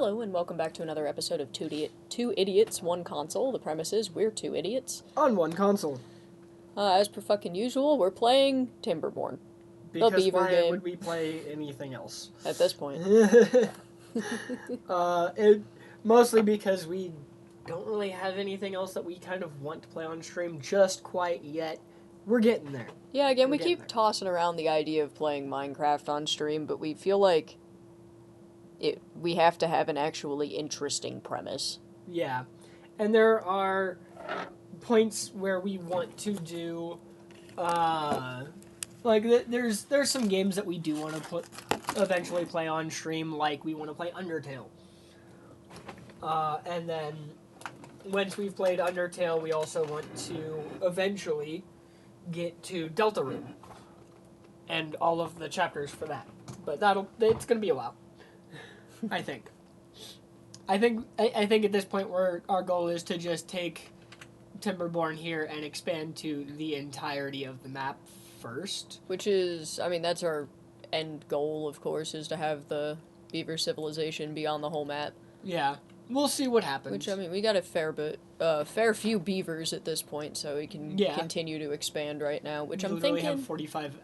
Hello, and welcome back to another episode of Two Idiots, One Console. The premise is we're two idiots. On one console. As per fucking usual, we're playing Timberborn. Because the Beaver why game. would we play anything else? At this point. Mostly because we don't really have anything else that we kind of want to play on stream just quite yet. We're getting there. Yeah, again, we keep tossing around the idea of playing Minecraft on stream, but we feel like we have to have an actually interesting premise. Yeah. And there are points where we want to do, there's some games that we do want to eventually play on stream, like we want to play Undertale. And then once we've played Undertale, we also want to eventually get to Deltarune and all of the chapters for that. But it's gonna be a while. I think at this point our goal is to just take Timberborn here and expand to the entirety of the map first. Which is, I mean, that's our end goal, of course, is to have the Beaver civilization be on the whole map. Yeah, we'll see what happens. Which, I mean, we got a fair few beavers at this point, so we can continue to expand right now. Which I'm thinking. We have 45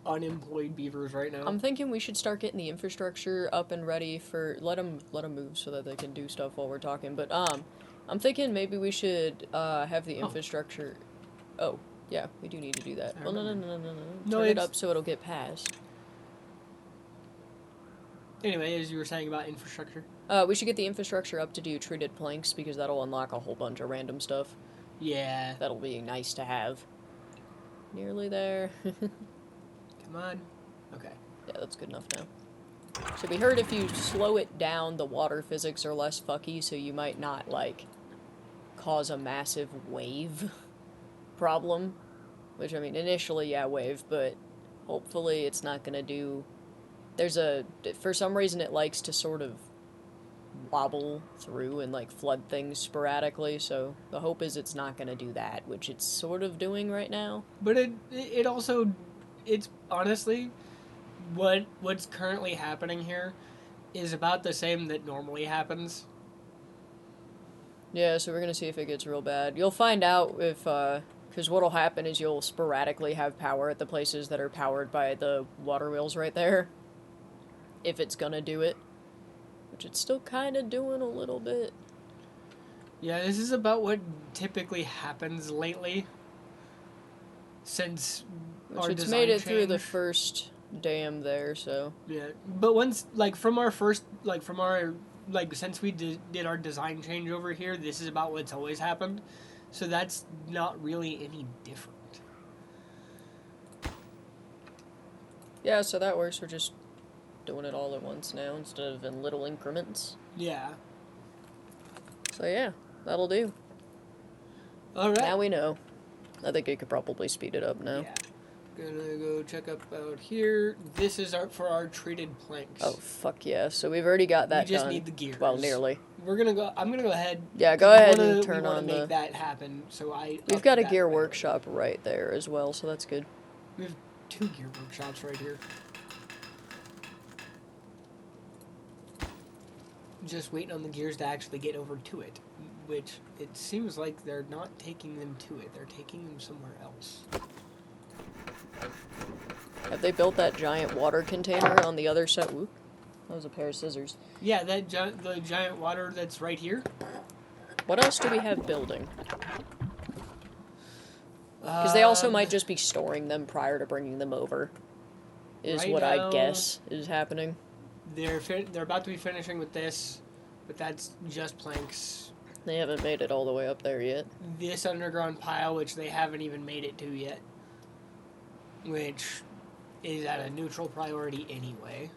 unemployed beavers right now. I'm thinking we should start getting the infrastructure up and ready for let them move so that they can do stuff while we're talking. But I'm thinking maybe we should have the infrastructure. Oh, yeah, we do need to do that. Well, no. Turn it up so it'll get past. Anyway, as you were saying about infrastructure. We should get the infrastructure up to do treated planks because that'll unlock a whole bunch of random stuff. Yeah. That'll be nice to have. Nearly there. Come on. Okay. Yeah, that's good enough now. So we heard if you slow it down, the water physics are less fucky, so you might not, cause a massive wave problem. Which, I mean, initially, yeah, wave, but hopefully it's not gonna do... For some reason it likes to sort of wobble through and, flood things sporadically, so the hope is it's not gonna do that, which it's sort of doing right now. But it also... It's honestly, what's currently happening here is about the same that normally happens. Yeah, so we're going to see if it gets real bad. You'll find out if, because what'll happen is you'll sporadically have power at the places that are powered by the water wheels right there. If it's going to do it. Which it's still kind of doing a little bit. Yeah, this is about what typically happens lately. Since... Which it's made it through the first dam there, so... Yeah, but once, since we did our design change over here, this is about what's always happened. So that's not really any different. Yeah, so that works. We're just doing it all at once now instead of in little increments. Yeah. So yeah, that'll do. Alright. Now we know. I think it could probably speed it up now. Yeah. Gonna go check up out here. This is for our treated planks. Oh, fuck yeah. So we've already got that done. We just need the gears. Well, nearly. I'm gonna go ahead. Yeah, go ahead and turn on make that happen. So we've got a gear workshop right there as well, so that's good. We have 2 gear workshops right here. Just waiting on the gears to actually get over to it, which it seems like they're not taking them to it. They're taking them somewhere else. Have they built that giant water container on the other side? Whoop. That was a pair of scissors. Yeah, the giant water that's right here. What else do we have building? Because they also might just be storing them prior to bringing them over. Is right what now, I guess is happening. They're about to be finishing with this, but that's just planks. They haven't made it all the way up there yet. This underground pile, which they haven't even made it to yet. Which is at a neutral priority anyway.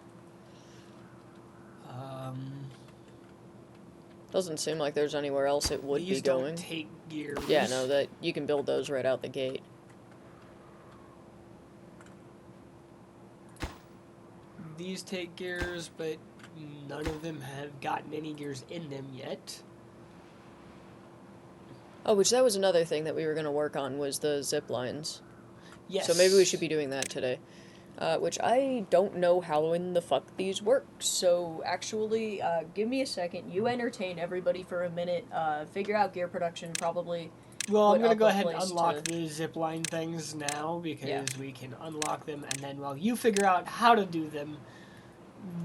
Doesn't seem like there's anywhere else it would be going. Don't take gears. Yeah, no, that you can build those right out the gate. These take gears, but none of them have gotten any gears in them yet. Oh, which that was another thing that we were going to work on was the ziplines. Yes. So maybe we should be doing that today. Which I don't know how in the fuck these work. So actually, give me a second. You entertain everybody for a minute. Figure out gear production, probably. Well, I'm Put gonna up go a ahead and place unlock to- the zipline things now because Yeah. we can unlock them, and then while you figure out how to do them,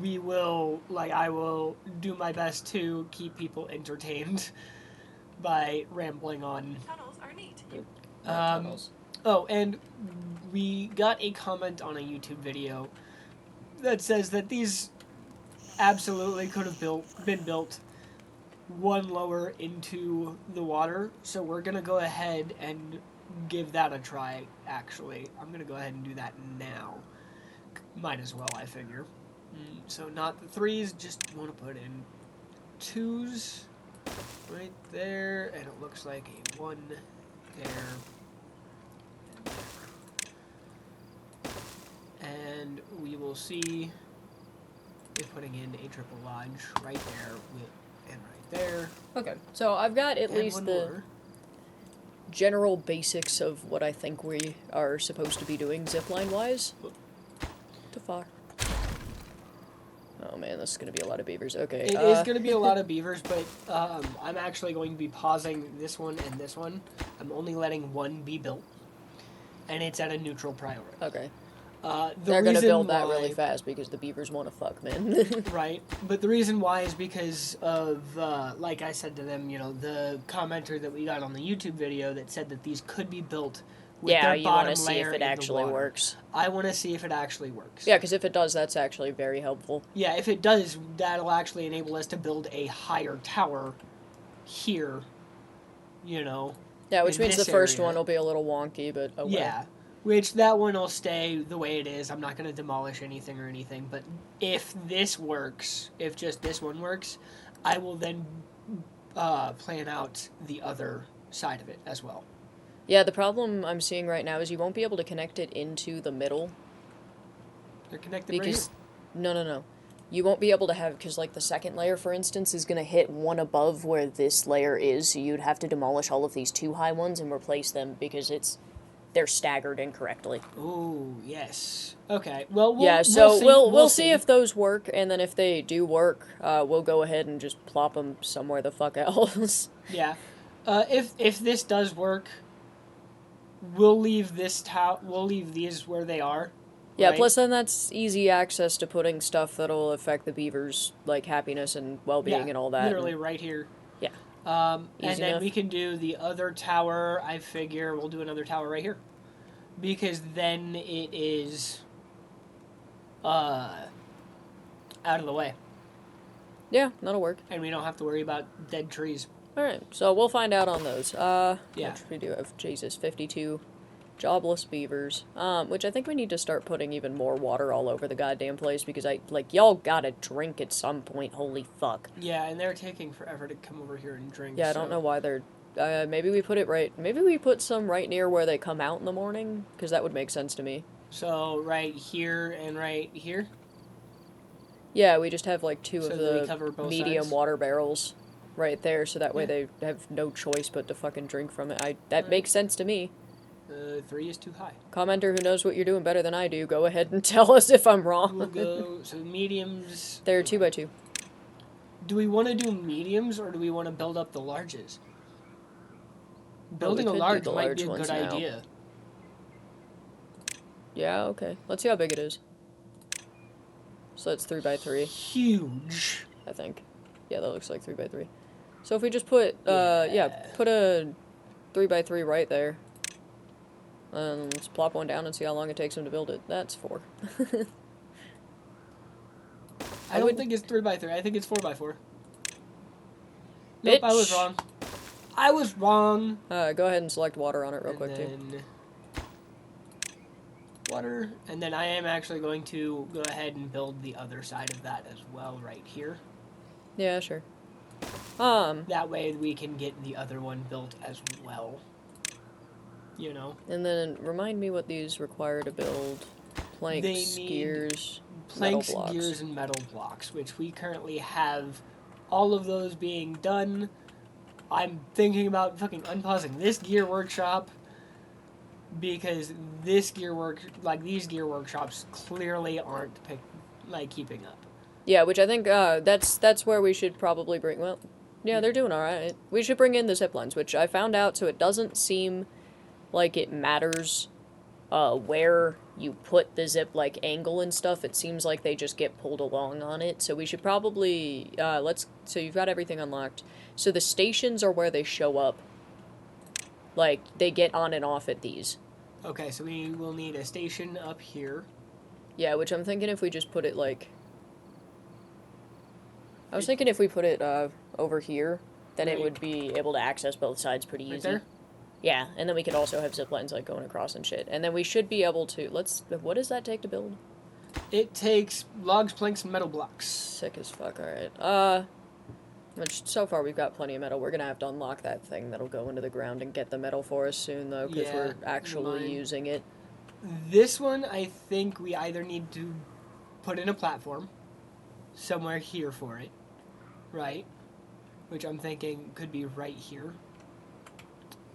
I will do my best to keep people entertained by rambling on. Tunnels are neat. tunnels. Oh, and we got a comment on a YouTube video that says that these absolutely could have been built one lower into the water, so we're gonna go ahead and give that a try. Actually, I'm gonna go ahead and do that now. Might as well, I figure. So not the 3s, just want to put in 2s right there, and it looks like a 1 there. And we will see if putting in a triple lodge right there and right there. Okay, so I've got at and least one the more. general basics of what I think we are supposed to be doing zipline-wise. To fuck. Oh man, this is gonna be a lot of beavers. Okay. It is going to be a lot of beavers, but I'm actually going to be pausing this one and this one. I'm only letting one be built, and it's at a neutral priority. Okay. The They're gonna reason build that why- really fast because the beavers want to fuck, man. Right, but the reason why is because of, like I said to them, the commenter that we got on the YouTube video that said that these could be built with Yeah, their you bottom want to see layer if it in the actually water. works. I want to see if it actually works. Yeah, because if it does, that's actually very helpful. Yeah, if it does, that'll actually enable us to build a higher tower here, Yeah, which in means the this first area. one will be a little wonky, but oh well. Yeah, which that one will stay the way it is. I'm not going to demolish anything or anything, but if this works, if just this one works, I will then plan out the other side of it as well. Yeah, the problem I'm seeing right now is you won't be able to connect it into the middle. They're connected Because, right no. You won't be able to have, because like the second layer, for instance, is going to hit one above where this layer is, so you'd have to demolish all of these 2 high ones and replace them because they're staggered incorrectly. here. Ooh, yes. Okay. Well, Yeah, so we'll see see if those work, and then if they do work, we'll go ahead and just plop them somewhere the fuck else. Yeah. If this does work, we'll leave we'll leave these where they are. Yeah, right? plus then that's easy access to putting stuff that'll affect the beavers' like happiness and well-being and all that. Literally and- right here. Yeah. And Easy then enough. we can do the other tower. I figure we'll do another tower right here, because then it is out of the way, Yeah, that'll work. and we don't have to worry about dead trees. Alright, so we'll find out on those. Yeah. Which we do have, Jesus, 52 jobless beavers. Which I think we need to start putting even more water all over the goddamn place because y'all gotta drink at some point, holy fuck. Yeah, and they're taking forever to come over here and drink. Yeah, I don't know why they're... maybe we put some right near where they come out in the morning, because that would make sense to me. So right here and right here. Yeah, we just have like 2 So of that we the cover both medium sides? water barrels right there, so that way Yeah. they have no choice but to fucking drink from it. That Right. makes sense to me. 3 is too high. Commenter who knows what you're doing better than I do, go ahead and tell us if I'm wrong. We'll go. So mediums. They're 2x2. Do we want to do mediums or do we want to build up the larges? Building a could do large the might large be a ones good now. idea. Yeah, okay. Let's see how big it is. So that's 3x3, Huge. I think. Yeah, that looks like 3x3. So if we just put, put a 3x3 right there. And let's plop one down and see how long it takes them to build it. That's 4. I don't think it's 3x3. I think it's 4x4. Nope, I was Bitch. wrong. I was wrong. Go ahead and select water on it real And quick, too. then water, and then I am actually going to go ahead and build the other side of that as well, right here. Yeah, sure. That way we can get the other one built as well. You know, And then remind me what these require to build. Planks, They need gears, planks, metal blocks. gears, and metal blocks, which we currently have all of those being done. I'm thinking about fucking unpausing this gear workshop, because this these gear workshops clearly aren't keeping up. Yeah, which I think that's where we should probably bring. Well, yeah, they're doing all right. We should bring in the ziplines, which I found out, so it doesn't seem like it matters where you put the zip angle and stuff. It seems like they just get pulled along on it. So we should probably so you've got everything unlocked. So the stations are where they show up. Like they get on and off at these. Okay, so we will need a station up here. Yeah, which I'm thinking if we just put it I was thinking if we put it over here, then it would be able to access both sides pretty easy. Right there? Yeah, and then we could also have ziplines going across and shit. And then we should be able to what does that take to build? It takes logs, planks, and metal blocks. Sick as fuck, alright. Which so far we've got plenty of metal. We're gonna have to unlock that thing that'll go into the ground and get the metal for us soon though, because we're actually using it. This one I think we either need to put in a platform somewhere here for it. Right? Which I'm thinking could be right here.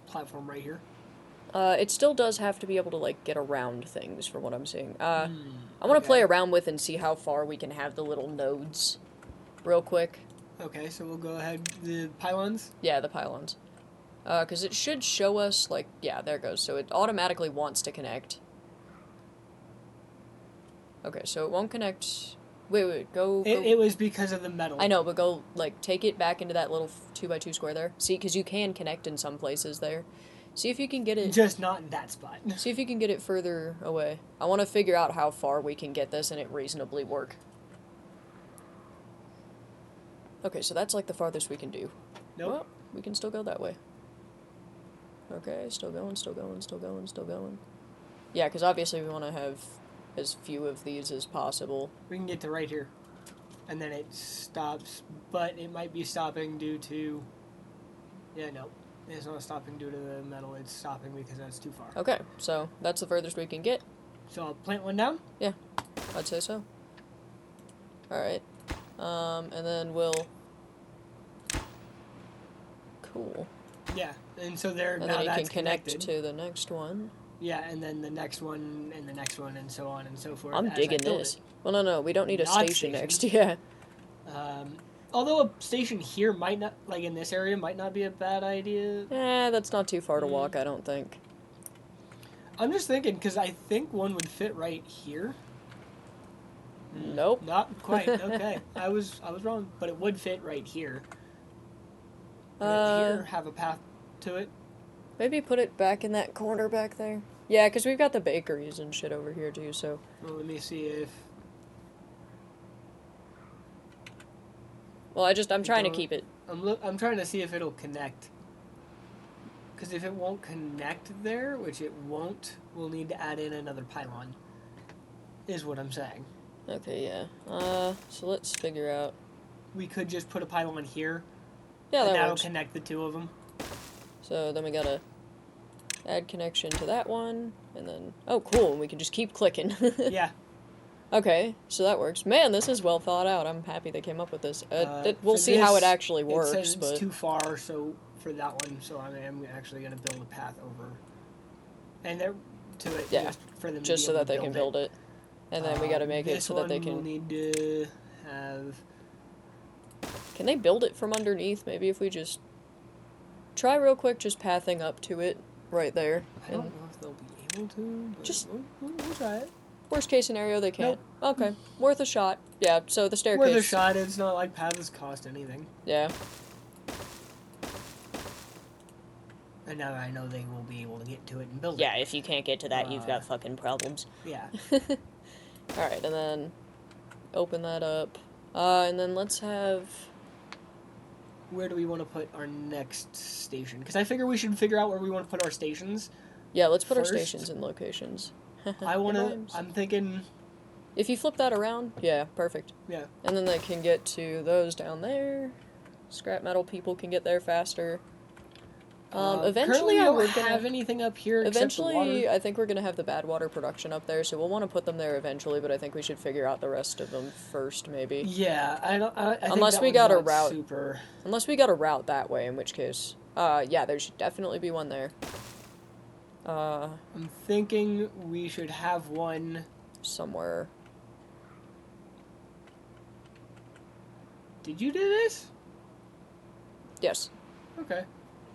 Platform right here. It still does have to be able to get around things from what I'm seeing. I want to play around with and see how far we can have the little nodes real quick. Okay, so we'll go ahead. The pylons? Yeah, the pylons. Because it should show us, yeah, there it goes. So it automatically wants to connect. Okay, so it won't connect. Wait, go. It was because of the metal. I know, but go, take it back into that little 2x2 square there. See, because you can connect in some places there. See if you can get it. Just not in that spot. See if you can get it further away. I want to figure out how far we can get this and it reasonably work. Okay, so that's the farthest we can do. Nope. Well, we can still go that way. Okay, still going, still going, still going, still going. Yeah, because obviously we want to have as few of these as possible. We can get to right here. And then it stops, but it might be stopping due to... Yeah, no. It's not stopping due to the metal, it's stopping because that's too far. Okay, so that's the furthest we can get. So I'll plant one down? Yeah, I'd say so. Alright. And then we'll... Cool. Yeah, and so there, and now then you that's can connect connected. to the next one. Yeah, and then the next one, and the next one, and so on and so forth. I'm digging this. Well, no, we don't need a Not station stations. next. Yeah. Although a station here might not, in this area, might not be a bad idea. That's not too far to walk, I don't think. I'm just thinking, because I think one would fit right here. Nope. Not quite. Okay, I was wrong, but it would fit right here. Here, have a path to it. Maybe put it back in that corner back there. Yeah, because we've got the bakeries and shit over here too. So. Well, let me see if. Well, I'm trying to keep it. I'm trying to see if it'll connect. Because if it won't connect there, which it won't, we'll need to add in another pylon. Is what I'm saying. Okay, yeah. So let's figure out. We could just put a pylon here. Yeah, and that that'll works. connect the two of them. So then we gotta add connection to that one, and then oh, cool. We can just keep clicking. Yeah. Okay, so that works. Man, this is well thought out. I'm happy they came up with this. We'll see how it actually works. It says but it's too far, so for that one, so I am actually going to build a path over, and there to it. Yeah, just for them just to so be able that to they can build it, and then we got to make it so that they can. We'll need to have. Can they build it from underneath? Maybe if we just try real quick, just pathing up to it right there. I don't know if they'll be able to. But Just we'll try it. Worst case scenario, they can't. Nope. Okay, worth a shot. Yeah. So the staircase. Worth a shot. It's not like paths cost anything. Yeah. And now I know they will be able to get to it and build Yeah. If you can't get to that, you've Uh, got fucking problems. it. Yeah. All right, and then open that up, and then let's have. Where do we want to put our next station? Because I figure we should figure out where we want to put our stations. Yeah, let's put First, our stations in locations. I want It to. rhymes. I'm thinking. If you flip that around, yeah, perfect. Yeah. And then they can get to those down there. Scrap metal people can get there faster. Eventually, currently we we're don't gonna have anything up here. Except Eventually, the water. I think we're gonna have the bad water production up there, so we'll want to put them there eventually. But I think we should figure out the rest of them first, maybe. Yeah, I don't. I think Unless that we one's got a not route. Super. Unless we got a route that way, in which case, yeah, there should definitely be one there. I'm thinking we should have one. Somewhere. Did you do this? Yes. Okay.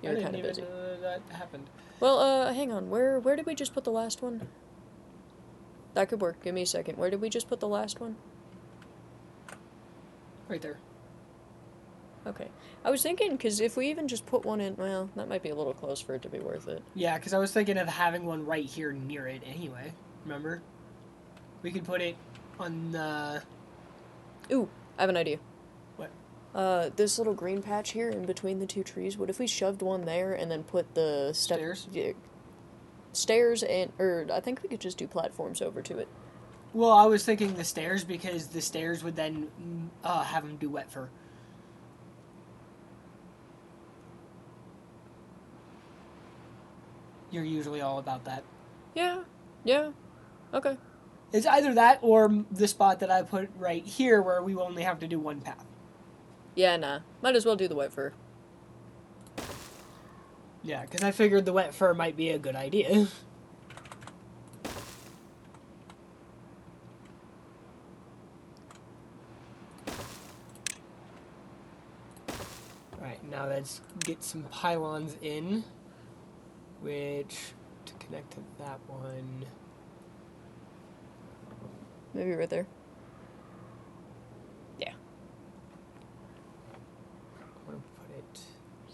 You I were didn't kind of even busy. know that happened. Well, hang on. Where did we just put the last one? That could work. Give me a second. Where did we just put the last one? Right there. Okay. I was thinking, because if we even just put one in, well, that might be a little close for it to be worth it. Yeah, because I was thinking of having one right here near it anyway. Remember? We could put it on the... Ooh, I have an idea. What? This little green patch here in between the two trees, what if we shoved one there and then put the Stairs? Yeah, stairs and, or I think we could just do platforms over to it. Well, I was thinking the stairs because the stairs would then have them do wet fur. You're usually all about that. Yeah, yeah, okay. It's either that or the spot that I put right here where we will only have to do one path. Yeah, nah. Might as well do the wet fur. Yeah, because I figured the wet fur might be a good idea. Alright, now let's get some pylons in, which, to connect to that one... Maybe right there. Yeah. I want to put it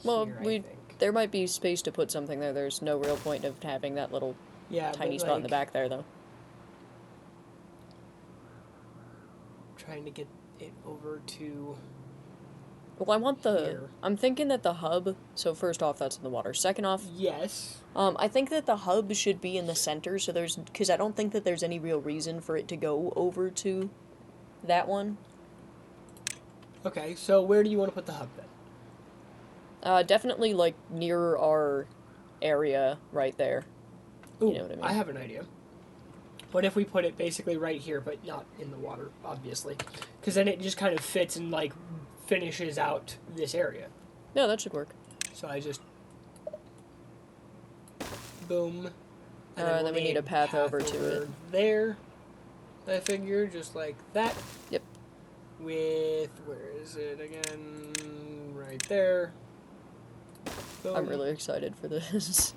Well, here, I we think. there might be space to put something there. There's no real point of having that little tiny spot in the back there, though. Trying to get it over to... Well, I want the... Here. I'm thinking that the hub... So first off, that's in the water. Second off, Yes. I think that the hub should be in the center, so there's... Because I don't think that there's any real reason for it to go over to that one. Okay, so where do you want to put the hub then? Definitely, like, near our area right there. Ooh, You know what I mean? I have an idea. What if we put it basically right here, but not in the water, obviously? Because then it just kind of fits and, like, finishes out this area. No, that should work. So I just... Boom. And then we need a path over to it. There. I figure, just like that. Yep. With... Where is it again? Right there. Boom. I'm really excited for this.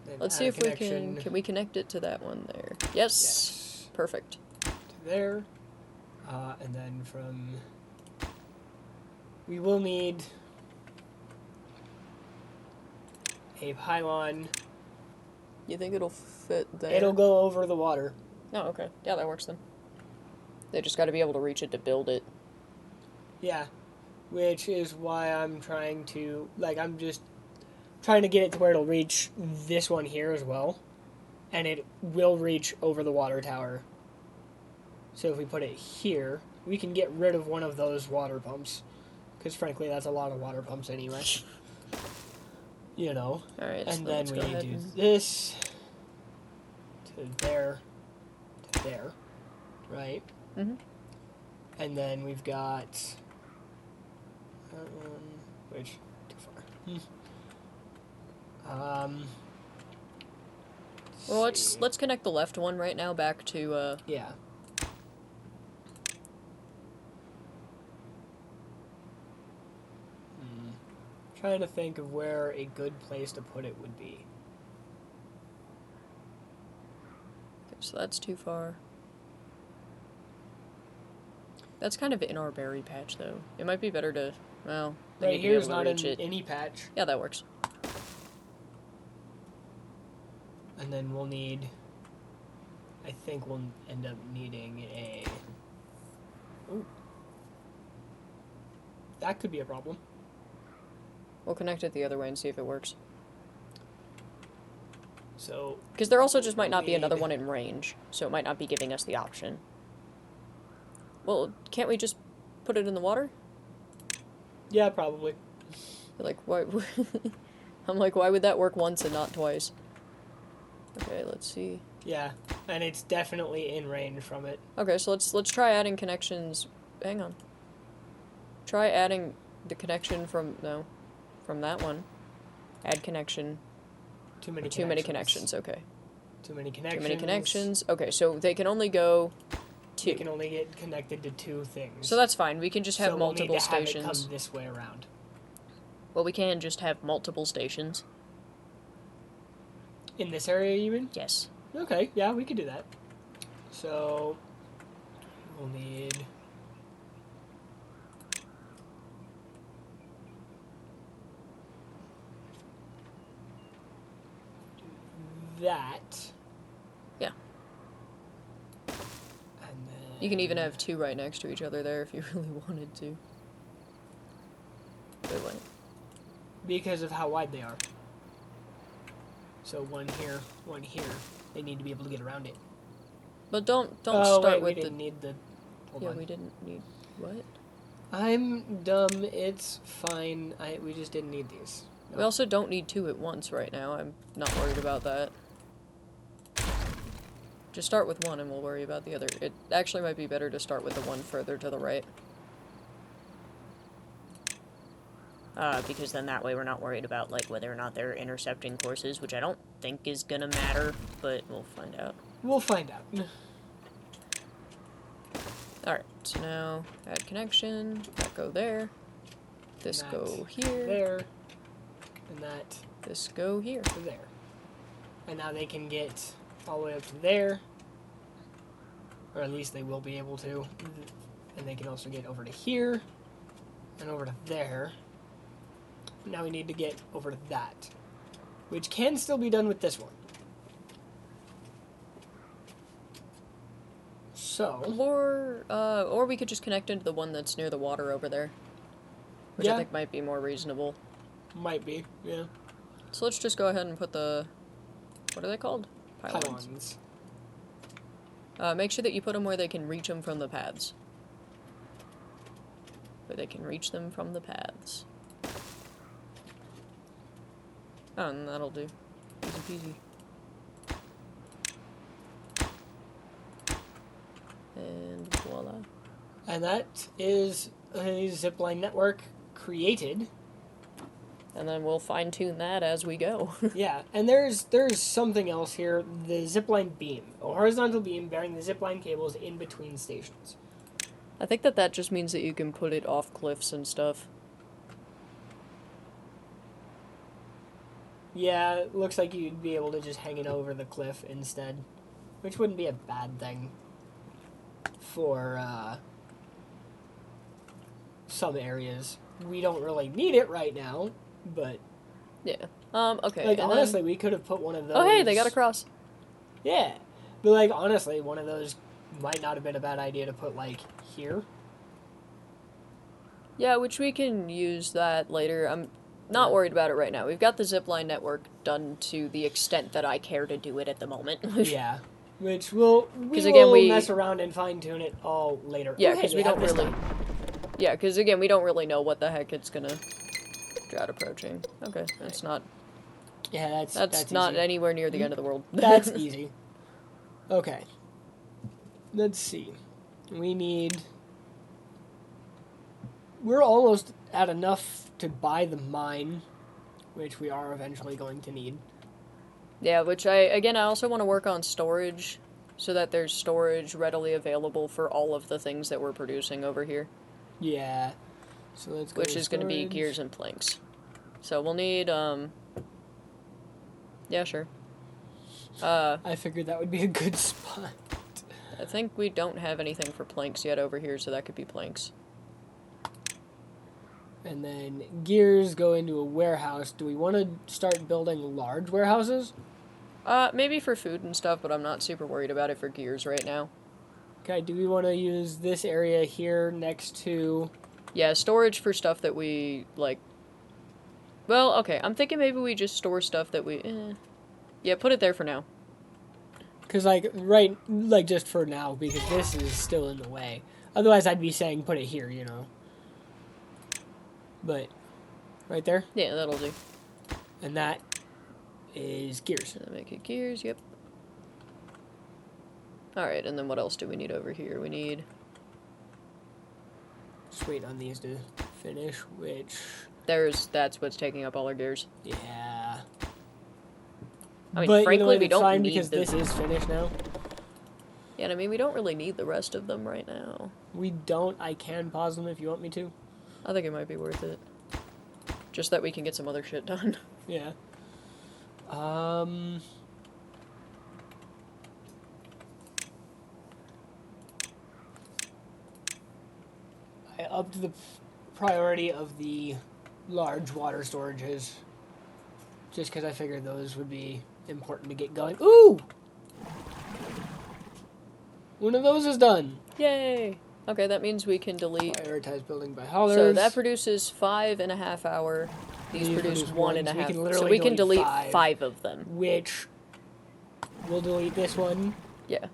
Then Let's add see a if we connection can we connect it to that one there. Yes. Yes. Perfect. To there. And then from... We will need a pylon. You think it'll fit there? It'll go over the water. Oh, okay. Yeah, that works then. They just got to be able to reach it to build it. Yeah. Which is why I'm trying to... Like, I'm just trying to get it to where it'll reach this one here as well. And it will reach over the water tower. So if we put it here, we can get rid of one of those water pumps. Because frankly, that's a lot of water pumps anyway. You know. Alright, And so then let's we go ahead do and... this to there to there, right? Mhm. And then we've got that one, which too far. Well, let's connect the left one right now back to yeah. Trying to think of where a good place to put it would be. Okay, so that's too far. That's kind of in our berry patch, though. It might be better to, well, they Right need to be here's able to not reach in it. any patch. Yeah, that works. And then we'll need... I think we'll end up needing a... Ooh. That could be a problem. We'll connect it the other way and see if it works. So... Because there also just might not be need- another one in range, so it might not be giving us the option. Well, can't we just put it in the water? Yeah, probably. Like, why... I'm like, why would that work once and not twice? Okay, let's see. Yeah, and it's definitely in range from it. Okay, so let's try adding connections. Hang on. Try adding the connection from that one. Add connection Too many Too many connections, okay. Too many connections. Too many connections. Okay, so they can only go two. They can only get connected to 2 things. So that's fine. We can just have so multiple we'll need to stations. have it come this way around. Well, we can just have multiple stations. In this area, you mean? Yes. Okay, yeah, we could do that. So, we'll need... that. Yeah. And then... You can even have 2 right next to each other there if you really wanted to. Wait, what? Because of how wide they are. So 1 here, 1 here. They need to be able to get around it. But don't oh, start wait, with we didn't need the... Hold on. we didn't need... What? I'm dumb. It's fine. We just didn't need these. No. We also don't need 2 at once right now. I'm not worried about that. Just start with 1 and we'll worry about the other. It actually might be better to start with the one further to the right. Because then that way we're not worried about, like, whether or not they're intercepting courses, which I don't think is gonna matter, but we'll find out. We'll find out. Alright, so now add connection, that go there, this And go that here, there, and that this go here. to there. And now they can get all the way up to there, or at least they will be able to. And they can also get over to here, and over to there. Now we need to get over to that, which can still be done with this one. So, Or we could just connect into the one that's near the water over there. Which I think might be more reasonable. Might be, yeah. So let's just go ahead and put the... What are they called? Pylons. Make sure that you put them where they can reach them from the paths. Where they can reach them from the paths. Oh, and that'll do. Easy peasy. And voila. And that is a zipline network created. And then we'll fine-tune that as we go. Yeah, and there's something else here. The zipline beam. A horizontal beam bearing the zipline cables in between stations. I think that just means that you can put it off cliffs and stuff. Yeah, it looks like you'd be able to just hang it over the cliff instead. Which wouldn't be a bad thing for some areas. We don't really need it right now, but... Yeah. Okay. Like, honestly, we could have put one of those... Oh, hey, they got across. Yeah. But, like, honestly, one of those might not have been a bad idea to put, like, here. Yeah, which we can use that later. I'm not worried about it right now. We've got the zipline network done to the extent that I care to do it at the moment. Yeah. Which we'll mess around and fine-tune it all later. Yeah, because we don't really... Yeah, because, again, we don't really know what the heck it's gonna... Drought approaching. Okay, that's not... Yeah, that's not easy. Anywhere near the end of the world. That's easy. Okay. Let's see. We're almost at enough to buy the mine, which we are eventually going to need. Yeah, which I also want to work on storage, so that there's storage readily available for all of the things that we're producing over here. Yeah. So let's go Which is going to be gears and planks. So we'll need, yeah, sure. I figured that would be a good spot. I think we don't have anything for planks yet over here, so that could be planks. And then gears go into a warehouse. Do we want to start building large warehouses? Maybe for food and stuff, but I'm not super worried about it for gears right now. Okay, do we want to use this area here next to... Yeah, storage for stuff that we, like... Well, okay, I'm thinking maybe we just store stuff that we... Yeah, put it there for now. Because, just for now, because this is still in the way. Otherwise, I'd be saying put it here, you know. But, right there? Yeah, that'll do. And that is gears. So make it gears, yep. Alright, and then what else do we need over here? We need... Just wait on these to finish, which... That's what's taking up all our gears. Yeah. I mean, but frankly, you know, we it's don't fine need because the... this is finished now. Yeah, and I mean, we don't really need the rest of them right now. We don't. I can pause them if you want me to. I think it might be worth it. Just that we can get some other shit done. Yeah. I upped the priority of the large water storages just because I figured those would be important to get going. Ooh! One of those is done. Yay! Okay, that means we can delete... Prioritize building by haulers. So that produces 5.5 hour. These produce 1.5. So we can delete five of them. Which we'll delete this one. Yeah.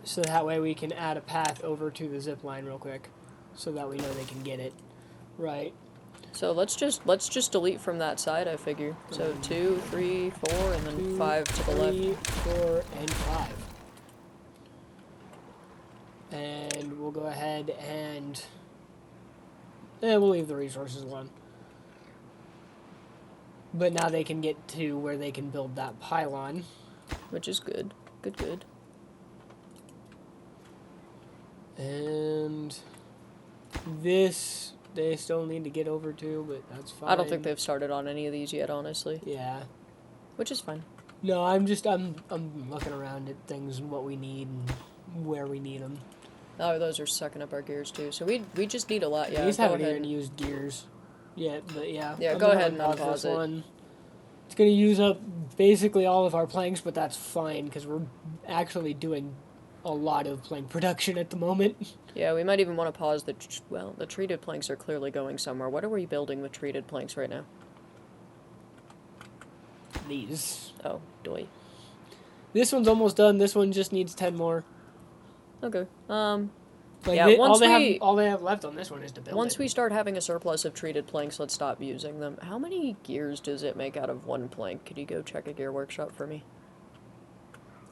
So that way we can add a path over to the zip line real quick. So that we know they can get it. Right. So let's just delete from that side, I figure. So 2, 3, 4, and then 2, 5 to the left. 3, 4, and 5. And we'll go ahead and we'll leave the resources alone. But now they can get to where they can build that pylon. Which is good. Good. And this they still need to get over to, but that's fine. I don't think they've started on any of these yet, honestly. Yeah. Which is fine. No, I'm looking around at things and what we need and where we need them. Oh, those are sucking up our gears too. So we just need a lot. Yeah. These Go haven't ahead. even used gears yet, but yeah. Yeah, I'm go gonna ahead and unpause unpause this it. one. It's gonna use up basically all of our planks, but that's fine because we're actually doing a lot of plank production at the moment. Yeah, we might even want to pause the... Well, the treated planks are clearly going somewhere. What are we building with treated planks right now? These. Oh, doy. This one's almost done. This one just needs 10 more. Okay. Like Yeah, all they have left on this one is to build Once it. we start having a surplus of treated planks, let's stop using them. How many gears does it make out of one plank? Could you go check a gear workshop for me?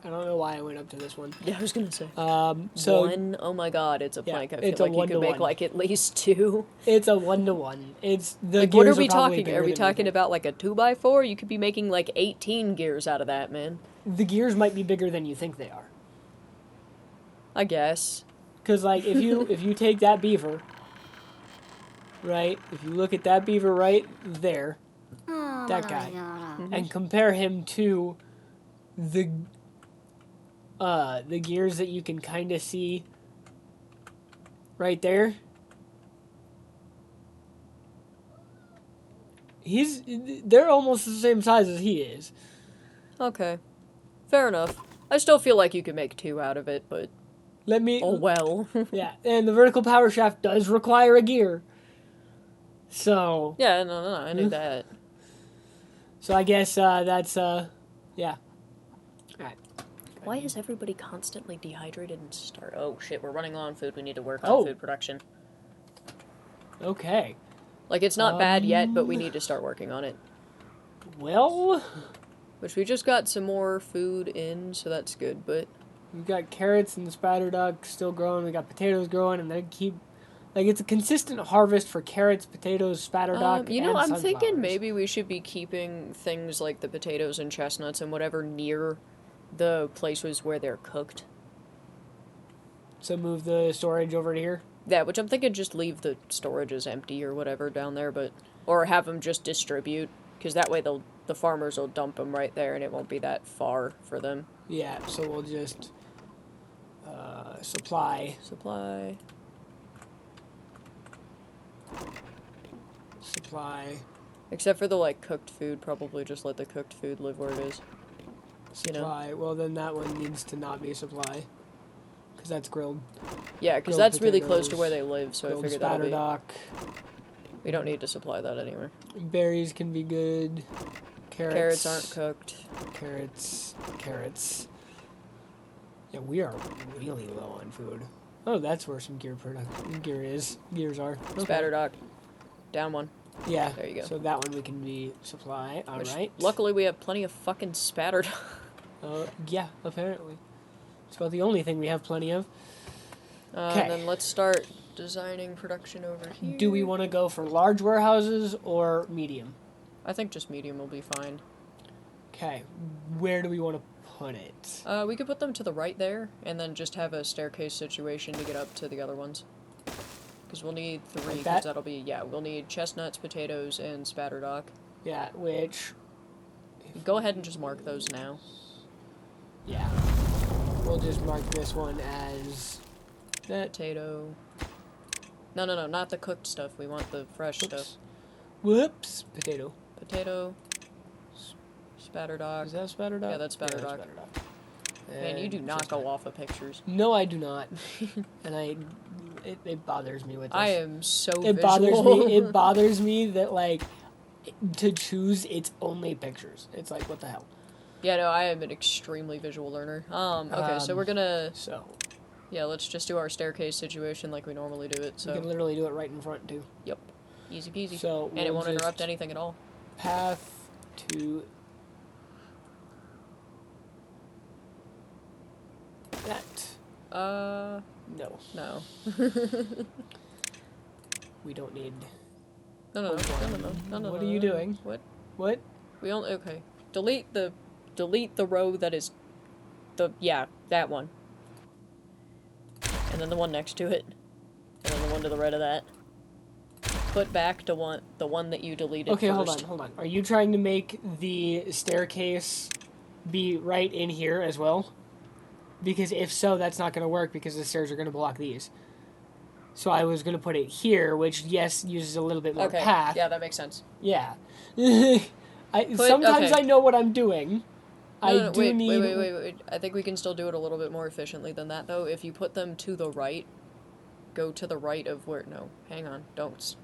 I don't know why I went up to this one. Yeah, I was gonna say. So one? Oh my god, it's a yeah, plank. I it's feel a like you could make 1-to-1. like at least 2. It's a 1-to-1. It's the Like, what are gears we probably talking? bigger Are we than talking think. about like a 2x4? You could be making like 18 gears out of that, man. The gears might be bigger than you think they are. I guess. Because like if you take that beaver, right? If you look at that beaver right there, that guy, and compare him to the gears that you can kind of see right there. They're almost the same size as he is. Okay. Fair enough. I still feel like you could make 2 out of it, but... Let me... Oh well. Yeah, and the vertical power shaft does require a gear. So... Yeah, no, I knew that. So I guess that's, yeah. Alright. Why is everybody constantly dehydrated and starved? Oh shit, we're running low on food. We need to work on Oh. food production. Okay. Like, it's not bad yet, but we need to start working on it. Well... Which we just got some more food in, so that's good, but... We've got carrots and the spider duck still growing. We got potatoes growing, and they keep... Like, it's a consistent harvest for carrots, potatoes, spatter duck, you know, and I'm sunflowers. thinking maybe we should be keeping things like the potatoes and chestnuts and whatever near the places where they're cooked. So move the storage over to here? Yeah, which I'm thinking just leave the storages empty or whatever down there, but... Or have them just distribute, because that way the farmers will dump them right there and it won't be that far for them. Yeah, so we'll just... supply. Supply. Except for the, like, cooked food, probably just let the cooked food live where it is. Supply. Well, then that one needs to not be supply. Because that's grilled. Yeah, because Grilled that's really close to potatoes, where they live, so I grilled figured that'll spatter be... duck. We don't need to supply that anywhere. Berries can be good. Carrots aren't cooked. Carrots. Yeah, we are really low on food. Oh, that's where some gears are. Okay. Spatter duck. Down one. Yeah. There you go. So that one we can be supply. All right. Luckily, we have plenty of fucking spatter duck. Yeah, apparently. It's about the only thing we have plenty of. And then let's start designing production over here. Do we want to go for large warehouses or medium? I think just medium will be fine. Okay, where do we want to put it? We could put them to the right there, and then just have a staircase situation to get up to the other ones. Because we'll need 3, Like because that? that'll be, yeah, we'll need chestnuts, potatoes, and spatterdock. Yeah, which... Go ahead and just mark those now. Yeah. We'll just mark this one as... that. Potato. No, not the cooked stuff. We want the fresh stuff. Whoops. Potato. Potato. Spatterdock. Is that spatterdock? Yeah, that's spatterdock. Man, you do not go off of pictures. No, I do not. And it bothers me with this. I am so It bothers me that, like, to choose, it's only pictures. It's like, what the hell? Yeah, no, I am an extremely visual learner. Okay, so we're gonna... So... Yeah, let's just do our staircase situation like we normally do it, so... We can literally do it right in front, too. Yep. Easy peasy. So and it won't interrupt anything at all. Path to... that. No. No. We don't need... No. What are you doing? What? What? We only... Okay. Delete the row that is... Yeah, that one. And then the one next to it. And then the one to the right of that. Put back to the one that you deleted Okay, first. hold on. Are you trying to make the staircase be right in here as well? Because if so, that's not going to work because the stairs are going to block these. So I was going to put it here, which, yes, uses a little bit more path. Yeah, that makes sense. Yeah. Sometimes I know what I'm doing. Wait. I think we can still do it a little bit more efficiently than that, though. If you put them to the right, go to the right of where... No, hang on. Don't.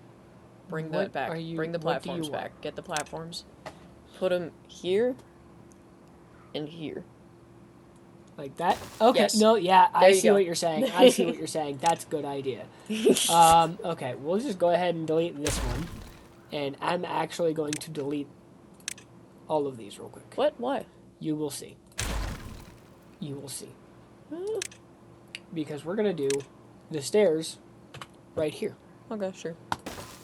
Bring that back. Bring the platforms back. Get the platforms. Put them here and here. Like that? Okay. Yes. No, yeah, I see go. what you're saying. I see what you're saying. That's a good idea. Okay, we'll just go ahead and delete this one. And I'm actually going to delete all of these real quick. What? Why? You will see. You will see. Because we're going to do the stairs right here. Okay, sure.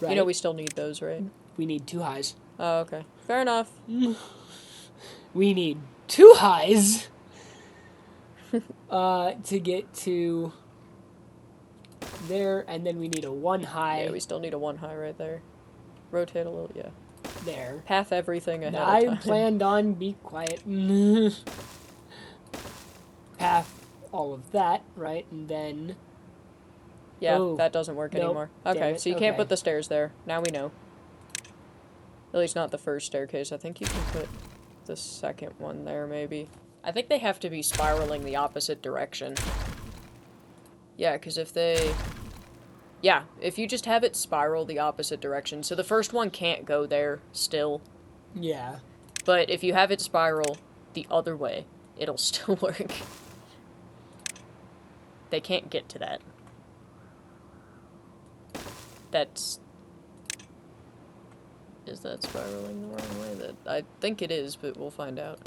Right? You know we still need those, right? We need 2 highs. Oh, okay. Fair enough. We need 2 highs to get to there, and then we need a 1 high. Yeah, we still need a 1 high right there. Rotate a little, yeah. There. Path everything ahead of I time. planned on be quiet. Path all of that, right? And then... Yeah, that doesn't work Nope. anymore. Damn Okay, it. so you can't Okay. put the stairs there. Now we know. At least not the first staircase. I think you can put the second one there, maybe. I think they have to be spiraling the opposite direction. Yeah, because if they... Yeah, if you just have it spiral the opposite direction. So the first one can't go there still. Yeah. But if you have it spiral the other way, it'll still work. They can't get to that. That's... Is that spiraling the wrong way? That I think it is, but we'll find out.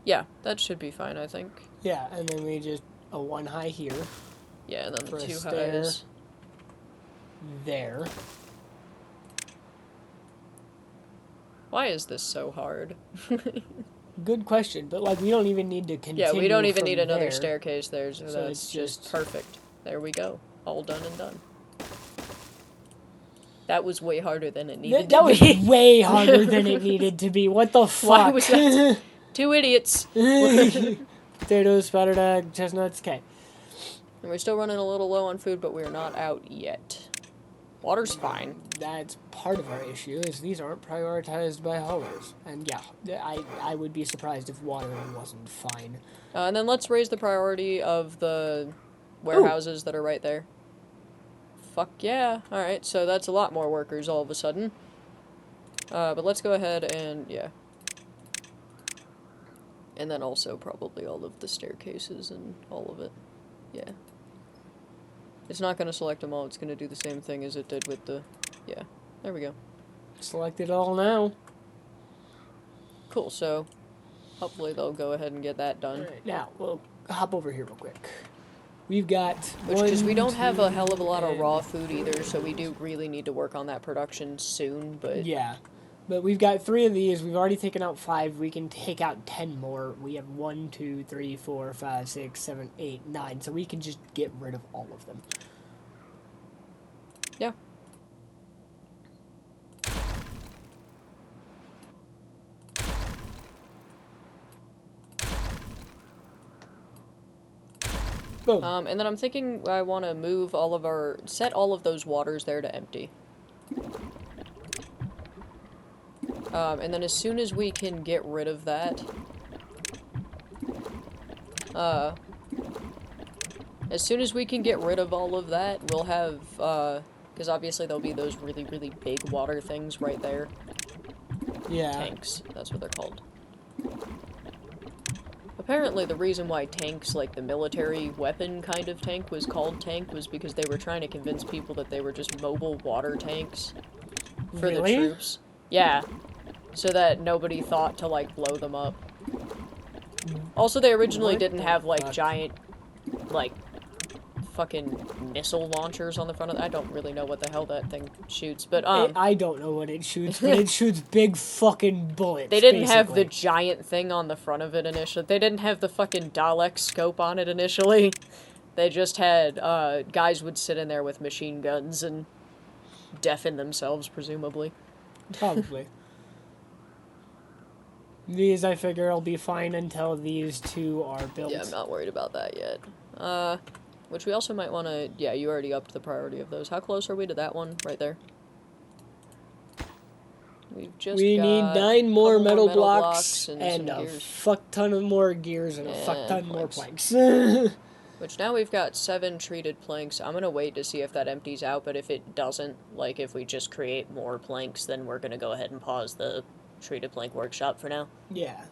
Yeah, that should be fine, I think. Yeah, and then we just... a 1 high here. Yeah, and then For the a 2 stair. highs. There. Why is this so hard? Good question, but, like, we don't even need to continue. Yeah, we don't even from need another there. staircase there, so that's it's just perfect. There we go. All done and done. That was way harder than it needed to be. That was way harder than it needed to be. What the fuck? Why was that? 2 idiots. Potatoes, spattered egg, chestnuts, okay. And we're still running a little low on food, but we're not out yet. Water's fine. That's part of our issue, is these aren't prioritized by haulers. And yeah, I would be surprised if water wasn't fine. And then let's raise the priority of the warehouses that are right there. Fuck yeah. Alright, so that's a lot more workers all of a sudden. But let's go ahead and, yeah. And then also probably all of the staircases and all of it. Yeah. It's not going to select them all, it's going to do the same thing as it did with the... Yeah, there we go. Select it all now. Cool, so hopefully they'll go ahead and get that done. Alright, now, we'll hop over here real quick. We've got Because we don't have a 1, hell of a 2, lot of and raw food either, so we do really need to work on that production soon, but... Yeah. But we've got 3 of these. We've already taken out 5. We can take out 10 more. We have 1, 2, 3, 4, 5, 6, 7, 8, 9. So we can just get rid of all of them. Yeah. Boom. And then I'm thinking I want to move all of our... set all of those waters there to empty. And then as soon as we can get rid of that... as soon as we can get rid of all of that, we'll have, because obviously there'll be those really, really big water things right there. Yeah. Tanks, that's what they're called. Apparently the reason why tanks, like the military weapon kind of tank, was called tank was because they were trying to convince people that they were just mobile water tanks for the troops. Yeah. So that nobody thought to, like, blow them up. Also, they originally didn't have, like, giant, like, fucking missile launchers on the front of it. I don't really know what the hell that thing shoots, but, I don't know what it shoots, but it shoots big fucking bullets, they didn't have the giant thing on the front of it initially. They didn't have the fucking Dalek scope on it initially. They just had, guys would sit in there with machine guns and deafen themselves, presumably. Probably. These, I figure, will be fine until these 2 are built. Yeah, I'm not worried about that yet. Which we also might want to... Yeah, you already upped the priority of those. How close are we to that one? Right there. We've just We need 9 more metal blocks and a gears. fuck ton of more gears and a fuck ton more planks. Which now we've got 7 treated planks. I'm gonna wait to see if that empties out, but if it doesn't, like if we just create more planks, then we're gonna go ahead and pause the treated plank workshop for now. Yeah.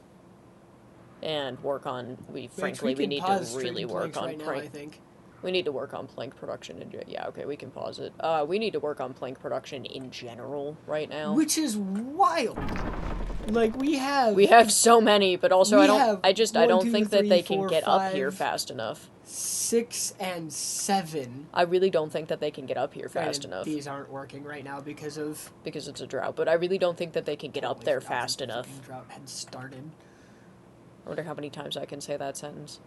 And work on... Frankly, we need to really work on right now, I think. We need to work on plank production. Yeah, okay, we can pause it. We need to work on plank production in general right now. Which is wild. Like, we have... We have so many, but also I don't 2, think 3, that they can 4, get 5, up here fast enough. 6 and 7. I really don't think that they can get up here fast enough. These aren't working right now because of... Because it's a drought, but I really don't think that they can get up there fast enough. The drought had started. I wonder how many times I can say that sentence.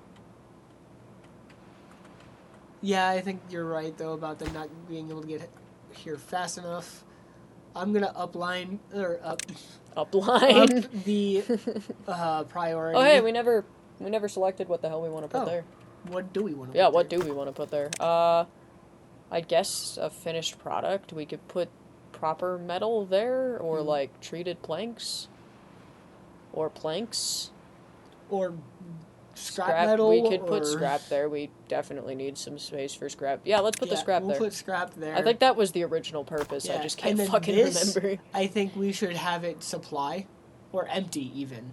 Yeah, I think you're right, though, about them not being able to get here fast enough. I'm gonna upline, or Upline? up the priority. Oh, hey, we never selected what the hell we want to put there. What do we want to Yeah, put what there? do we want to put there? I guess a finished product. We could put proper metal there, or, like, treated planks. Or planks. Or scrap metal. We could put scrap there. We definitely need some space for scrap. Yeah, let's put the scrap there. We'll put scrap there. I think that was the original purpose. Yeah. I just can't and fucking remember. I think we should have it supply, or empty even.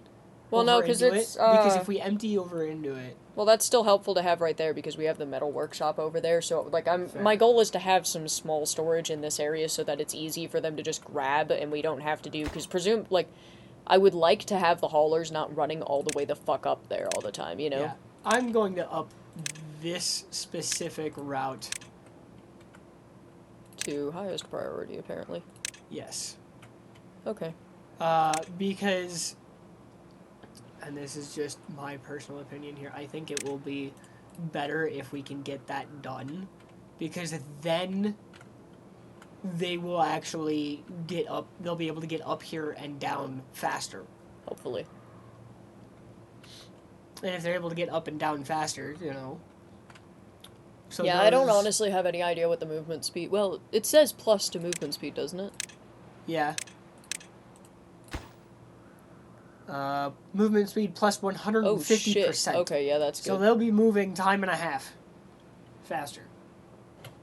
Well, no, because it's because if we empty over into it. Well, that's still helpful to have right there because we have the metal workshop over there. So, like, my goal is to have some small storage in this area so that it's easy for them to just grab and we don't have to do. Because I would like to have the haulers not running all the way the fuck up there all the time, you know? Yeah. I'm going to up this specific route. To highest priority, apparently. Yes. Okay. Because, and this is just my personal opinion here, I think it will be better if we can get that done. Because then they will actually get up, they'll be able to get up here and down faster. Hopefully. And if they're able to get up and down faster, you know. So yeah, I don't honestly have any idea what the movement speed... Well, it says plus to movement speed, doesn't it? Yeah. Movement speed plus 150%. Oh, shit. Okay, yeah, that's good. So they'll be moving time and a half faster.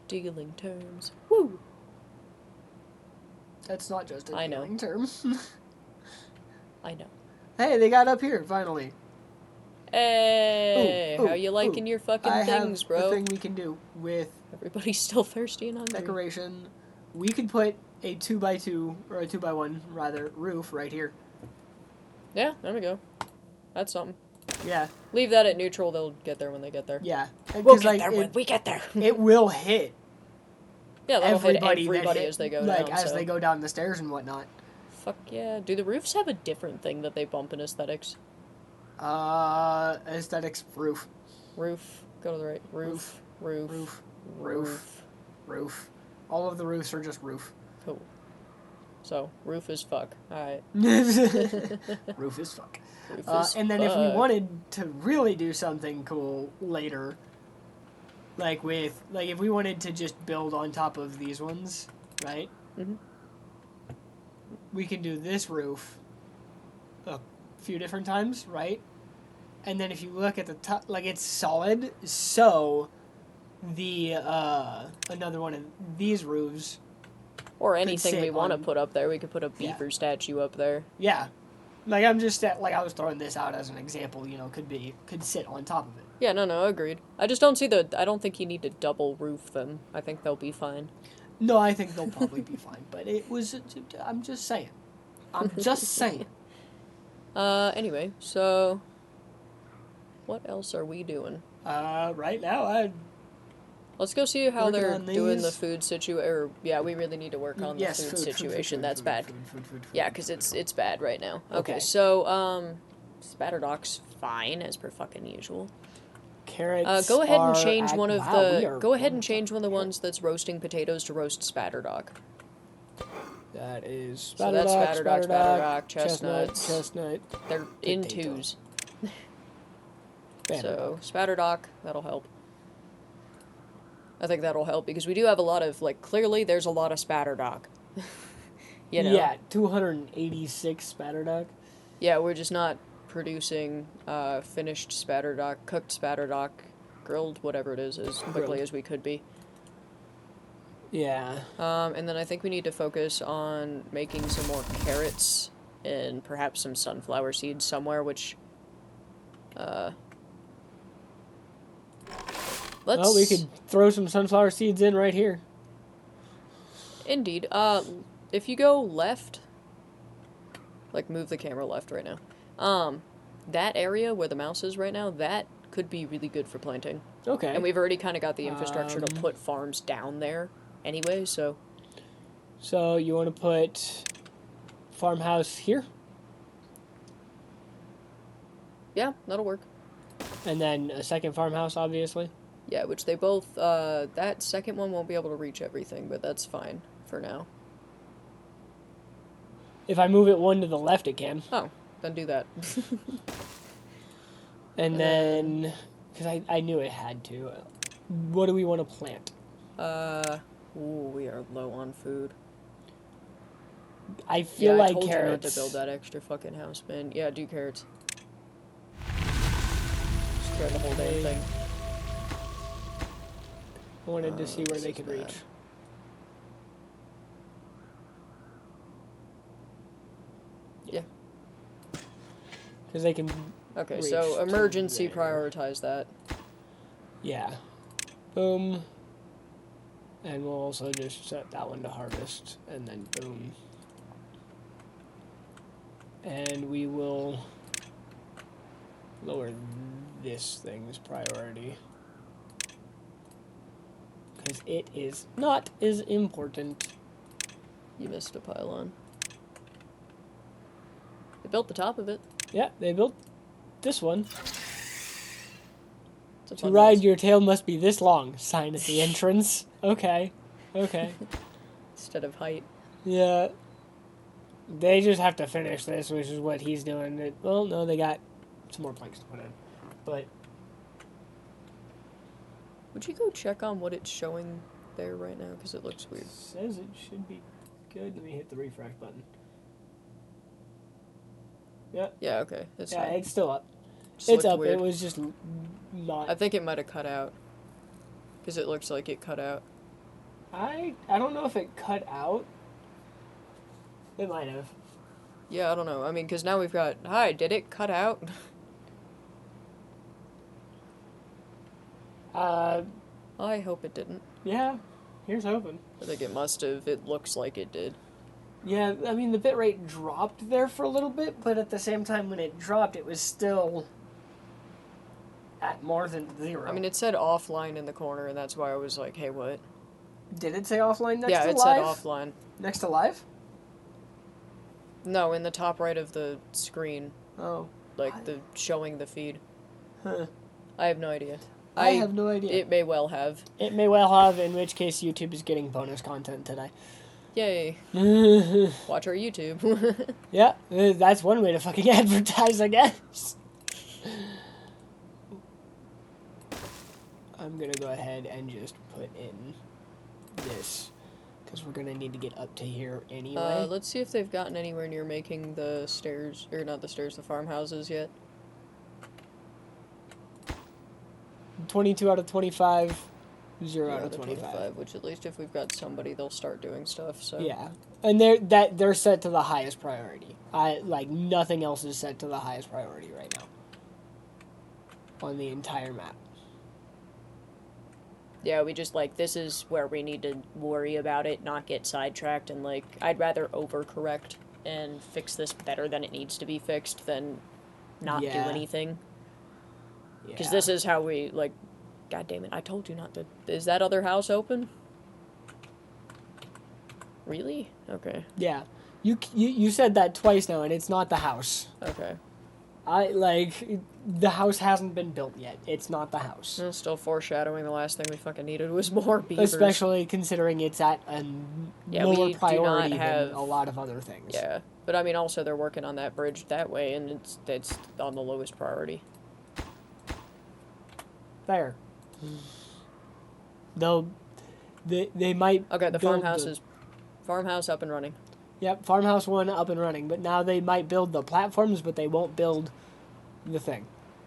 Dealing terms. Woo! That's not just a I know. dealing term. I know. Hey, they got up here, finally. Hey, how you liking your fucking things, bro? I have a thing we can do with... Everybody's still thirsty and hungry. Decoration. We could put a 2x2, or a 2x1, rather, roof right here. Yeah, there we go. That's something. Yeah. Leave that at neutral. They'll get there when they get there. Yeah. We'll 'Cause, get like, there when we get there. it will hit Yeah, that'll hit everybody everybody as they go like, down. as So. they go down the stairs and whatnot. Fuck yeah. Do the roofs have a different thing that they bump in aesthetics? Aesthetics, roof. Roof. Go to the right. Roof. Roof. Roof. Roof. Roof. All of the roofs are just roof. Cool. So, roof is fuck. Alright. Roof is fuck. Roof is and then fuck. if we wanted to really do something cool later, like if we wanted to just build on top of these ones, right? Mm-hmm. We can do this roof a few different times, right? And then if you look at the top, like, it's solid, so the another one of these roofs. Or anything sit we want to on- put up there. We could put a beaver statue up there. Yeah. Like, I'm just like, I was throwing this out as an example, could sit on top of it. Yeah, no, agreed. I just don't see I don't think you need to double roof them. I think they'll be fine. No, I think they'll probably be fine, but I'm just saying. I'm just saying. Anyway, so what else are we doing? Right now, Let's go see how Working they're on doing the these. food situation. Or yeah, we really need to work on the food situation. That's bad. Yeah, because it's bad right now. Okay, Okay. so Spatterdoc's fine as per fucking usual. Carrots. Go ahead and are change at- one of wow, we the. are Go ahead and on change one of the top. ones that's roasting potatoes to roast Spatterdock. That is. So that's Spatterdock, chestnut, chestnuts. chestnut. They're in Potato. twos. Spatterdock. So Spatterdock, that'll help. I think that'll help because we do have a lot of clearly there's a lot of Spatterdock. You know. Yeah, 286 Spatterdock. Yeah, we're just not producing finished Spatterdock, cooked Spatterdock, grilled, whatever it is, as quickly Grilled. as we could be. Yeah. And then I think we need to focus on making some more carrots and perhaps some sunflower seeds somewhere, which let's... Well, we could throw some sunflower seeds in right here. Indeed. If you go left, move the camera left right now. That area where the mouse is right now, that could be really good for planting. Okay. And we've already kind of got the infrastructure to Um, put farms down there anyway, so... So you want to put farmhouse here, Yeah, that'll work. and then a second farmhouse, obviously. Yeah, which they both, that second one won't be able to reach everything, but that's fine for now. If I move it one to the left, it can. Oh, then do that. And then, because I knew it had to. What do we want to plant? Ooh, we are low on food. I feel Yeah, like I told carrots. you not to build that extra fucking house, man. Yeah, do carrots. Just carrot the whole damn thing. I wanted to see where this they is could bad. reach. Yeah. Because they can. Okay, Reach so to emergency there. prioritize that. Yeah. Boom. And we'll also just set that one to harvest, and then boom. And we will lower this thing's priority. Because it is not as important. You missed a pylon. They built the top of it. Yeah, they built this one. It's a To fun ride, noise. your tail must be this long. Sign at the entrance. Okay. Okay. Instead of height. Yeah. They just have to finish this, which is what he's doing. Well, no, they got some more planks to put in. But Would you go check on what it's showing there right now? Because it looks weird. says it should be good. Let me hit the refresh button. Yeah. Yeah, okay. It's Yeah, fine. it's still up. Just It's looked up. weird. It was just not. I think it might have cut out. Because it looks like it cut out. I don't know if it cut out. It might have. Yeah, I don't know. I mean, because now we've got... Hi, did it cut out? I hope it didn't. Yeah. Here's hoping. I think it must have. It looks like it did. Yeah, I mean, the bitrate dropped there for a little bit, but at the same time when it dropped, it was still at more than 0. I mean, it said offline in the corner, and that's why I was like, hey, what? Did it say offline next Yeah, to it live? said offline. Next to live? No, in the top right of the screen. Oh. Like, the showing the feed. Huh. I have no idea. I have no idea. It may well have. It may well have, in which case YouTube is getting bonus content today. Yay. Watch our YouTube. Yeah, that's one way to fucking advertise, I guess. I'm gonna go ahead and just put in this, because we're gonna need to get up to here anyway. Let's see if they've gotten anywhere near making the stairs, or not the stairs, the farmhouses yet. 22 out of 25, 0 out of 25. Which at least if we've got somebody, they'll start doing stuff, so. Yeah, and they're set to the highest priority. Nothing else is set to the highest priority right now on the entire map. Yeah, we just, like, this is where we need to worry about it, not get sidetracked, and, like, I'd rather overcorrect and fix this better than it needs to be fixed than not do anything. Because this is how we, like, God damn it, I told you not to. Is that other house open? Really? Okay. Yeah. You said that twice now, and it's not the house. Okay. The house hasn't been built yet. It's not the house. Still foreshadowing the last thing we fucking needed was more beavers. Especially considering it's at a lower priority than a lot of other things. Yeah. But I mean, also they're working on that bridge that way, and it's on the lowest priority. There. They might. Okay, the farmhouse up and running. Yep, farmhouse 1 up and running, but now they might build the platforms, but they won't build the thing.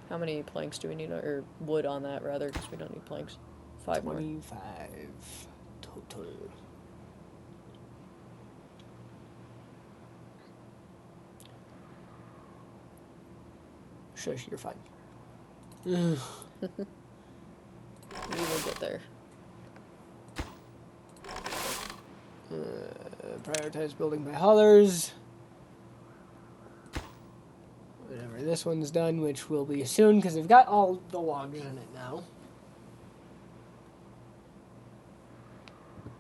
How many planks do we need, or wood on that rather? Because we don't need planks. 5 more. 25 total. Shush, you're fine. We will get there. Prioritize building by haulers. Whenever this one's done, which will be soon, because they've got all the logs in it now.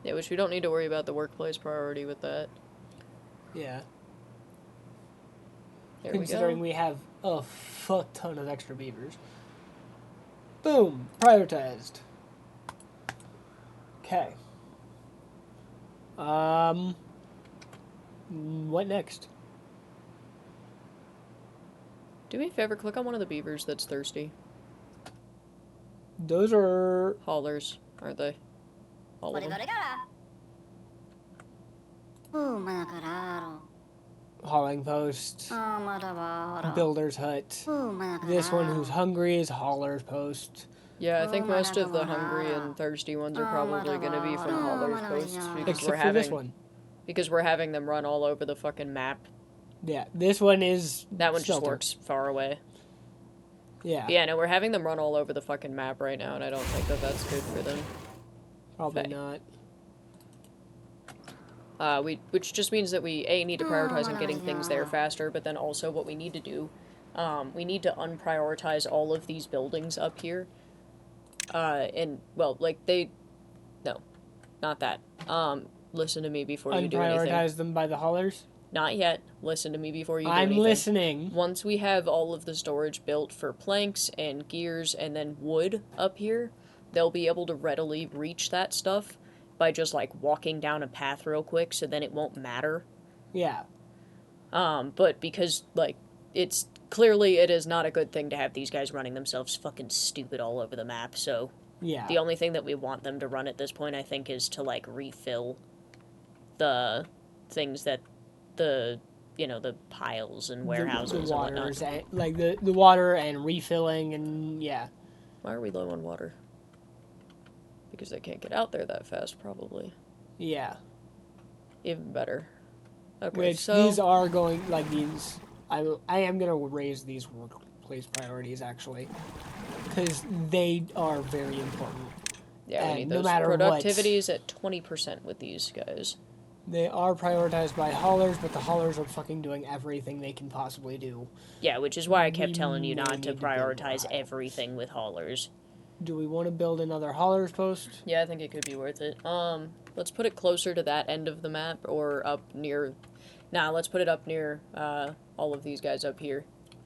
Yeah, which we don't need to worry about the workplace priority with that. Yeah. There Considering we we have a fuck ton of extra beavers. Boom! Prioritized. Okay. What next? Do me a favor, click on one of the beavers that's thirsty. Those are haulers, aren't they? All of them. Hauling post. Builder's hut. This one who's hungry is hauler's post. Yeah, I think most of the hungry and thirsty ones are probably going to be from hauler's posts because we're having them run all over the fucking map. Yeah, this one is that one just works far away. Yeah. Yeah, no, we're having them run all over the fucking map right now, and I don't think that that's good for them. Probably not. Which just means that we need to prioritize on getting things there faster, but then also what we need to do, we need to unprioritize all of these buildings up here. No, not that. Listen to me before you do anything. Unprioritize them by the haulers? Not yet. Listen to me before you do anything. I'm listening. Once we have all of the storage built for planks and gears and then wood up here, they'll be able to readily reach that stuff by just, like, walking down a path real quick, so then it won't matter. Yeah. But because, like, it is not a good thing to have these guys running themselves fucking stupid all over the map, so... Yeah. The only thing that we want them to run at this point, I think, is to, like, refill the things that the piles and warehouses and whatnot. The water and refilling and, yeah. Why are we low on water? Because they can't get out there that fast, probably. Yeah. Even better. Okay, Which, these are going, like, these... I am going to raise these workplace priorities, actually. Because they are very important. Yeah, we need those. Productivity is at 20% with these guys. They are prioritized by haulers, but the haulers are fucking doing everything they can possibly do. Yeah, which is why I kept We telling you may not to need build more prioritize hives. everything with haulers. Do we want to build another haulers post? Yeah, I think it could be worth it. Let's put it closer to that end of the map, or up near... Nah, let's put it up near, all of these guys up here.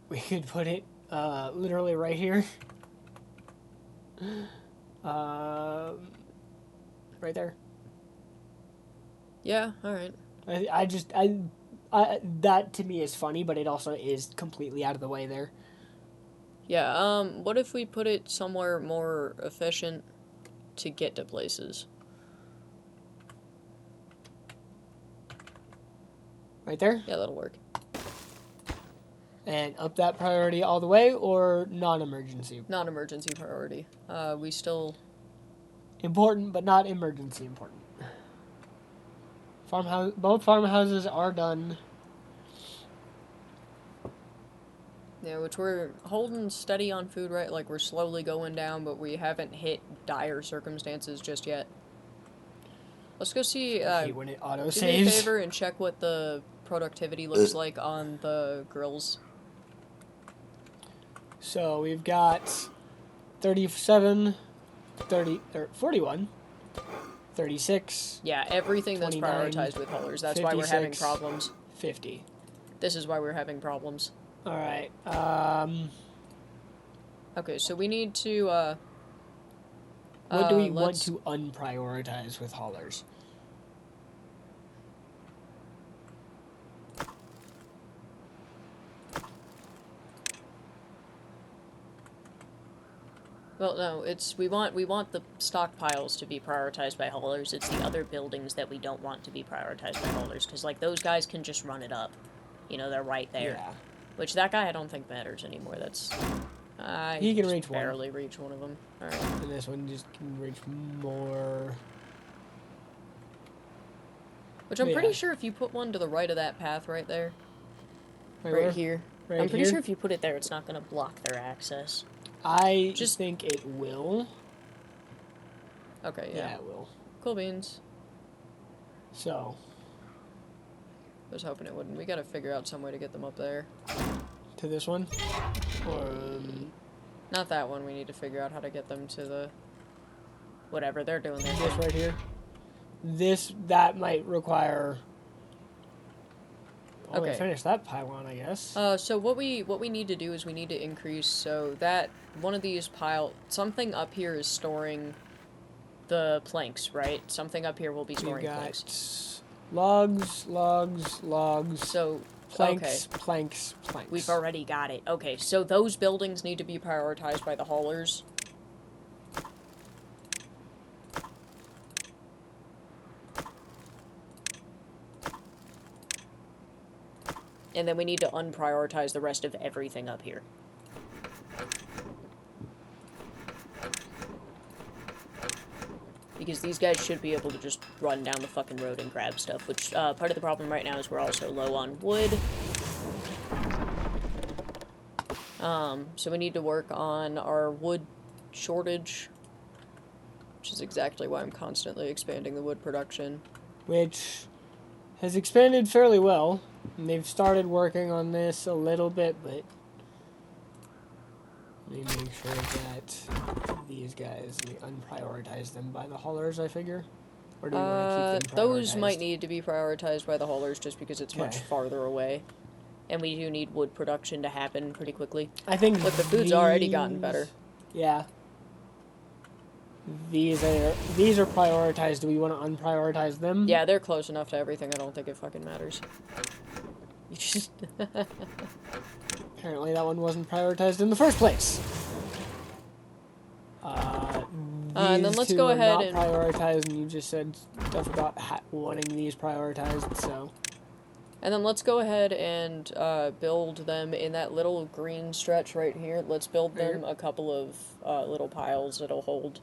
We could put it, literally right here. Right there. Yeah, alright. That to me is funny, but it also is completely out of the way there. Yeah, what if we put it somewhere more efficient to get to places? Right there. Yeah, that'll work. And up that priority all the way, or non-emergency? Non-emergency priority. We still... Important, but not emergency important. Both farmhouses are done. Yeah, which we're holding steady on food, right? Like, we're slowly going down, but we haven't hit dire circumstances just yet. Let's go see, I hate when it auto do me a saves. favor and check what the productivity looks like on the grills. So we've got 37, 30, 41, 36, Yeah, everything that's 29, prioritized with haulers. That's why we're having 56. problems. 50. This is why we're having problems. Alright, Okay, so we need to, what do we want let's... to unprioritize with haulers? Well, no, it's... We want the stockpiles to be prioritized by haulers. It's the other buildings that we don't want to be prioritized by haulers, because, like, those guys can just run it up. You know, they're right there. Yeah. Which, that guy I don't think matters anymore. That's... He can just reach one. barely reach one of them. Alright. And this one just can reach more. Which I'm Yeah. pretty sure if you put one to the right of that path right there... Right Right where? here. Right I'm pretty here? sure if you put it there, it's not going to block their access. I Just- think it will. Okay, Yeah, yeah. it will. Cool beans. So, I was hoping it wouldn't. We gotta figure out some way to get them up there. to this one? Or, Not that one. We need to figure out how to get them to the... Whatever, they're doing their this thing. right here? That might require... Well, Okay. we finish that pylon, I guess. So what we need to do is we need to increase so that one of these something up here is storing the planks, right? Something up here will be We've storing got planks. logs. So Planks, okay. planks. We've already got it. Okay, so those buildings need to be prioritized by the haulers. And then we need to unprioritize the rest of everything up here. Because these guys should be able to just run down the fucking road and grab stuff, which, part of the problem right now is we're also low on wood. So we need to work on our wood shortage, which is exactly why I'm constantly expanding the wood production. Which has expanded fairly well. And they've started working on this a little bit, but let me make sure that these guys, we unprioritize them by the haulers, I figure. Or do we want to keep them Those prioritized? might need to be prioritized by the haulers just because it's much Okay. farther away. And we do need wood production to happen pretty quickly. I think Look, the food's already gotten better. Yeah. These are prioritized. Do we want to unprioritize them? Yeah, they're close enough to everything, I don't think it fucking matters. You just... Apparently that one wasn't prioritized in the first place. and then These let's two go are ahead not and... prioritized, and you just said stuff about wanting these prioritized, so... And then let's go ahead and build them in that little green stretch right here. Let's build them a couple of little piles that'll hold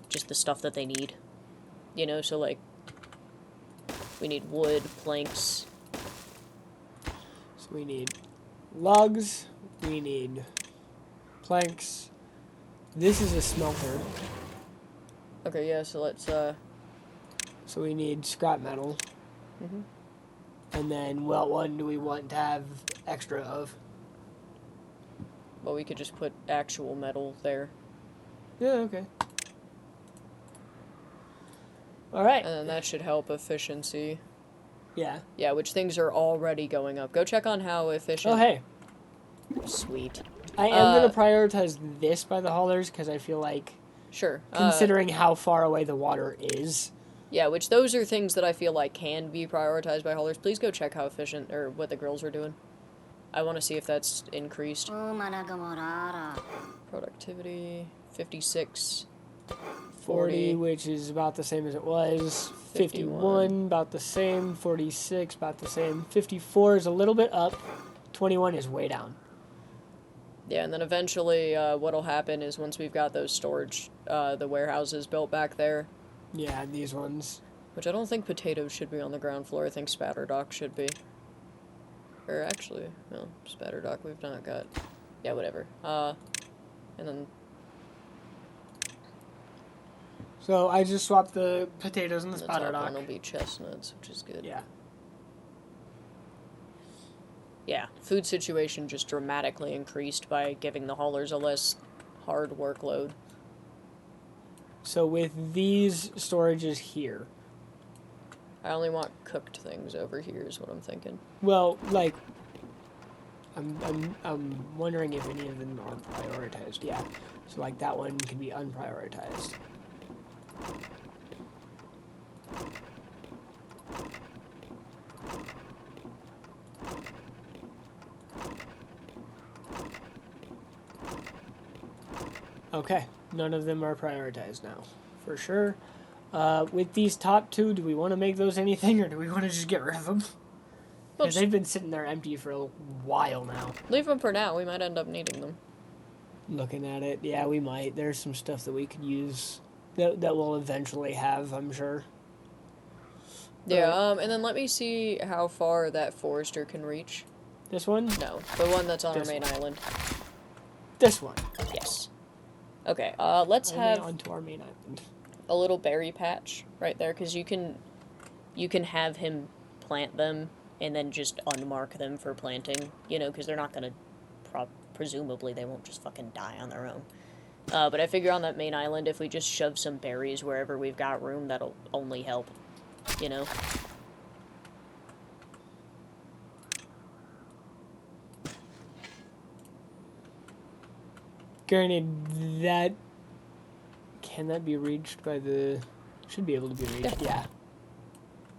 just the stuff that they need. You know, so like, we need wood, planks. So we need logs, we need planks. This is a smelter, Okay, yeah, so let's, so we need scrap metal. Mm-hmm. And then what one do we want to have extra of? Well, we could just put actual metal there. Yeah, okay. Alright. And then that should help efficiency. Yeah. Yeah, which things are already going up. Go check on how efficient... Oh, hey. Sweet. I am going to prioritize this by the haulers because I feel like, Sure. considering how far away the water is. Yeah, which those are things that I feel like can be prioritized by haulers. Please go check how efficient, or what the grills are doing. I want to see if that's increased. Productivity, 56. 40, which is about the same as it was. 51, about the same. 46, about the same. 54 is a little bit up. 21 is way down. Yeah, and then eventually what'll happen is once we've got those storage, the warehouses built back there. Yeah, these ones. Which I don't think potatoes should be on the ground floor. I think spatter dock should be. Or actually, no, spatter dock we've not got. Yeah, whatever. And then... So I just swapped the potatoes and the the spatter top dock. one will be chestnuts, which is good. Yeah. Yeah, food situation just dramatically increased by giving the haulers a less hard workload. So with these storages here, I only want cooked things over here is what I'm thinking. well, like, I'm wondering if any of them are prioritized. Yeah. So like that one can be unprioritized. Okay, none of them are prioritized now, for sure. With these top two, do we want to make those anything, or do we want to just get rid of them? Because they've been sitting there empty for a while now. Leave them for now. We might end up needing them. Looking at it, yeah, we might. There's some stuff that we could use that we'll eventually have, I'm sure. Yeah, and then let me see how far that forester can reach. This one? No, the one that's on our This main one. island. This one. Yes. Okay, let's Only have onto our main island. a little berry patch right there, because you can have him plant them and then just unmark them for planting, you know, because they're not going to, presumably they won't just fucking die on their own. But I figure on that main island, if we just shove some berries wherever we've got room, that'll only help, you know? Granted, that... Can that be reached by the... Should be able to be reached, yeah.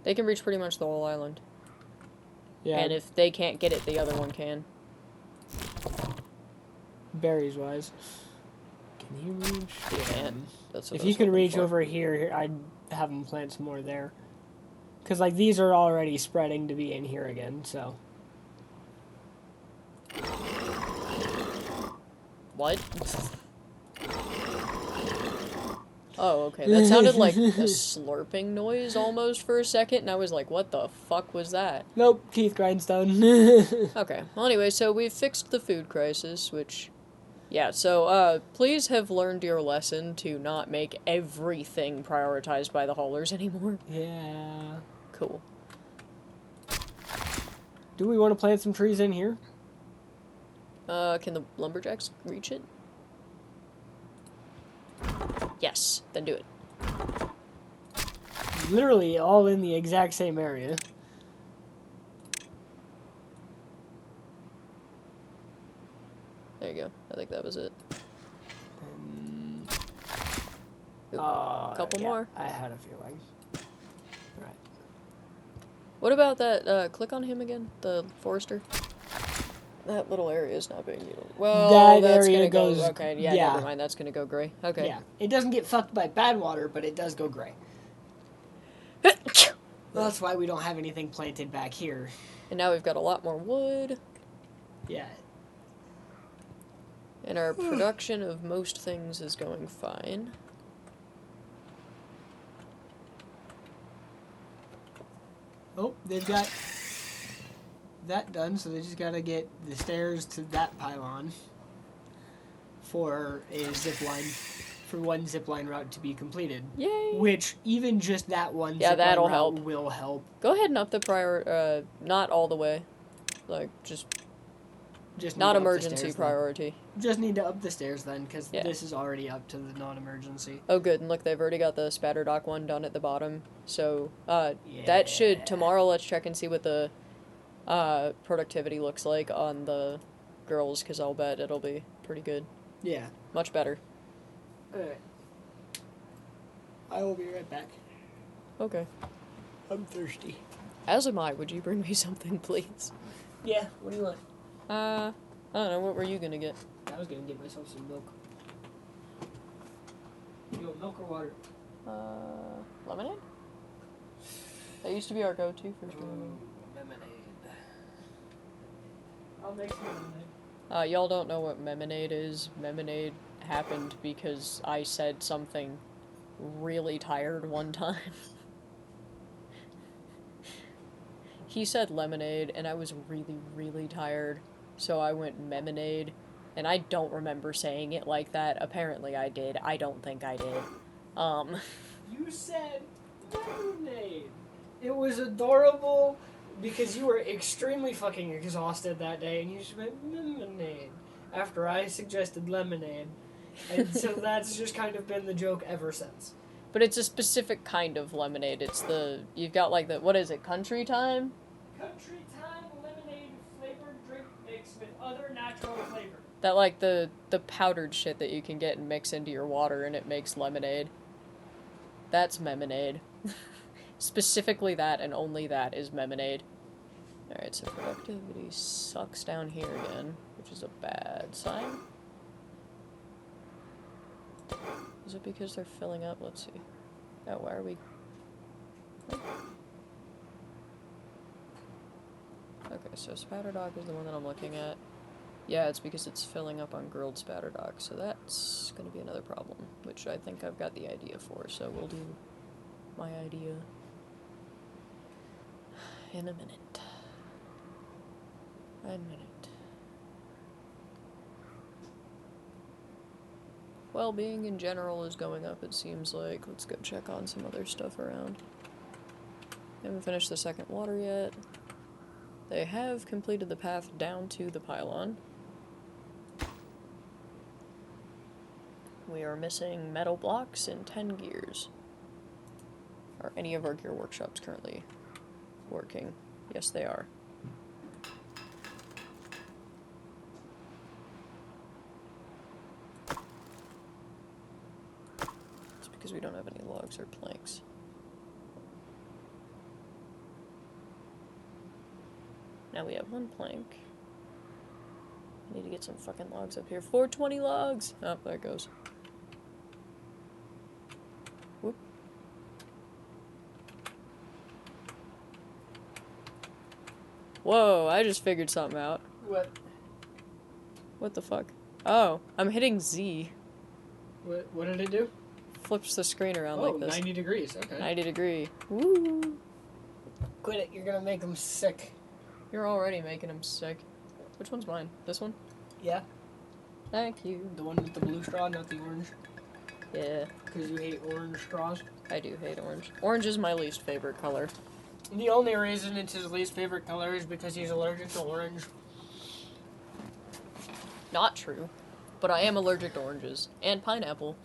They can reach pretty much the whole island. Yeah, And if they can't get it, the other one can. berries-wise. Can he reach? He can't. That's what If I he was could hoping reach for. over here, I'd have him plant some more there. Because, like, these are already spreading to be in here again, so... What? Oh, okay. That sounded like a slurping noise almost for a second, and I was like, what the fuck was that? Nope, teeth grindstone. Okay. Well, anyway, so we've fixed the food crisis, which... Yeah, so, please have learned your lesson to not make everything prioritized by the haulers anymore. Yeah. Cool. Do we want to plant some trees in here? Can the lumberjacks reach it? Yes, then do it. Literally all in the exact same area. There you go. I think that was it. Oop, couple yeah, more. I had a feeling. Right. What about that, click on him again? The forester? That little area is not being utilized. Well, That that's area gonna go... goes- Okay, yeah, yeah. never mind. That's gonna go gray. Okay. Yeah, it doesn't get fucked by bad water, but it does go gray. Well, that's why we don't have anything planted back here. And now we've got a lot more wood. Yeah. And our production of most things is going fine. Oh, they've got that done, so they just gotta get the stairs to that pylon for a zip line for one zipline route to be completed. Yay! Which, even just that one Yeah, zipline that'll route help. will help. Go ahead and up the not all the way. Like, just Just need not to up the emergency stairs, then. priority. Just need to up the stairs then, because Yeah. this is already up to the non-emergency. Oh, good. And look, they've already got the spatter dock one done at the bottom. So, Yeah. that should, tomorrow let's check and see what the, productivity looks like on the girls, because I'll bet it'll be pretty good. Yeah. Much better. Alright. I will be right back. Okay. I'm thirsty. As am I. Would you bring me something, please? Yeah, what do you want? I don't know. What were you gonna get? I was gonna get myself some milk. You want milk or water? Lemonade? That used to be our go-to for sure. Lemonade. I'll make some lemonade. Y'all don't know what memonade is. Memonade happened because I said something really tired one time. He said lemonade, and I was really, really tired, so I went memonade, and I don't remember saying it like that. Apparently I did. I don't think I did. You said lemonade. It was adorable because you were extremely fucking exhausted that day, and you just went lemonade after I suggested lemonade. And so that's just kind of been the joke ever since. But it's a specific kind of lemonade. It's you've got like what is it, country time? Country time lemonade flavored drink mix with other natural flavor. That like the powdered shit that you can get and mix into your water and it makes lemonade. That's memonade. Specifically that and only that is memonade. Alright, so productivity sucks down here again, which is a bad sign. Is it because they're filling up? Let's see. Oh, why are we... Okay, so spatter dock is the one that I'm looking at. Yeah, it's because it's filling up on grilled spatter dock, so that's gonna be another problem, which I think I've got the idea for, so we'll do my idea in a minute. Well-being in general is going up, it seems like. Let's go check on some other stuff around. Haven't finished the second water yet. They have completed the path down to the pylon. We are missing metal blocks and 10 gears. Are any of our gear workshops currently working? Yes, they are. It's because we don't have any logs or planks. Now we have one plank. I need to get some fucking logs up here. 420 logs! Oh, there it goes. Whoop. Whoa, I just figured something out. What? What the fuck? Oh, I'm hitting Z. What did it do? Flips the screen around Oh, like this. 90 degrees, okay. 90 degree. Woo! Quit it, you're gonna make them sick. You're already making him sick. Which one's mine? This one? Yeah, Thank you. the one with the blue straw, not the orange. Yeah, Because you hate orange straws. I do hate orange. Orange is my least favorite color. The only reason it's his least favorite color is because he's allergic to orange. Not true. But I am allergic to oranges. And pineapple.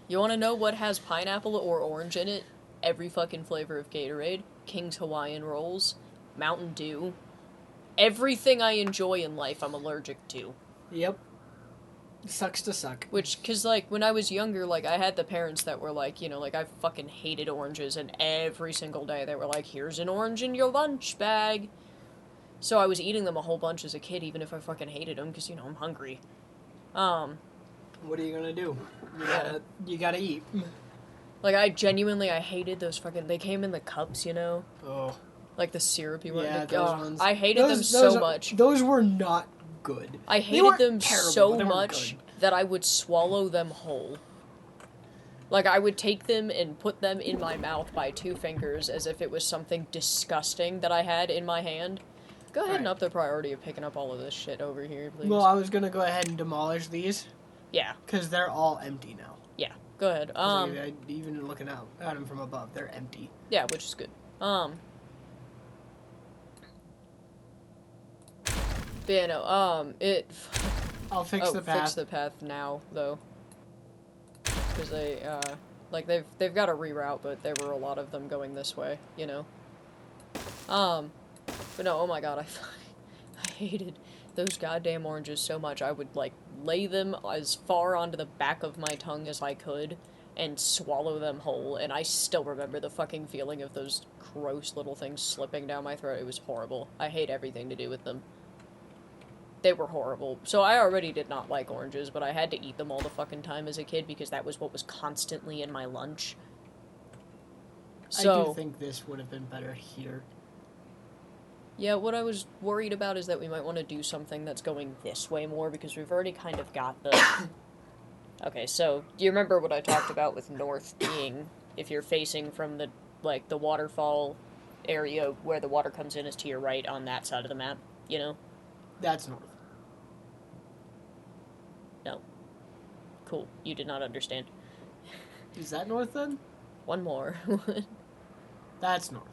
You wanna know what has pineapple or orange in it? Every fucking flavor of Gatorade. King's Hawaiian Rolls. Mountain Dew. Everything I enjoy in life I'm allergic to. Yep. Sucks to suck. Which, cause like, when I was younger, like, I had the parents that were like, you know, like, I fucking hated oranges, and every single day they were like, here's an orange in your lunch bag. So I was eating them a whole bunch as a kid, even if I fucking hated them, cause, you know, I'm hungry. What are you gonna do? You gotta eat. Like, I hated those fucking, they came in the cups, you know? Oh. Like the syrupy one. Yeah, Like, those ones. I hated them so much. Those were not good. I hated them terrible, so but they weren't much good. that I would swallow them whole. Like, I would take them and put them in my mouth by 2 fingers as if it was something disgusting that I had in my hand. Go ahead and up the priority of picking up all of this shit over here, please. Well, I was gonna go ahead and demolish these. Yeah. Because they're all empty now. Yeah. go ahead. Even looking at them from above, they're empty. Yeah, which is good. But yeah, no, I'll fix the path. Fix the path now, though. Because they, like, they've got a reroute, but there were a lot of them going this way, you know? But no, oh my god, I hated those goddamn oranges so much. I would, like, lay them as far onto the back of my tongue as I could and swallow them whole, and I still remember the fucking feeling of those gross little things slipping down my throat. It was horrible. I hate everything to do with them. They were horrible. So I already did not like oranges, but I had to eat them all the fucking time as a kid because that was what was constantly in my lunch. So, I do think this would have been better here. yeah, what I was worried about is that we might want to do something that's going this way more because we've already kind of got the... Okay, so, do you remember what I talked about with north being, if you're facing from the, like, the waterfall area where the water comes in is to your right on that side of the map, you know? That's north. No. Cool. You did not understand. Is that north then? One more. That's north.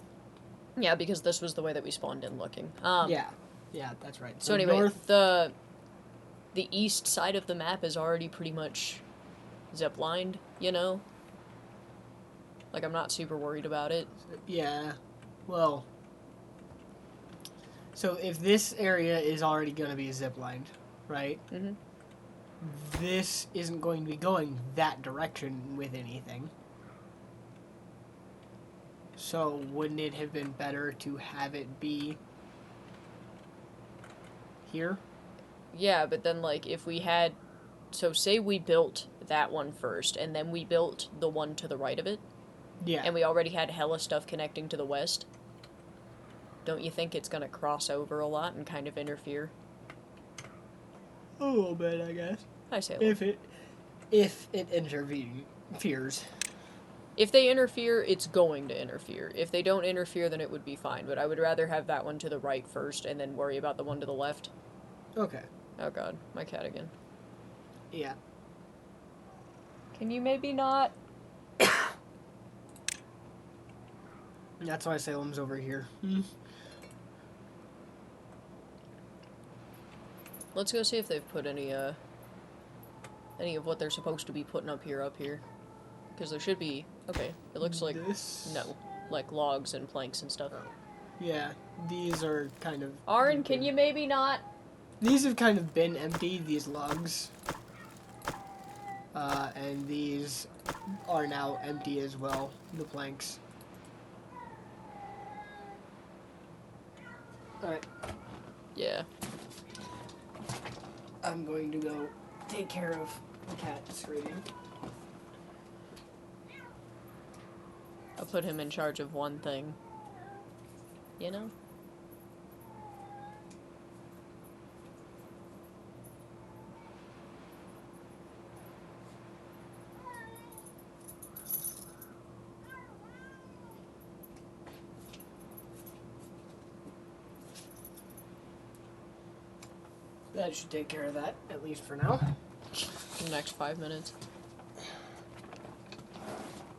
Yeah, because this was the way that we spawned in looking. Yeah, that's right. So anyway, north... the east side of the map is already pretty much ziplined, you know? Like, I'm not super worried about it. Yeah, well... So if this area is already going to be ziplined, right? Mm-hmm. This isn't going to be going that direction with anything. So wouldn't it have been better to have it be here? Yeah, but then, like, if we had... So, say we built that one first, and then we built the one to the right of it, Yeah. and we already had hella stuff connecting to the west, don't you think it's gonna cross over a lot and kind of interfere? A little bit, I guess. I say a little. If it interferes. If they interfere, it's going to interfere. If they don't interfere, then it would be fine, but I would rather have that one to the right first and then worry about the one to the left. Okay. Oh god, my cat again. Yeah. Can you maybe not? That's why Salem's over here. Let's go see if they've put any of what they're supposed to be putting up here. Because there should be... Okay, it looks like... This? No. Like logs and planks and stuff. Yeah, these are kind of... Aaron, can you maybe not? These have kind of been empty, these logs. And these are now empty as well, the planks. Alright. Yeah. I'm going to go take care of the cat screaming. I'll put him in charge of one thing. You know? That should take care of that, at least for now. The next 5 minutes.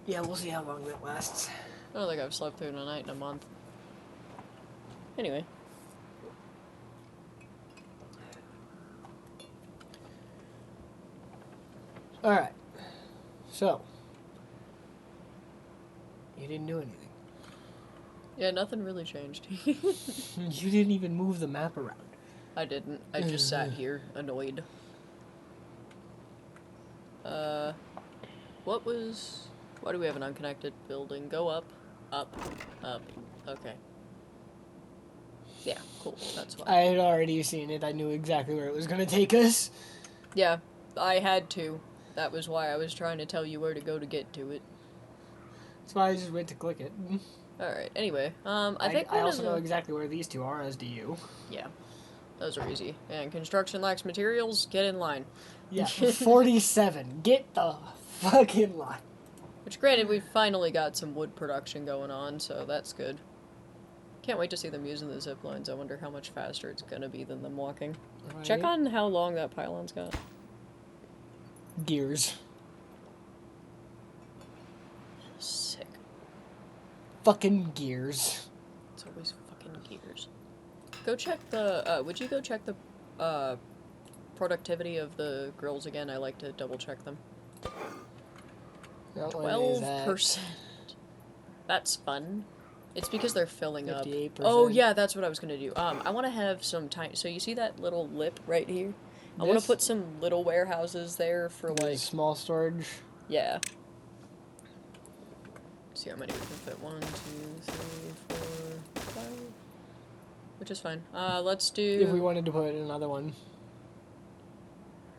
Yeah, we'll see how long that lasts. I don't think I've slept through the night in a month. Anyway. Alright. So. You didn't do anything. Yeah, nothing really changed. You didn't even move the map around. I didn't. I just sat here, annoyed. Why do we have an unconnected building? Go up, up, up. Okay. Yeah, cool. That's why. I had already seen it. I knew exactly where it was going to take us. Yeah, I had to. That was why I was trying to tell you where to go to get to it. That's why I just went to click it. Alright, anyway, I think I also know exactly where these two are, as do you. Yeah, those are easy. And construction lacks materials, get in line. Yeah, 47. Get the fuck in line. Which, granted, we've finally got some wood production going on, so that's good. Can't wait to see them using the zip lines. I wonder how much faster it's gonna be than them walking. Right. Check on how long that pylon's got. Gears. fucking gears. It's always fucking gears. Go check the, would you go check the, productivity of the grills again? I like to double check them. What is that? 12%. That's fun. It's because they're filling up. 58%. Oh yeah, that's what I was gonna do. I want to have some tiny. So you see that little lip right here? I want to put some little warehouses there for like small storage. Yeah. Let's see how many we can fit. 1, 2, 3, 4, 5. Which is fine. Let's do. If we wanted to put another one.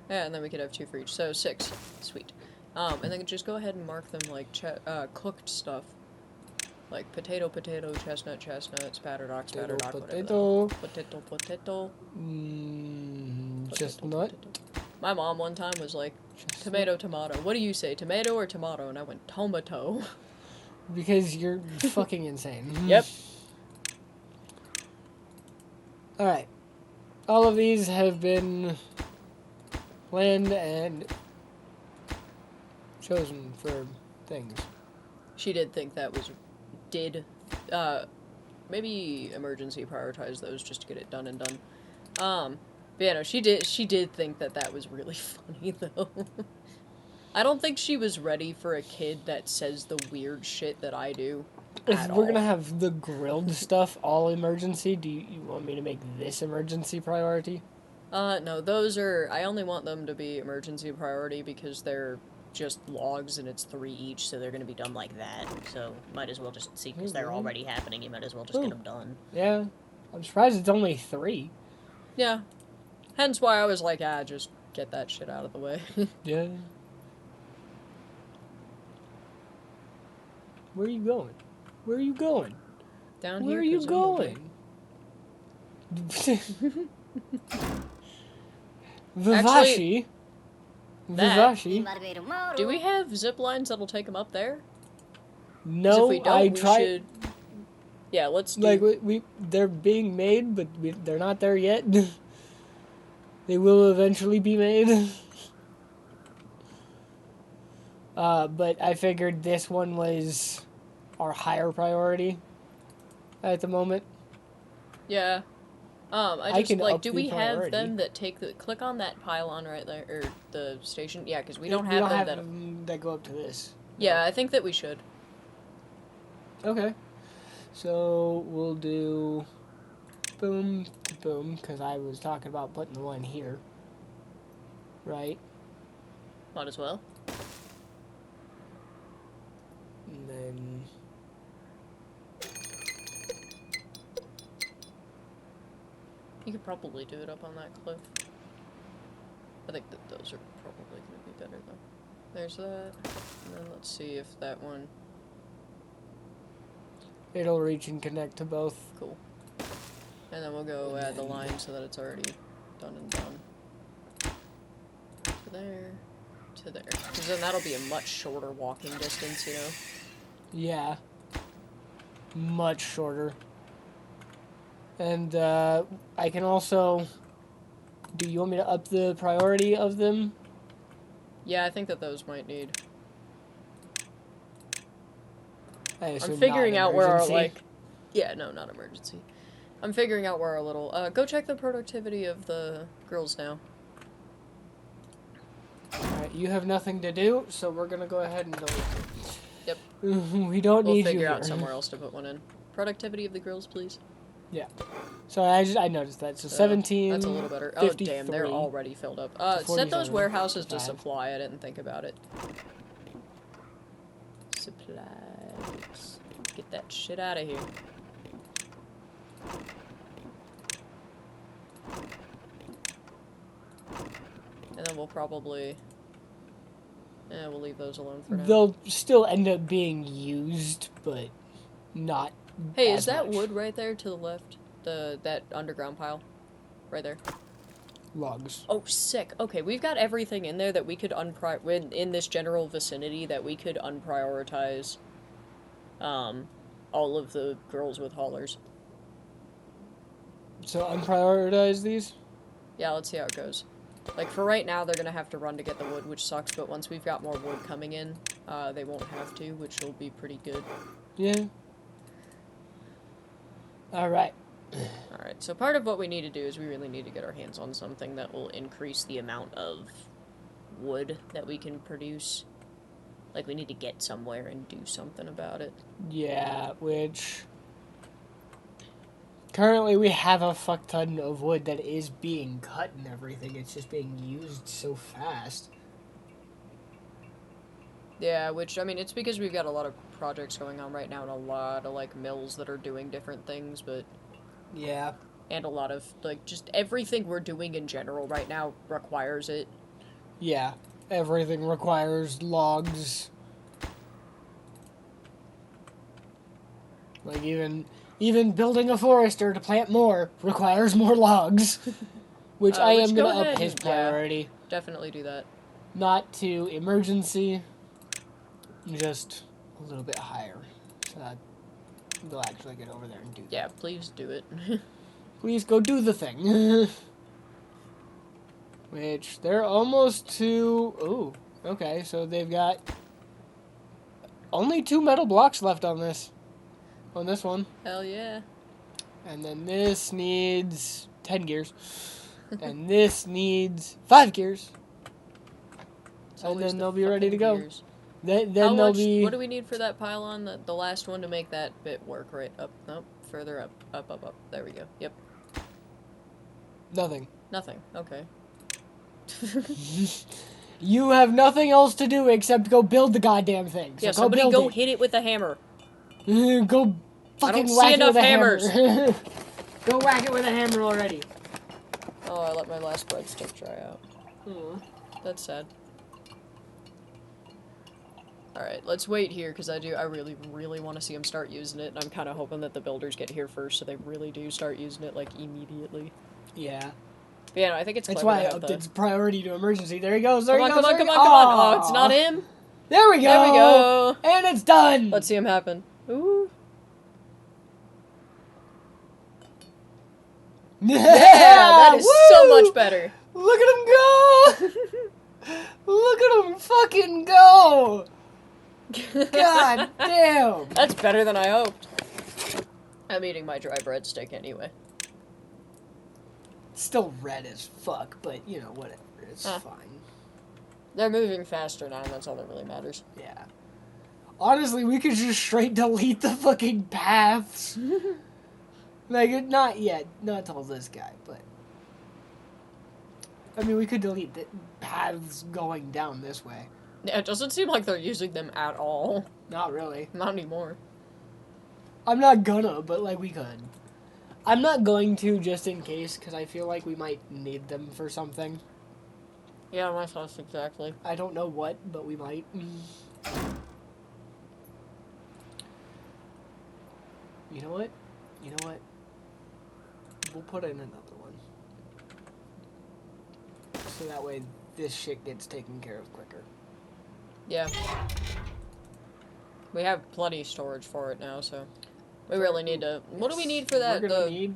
Yeah, and then we could have 2 for each. So 6. Sweet. And then just go ahead and mark them like cooked stuff. Like potato, chestnut, spattered ox, Potato. Chestnut. My mom one time was like, tomato. What do you say, tomato or tomato? And I went, tomato. Because you're fucking insane. Yep. Alright. All of these have been planned and chosen for things. She did think that was... maybe emergency prioritize those just to get it done and done. But yeah, no, she did think that was really funny, though. I don't think she was ready for a kid that says the weird shit that I do. If we're gonna have the grilled stuff all emergency, do you want me to make this emergency priority? No, those are... I only want them to be emergency priority because they're just logs and it's 3 each, so they're gonna be done like that. So, might as well just see, because they're already happening, you might as well just get them done. Yeah. I'm surprised it's only 3. Yeah. Hence why I was like, just get that shit out of the way. Yeah. Where are you going? Where are you going? Down Where here, are you going? Vivashi. Vivashi. Do we have zip lines that'll take them up there? No, if we don't, I we tried. should... Yeah, let's do... Like they're being made, but they're not there yet. They will eventually be made. But I figured this one was our higher priority at the moment. Yeah. I just, like, do we have priority. them that take the... Click on that pylon right there, or the station. Yeah, because we Yeah, don't we have don't them that go up to this. Yeah, I think that we should. Okay. So we'll do boom to boom, because I was talking about putting the one here. Right? Might as well. And then... You could probably do it up on that cliff. I think that those are probably going to be better, though. There's that. And then let's see if that one... It'll reach and connect to both. Cool. And then we'll go add the line so that it's already done and done. To there. To there. Because then that'll be a much shorter walking distance, you know? Yeah. Much shorter. And, I can also... Do you want me to up the priority of them? Yeah, I think that those might need... I'm figuring out where our, like... Yeah, no, not emergency. I'm figuring out where our little... go check the productivity of the girls now. Alright, you have nothing to do, so we're gonna go ahead and delete it. Yep. We don't need you We'll figure out here. somewhere else to put one in. Productivity of the girls, please. Yeah. So I noticed that. So 17. That's a little better. 53, oh, damn, they're already filled up. Set those warehouses to supply. I didn't think about it. Supplies. Get that shit out of here. And then we'll probably... we'll leave those alone for now. They'll still end up being used, but not. Hey, is that much. wood right there to the left? That underground pile? Right there. Logs. Oh, sick. Okay, we've got everything in there that we could in this general vicinity that we could unprioritize all of the girls with haulers. So unprioritize these? Yeah, let's see how it goes. Like, for right now, they're gonna have to run to get the wood, which sucks, but once we've got more wood coming in, they won't have to, which will be pretty good. Yeah. Alright. Alright, so part of what we need to do is we really need to get our hands on something that will increase the amount of wood that we can produce. Like, we need to get somewhere and do something about it. Yeah, which... Currently we have a fuck ton of wood that is being cut and everything. It's just being used so fast. Yeah, which, I mean, it's because we've got a lot of projects going on right now and a lot of, like, mills that are doing different things, but... Yeah. And a lot of, like, just everything we're doing in general right now requires it. Yeah. Everything requires logs. Like, even building a forester to plant more requires more logs. Which I am going to up his priority. Yeah, definitely do that. Not to emergency, just a little bit higher. So that they'll actually get over there and do that. Yeah, please do it. Please go do the thing. Which, they're almost to... Ooh, okay, so they've got only 2 metal blocks left on this. On this one. Hell yeah. And then this needs 10 gears. And this needs 5 gears. And then they'll be ready to go. Gears. Then they'll be... What do we need for that pylon? The last one to make that bit work, right? Up, nope, further up, up. There we go. Yep. Nothing. Nothing. Okay. You have nothing else to do except go build the goddamn thing. So yeah, go somebody build go it. hit it with a hammer. Go fucking whack it with a hammers. hammer. Go whack it with a hammer already. Oh, I let my last breadstick dry out. That's sad. Alright, let's wait here, because I really, really want to see them start using it, and I'm kind of hoping that the builders get here first, so they really do start using it, like, immediately. Yeah. But yeah, no, I think it's That's clever. why I upped its priority to emergency. There he goes, Come on. Oh, it's not him? There we go! There we go! And it's done! Let's see him happen. Ooh. Yeah, that is so woo! much better. Look at him go! Look at him fucking go! God damn! That's better than I hoped. I'm eating my dry breadstick anyway. It's still red as fuck, but, you know, whatever. It's fine. They're moving faster now, and that's all that really matters. Yeah. Honestly, we could just straight delete the fucking paths. Like, not yet. Not till this guy, but... I mean, we could delete the paths going down this way. Yeah, it doesn't seem like they're using them at all. Not really. Not anymore. I'm not gonna, but, like, we could. I'm not going to, just in case, because I feel like we might need them for something. Yeah, my thoughts exactly. I don't know what, but we might. You know what? We'll put in another one. So that way this shit gets taken care of quicker. Yeah. We have plenty of storage for it now, so... We really need to... What do we need for that? We're gonna need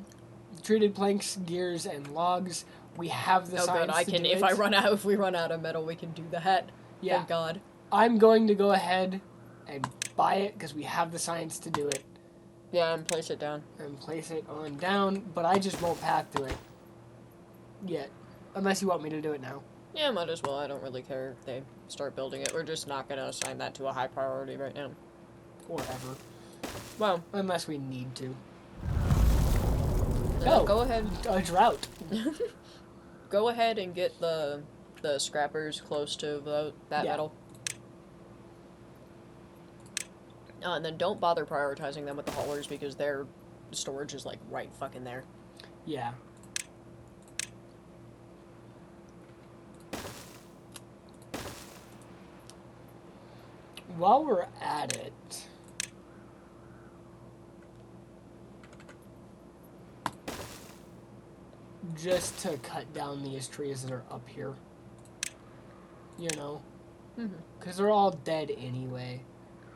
treated planks, gears, and logs. We have the science I can, to do if it. If we run out of metal, we can do that. Yeah. Thank God. I'm going to go ahead and buy it, because we have the science to do it. Yeah, and place it down. And place it on down, but I just won't path to it. Yet. Unless you want me to do it now. Yeah, might as well. I don't really care if they start building it. We're just not going to assign that to a high priority right now. Or ever. Well. Unless we need to. Go ahead. A drought. Go ahead and get the scrappers close to that metal. And then don't bother prioritizing them with the haulers because their storage is like right fucking there. Yeah. While we're at it, just to cut down these trees that are up here, you know, because they're all dead anyway.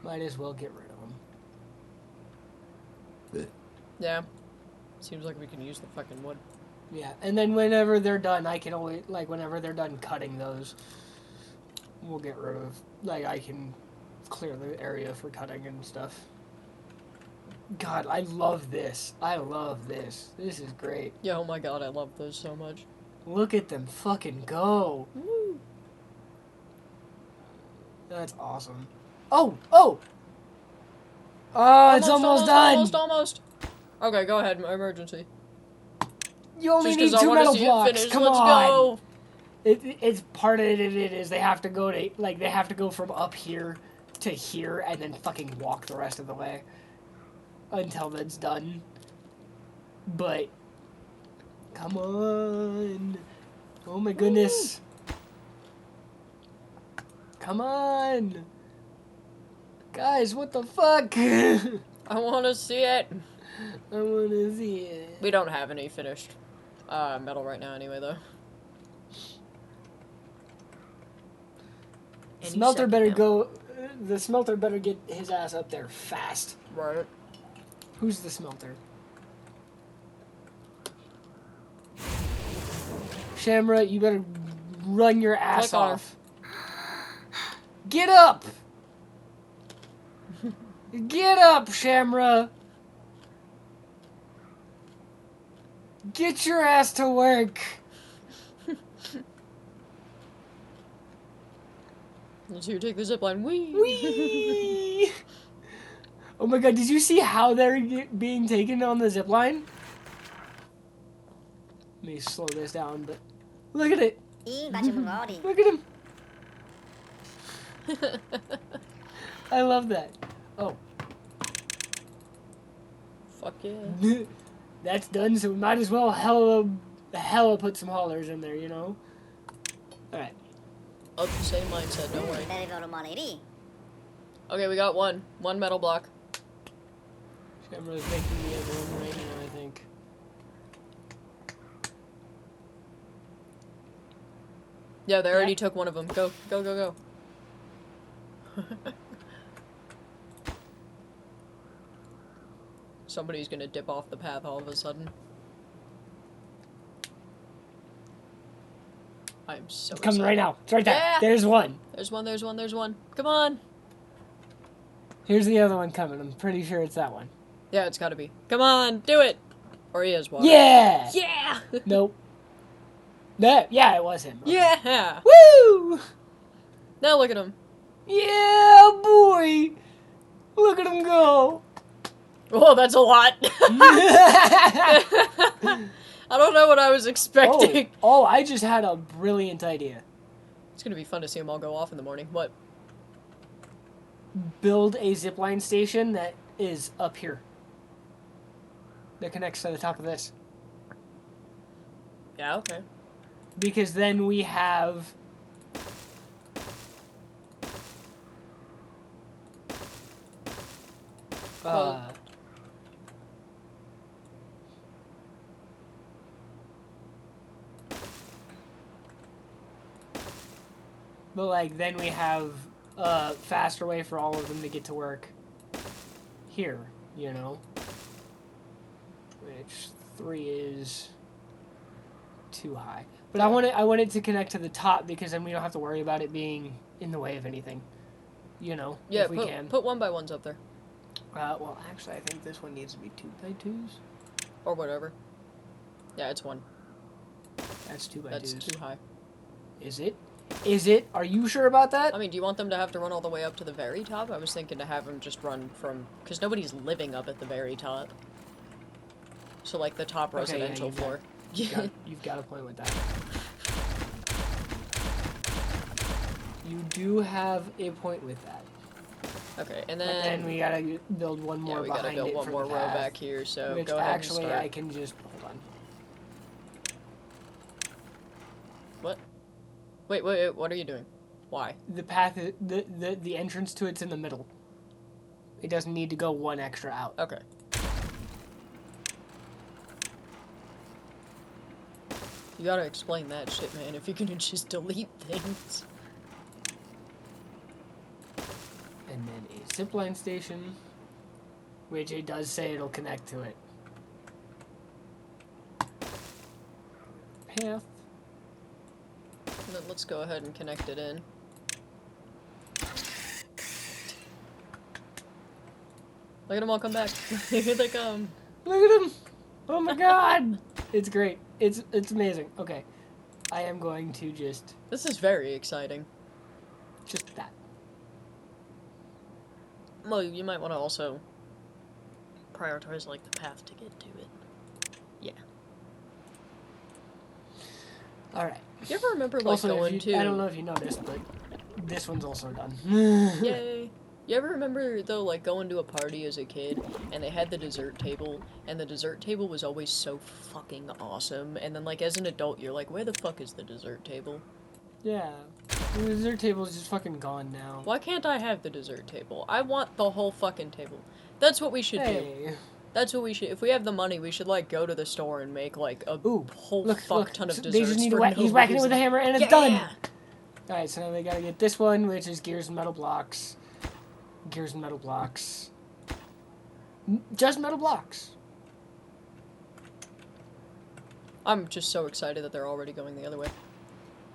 Might as well get rid of them. Yeah. Seems like we can use the fucking wood. Yeah, and then whenever they're done, I can always, like, whenever they're done cutting those, we'll get rid of, like, I can clear the area for cutting and stuff. God, I love this. I love this. This is great. Yeah, oh my god, I love those so much. Look at them fucking go. Woo! That's awesome. Oh! Oh! Oh, it's almost done! Almost! Okay, go ahead, emergency. You only Just need because I 2 want to metal see blocks. it finish. Come Let's on. go! It's part of it is they have to go to, like, they have to go from up here to here and then fucking walk the rest of the way until that's done. But come on. Oh my goodness. Come on. Guys, what the fuck? I want to see it. I want to see it. We don't have any finished metal right now anyway, though. Smelter better go. The smelter better get his ass up there fast. Right. Who's the smelter? Shamra, you better run your ass Click on her. off. Get up! Get up, Shamra! Get your ass to work! Let's see you take the zipline. Whee! Whee! Oh my god, did you see how they're being taken on the zipline? Let me slow this down, but look at it! Look at him! I love that. Oh. Fuck yeah. That's done, so we might as well hella put some haulers in there, you know? Alright. Of the same mindset, don't worry. Okay, we got one. One metal block. Shamro's making the other one right now, I think. Yeah, they already took one of them. Go, go, go, go. Somebody's gonna dip off the path all of a sudden. I'm so It's coming excited. right now. It's right there. Yeah. There's one. There's one, there's one, there's one. Come on! Here's the other one coming. I'm pretty sure it's that one. Yeah, it's gotta be. Come on, do it! Or he is water. Yeah! Yeah! Nope. No, yeah, it was him. Okay. Yeah! Woo! Now look at him. Yeah, boy! Look at him go! Oh, that's a lot. I don't know what I was expecting. Oh, I just had a brilliant idea. It's gonna be fun to see them all go off in the morning. What? Build a zipline station that is up here. That connects to the top of this. Yeah, okay. Because then we have... But, like, then we have a faster way for all of them to get to work here, you know? Which 3 is too high. But I want it to connect to the top because then we don't have to worry about it being in the way of anything. You know, Yeah, if we can. put 1x1s up there. Well, actually, I think this one needs to be 2x2s. Or whatever. Yeah, it's 1. That's 2x2s. That's too high. Is it? Is it? Are you sure about that? I mean, do you want them to have to run all the way up to the very top? I was thinking to have them just run from... Because nobody's living up at the very top. So, like, the top residential floor. You've got a point with that. You do have a point with that. Okay, and then we gotta build one more behind it. Yeah, we gotta build one more row back here, so which go ahead actually and start. I can just... Hold on. What? Wait, what are you doing? Why? The path, the entrance to it's in the middle. It doesn't need to go one extra out. Okay. You gotta explain that shit, man, if you're gonna just delete things. And then a zipline station, which it does say it'll connect to it. Path. And then let's go ahead and connect it in. Look at them all come back. Here they come. Look at him! Oh my god! It's great. It's amazing. Okay. I am going to just This is very exciting. that. Well, you might want to also prioritize, like, the path to get to it. Yeah. Alright. You ever remember, like, Also, going to... I don't know if you noticed, but this one's also done. Yay! You ever remember, though, like, going to a party as a kid, and they had the dessert table, and the dessert table was always so fucking awesome, and then, like, as an adult, you're like, where the fuck is the dessert table? Yeah. The dessert table is just fucking gone now. Why can't I have the dessert table? I want the whole fucking table. That's what we should do. Hey. That's what we should. If we have the money, we should like go to the store and make like a whole fuck ton of desserts. They just need to whack. No He's whacking it reason. with a hammer, and it's done. All right, so now they gotta get this one, which is gears and metal blocks. Gears and metal blocks. Just metal blocks. I'm just so excited that they're already going the other way.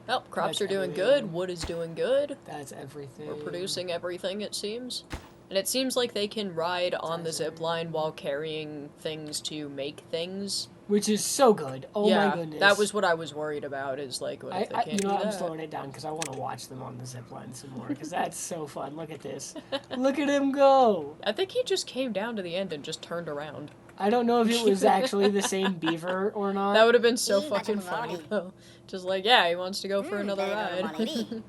Oh, crops That's are doing everything. good. Wood is doing good. That's everything. We're producing everything, it seems. And it seems like they can ride on the zip line while carrying things to make things. Which is so good. Oh yeah, my goodness. that was what I was worried about, is like, what if they can't do I'm that? slowing it down because I want to watch them on the zip line some more because that's so fun. Look at this. Look at him go. I think he just came down to the end and just turned around. I don't know if it was actually the same beaver or not. That would have been so fucking funny, though. Just like, yeah, he wants to go for another ride.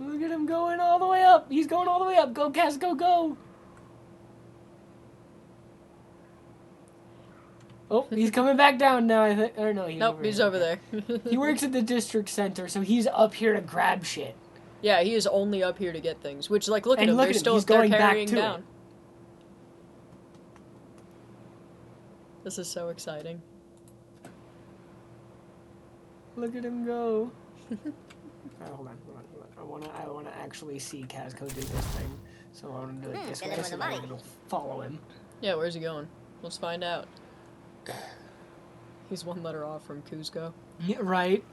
Look at him going all the way up. He's going all the way up. Go, Kazko, go. Oh, he's coming back down now, I think. Or no, He's over there. He works at the district center, so he's up here to grab shit. Yeah, he is only up here to get things. Which, like, look at And him. look They're at him. still He's they're going back carrying to down. it. This is so exciting. Look at him go. Alright, hold on. I wanna actually see Kazko do this thing. So I wanna do it this way, so I'm gonna follow him. Yeah, where's he going? Let's find out. He's one letter off from Kuzco. Yeah, right.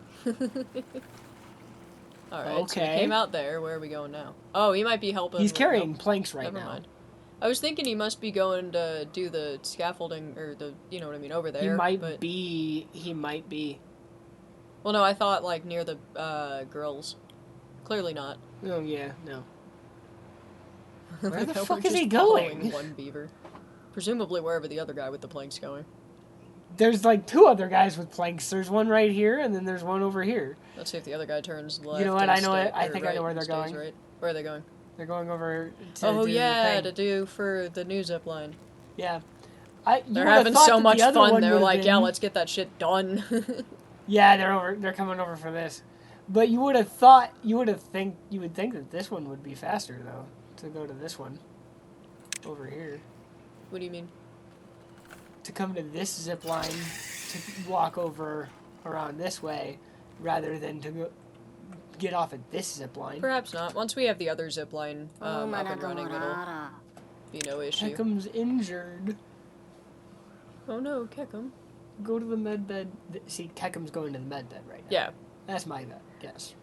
Alright, so he came out there. Where are we going now? Oh, he might be helping. He's carrying planks right Never now. mind. I was thinking he must be going to do the scaffolding, or the, you know what I mean, over there. He might but... be. He might be. Well, no, I thought, like, near the, girls. Clearly not. Oh, yeah, no. Where the fuck is he going? One beaver. Presumably wherever the other guy with the plank's going. There's like two other guys with planks. There's one right here, and then there's one over here. Let's see if the other guy turns left. You know what? and I know it. stay- I or think I right know where and they're stays going. Right. Where are they going? They're going over to Oh do yeah, the to thing. do for the new zip line. Yeah. They're having so much fun. They're like, yeah, been... let's get that shit done. Yeah, they're coming over for this. But you would have thought, you would think that this one would be faster though, to go to this one. Over here. What do you mean? To come to this zip line, to walk over around this way, rather than to go get off at this zip line. Perhaps not. Once we have the other zip line up and running, it'll be no issue. Kekum's injured. Oh no, Kekum. Go to the med bed. See, Kekum's going to the med bed right now. Yeah. That's my guess.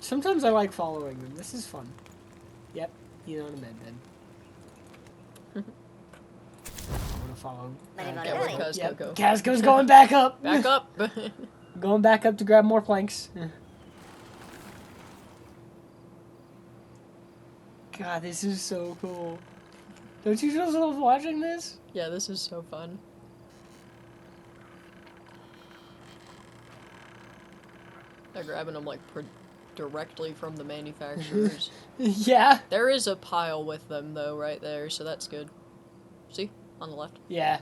Sometimes I like following them. This is fun. Yep, he's on a med bed. I'm gonna follow. Yeah, where'd Kazko go? Kazko's going back up. Back up! Going back up to grab more planks. God, this is so cool. Don't you just love watching this? Yeah, this is so fun. They're grabbing them like directly from the manufacturers. Yeah. There is a pile with them though, right there, so that's good. See? On the left. Yeah.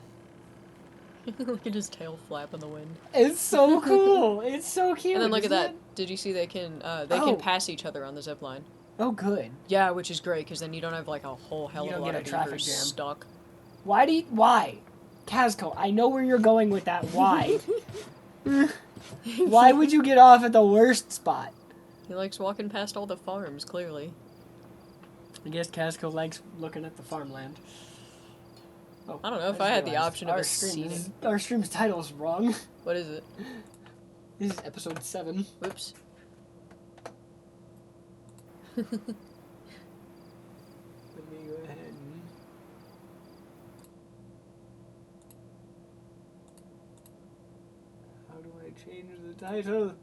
Look at his tail flap in the wind. It's so cool. It's so cute. And then look at isn't that. it? Did you see they can pass each other on the zip line? Oh, good. Yeah, which is great because then you don't have like a whole hell You of a don't lot get of a traffic beavers jam. stuck. Why? Kazko, I know where you're going with that. Why? Why would you get off at the worst spot? He likes walking past all the farms, clearly. I guess Kazko likes looking at the farmland. Oh, I don't know if I had the realized option of a scene. Our stream's title is wrong. What is it? This is episode 7. Whoops. Let me go ahead and... How do I change the title?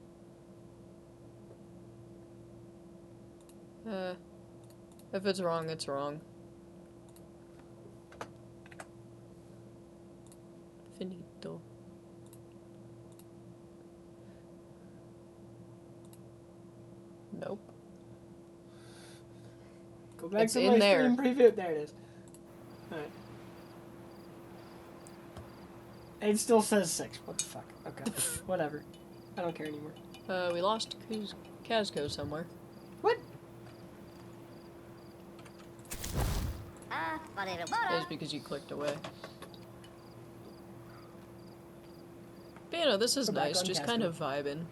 If it's wrong, it's wrong. Finito. Nope. Go back It's to in my there. stream preview. There it is. Alright. It still says 6. What the fuck? Okay. Whatever. I don't care anymore. We lost Kazko somewhere. What? It's because you clicked away. But you know, this is Go back nice, on just Kazko. kind of vibing.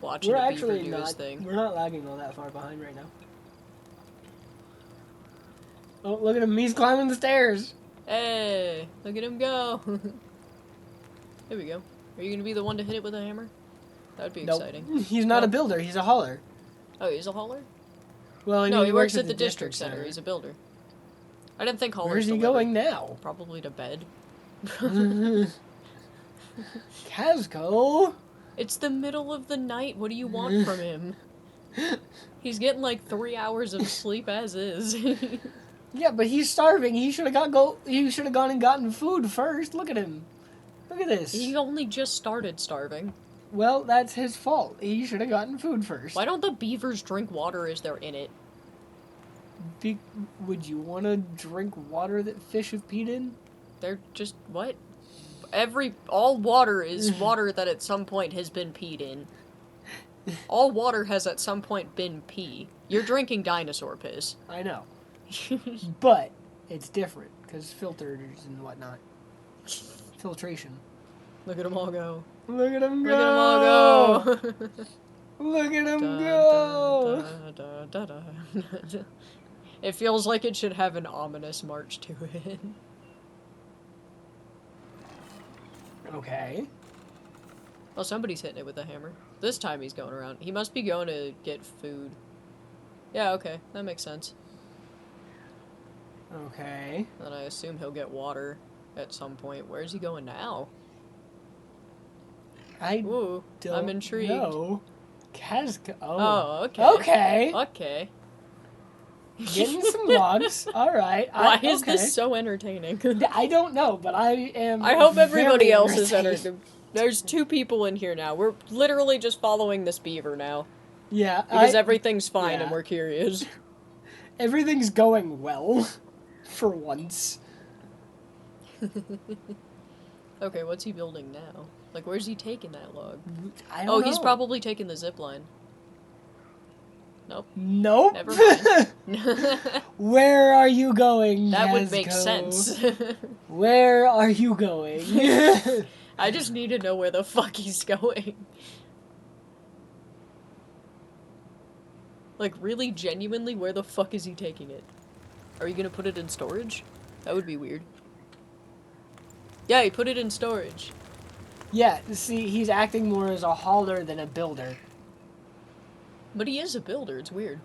Watching We're a beaver actually do his not. thing. We're not lagging all that far behind right now. Oh, look at him. He's climbing the stairs. Hey, look at him go. There we go. Are you going to be the one to hit it with a hammer? That would be Nope. exciting. He's not a Nope. builder. He's a hauler. Oh, he's a hauler? Well, I No, mean, he works at the district center. center. He's a builder. I didn't think haulers Where's he delivered. going now? Probably to bed. Kazko? It's the middle of the night. What do you want from him? He's getting like 3 hours of sleep as is. Yeah, but he's starving. He should have gone and gotten food first. Look at him. Look at this. He only just started starving. Well, that's his fault. He should have gotten food first. Why don't the beavers drink water as they're in it? Would you want to drink water that fish have peed in? They're just, what? All water is water that at some point has been peed in. All water has at some point been pee. You're drinking dinosaur piss. I know. But it's different, because filters and whatnot. Filtration. Look at them all go. Look at him go! Look at them all go! Look at him Da, go! da, da, da, da. It feels like it should have an ominous march to it. Okay. Well, somebody's hitting it with a hammer. This time he's going around. He must be going to get food. Yeah, okay. That makes sense. Okay. Then I assume he'll get water at some point. Where's he going now? Ooh, I'm intrigued. No. Kazko. Oh, okay. Okay. Okay. Getting some logs. All right. Why is this so entertaining? I don't know, but I am. I hope everybody very else is irritated. entertained. There's 2 people in here now. We're literally just following this beaver now. Yeah. Because everything's fine yeah. and we're curious. Everything's going well. For once. Okay, what's he building now? Like, where's he taking that log? I don't know. He's probably taking the zipline. Nope. Nope. Never mind. Where are you going, That would make Kazko? sense. Where are you going? I just need to know where the fuck he's going. Like, really, genuinely, where the fuck is he taking it? Are you gonna put it in storage? That would be weird. Yeah, he put it in storage. Yeah, see, he's acting more as a hauler than a builder. But he is a builder, it's weird.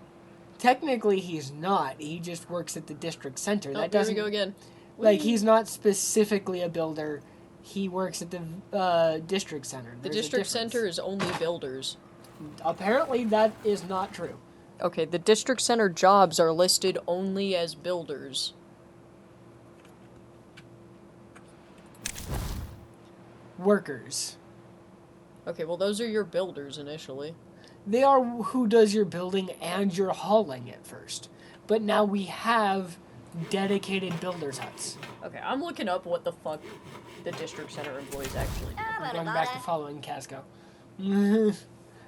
Technically, he's not. He just works at the district center. Oh, That there we doesn't go again. like Whee! he's not specifically a builder. He works at the district center. The There's a district difference. center is only builders. Apparently, that is not true. Okay, the district center jobs are listed only as builders. Workers. Okay, well those are your builders initially. They are who does your building and your hauling at first. But now we have dedicated builders' huts. Okay, I'm looking up what the fuck the district center employees actually do. I'm going back to following Kazko.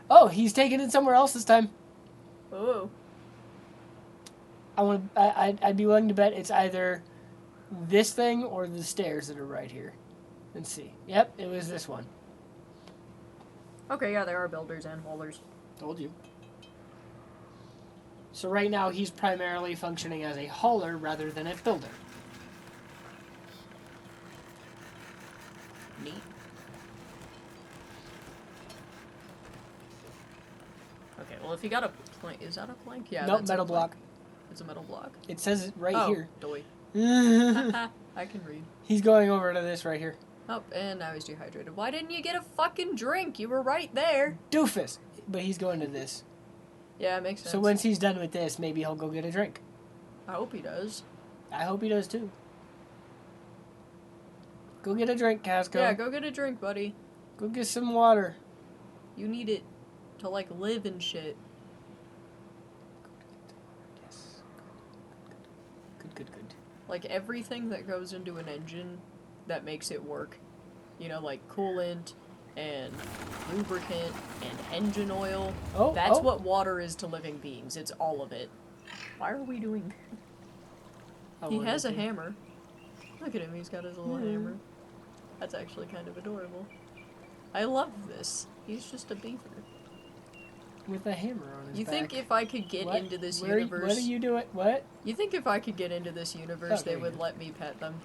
Oh, he's taking it somewhere else this time. Oh. I'd be willing to bet it's either this thing or the stairs that are right here. Let's see. Yep, it was this one. Okay, yeah, there are builders and haulers. Told you. So right now he's primarily functioning as a hauler rather than a builder. Neat. Okay, well, if you got a plank... Is that a plank? Yeah, Nope, that's metal a plank. block. It's a metal block. It says it right Oh, here. doy. I can read. He's going over to this right here. Oh, and now he's dehydrated. Why didn't you get a fucking drink? You were right there. Doofus. But he's going to this. Yeah, it makes sense. So once he's done with this, maybe he'll go get a drink. I hope he does. I hope he does too. Go get a drink, Kazko. Yeah, go get a drink, buddy. Go get some water. You need it to, like, live and shit. Yes. Good. Like, everything that goes into an engine that makes it work. You know, like coolant and lubricant and engine oil. That's what water is to living beings. It's all of it. Why are we doing... He has a hammer. Look at him, he's got his little hammer. That's actually kind of adorable. I love this. He's just a beaver. With a hammer on his You back. think if I could get into this universe... What are you doing? What? You think if I could get into this universe, Okay. they would let me pet them?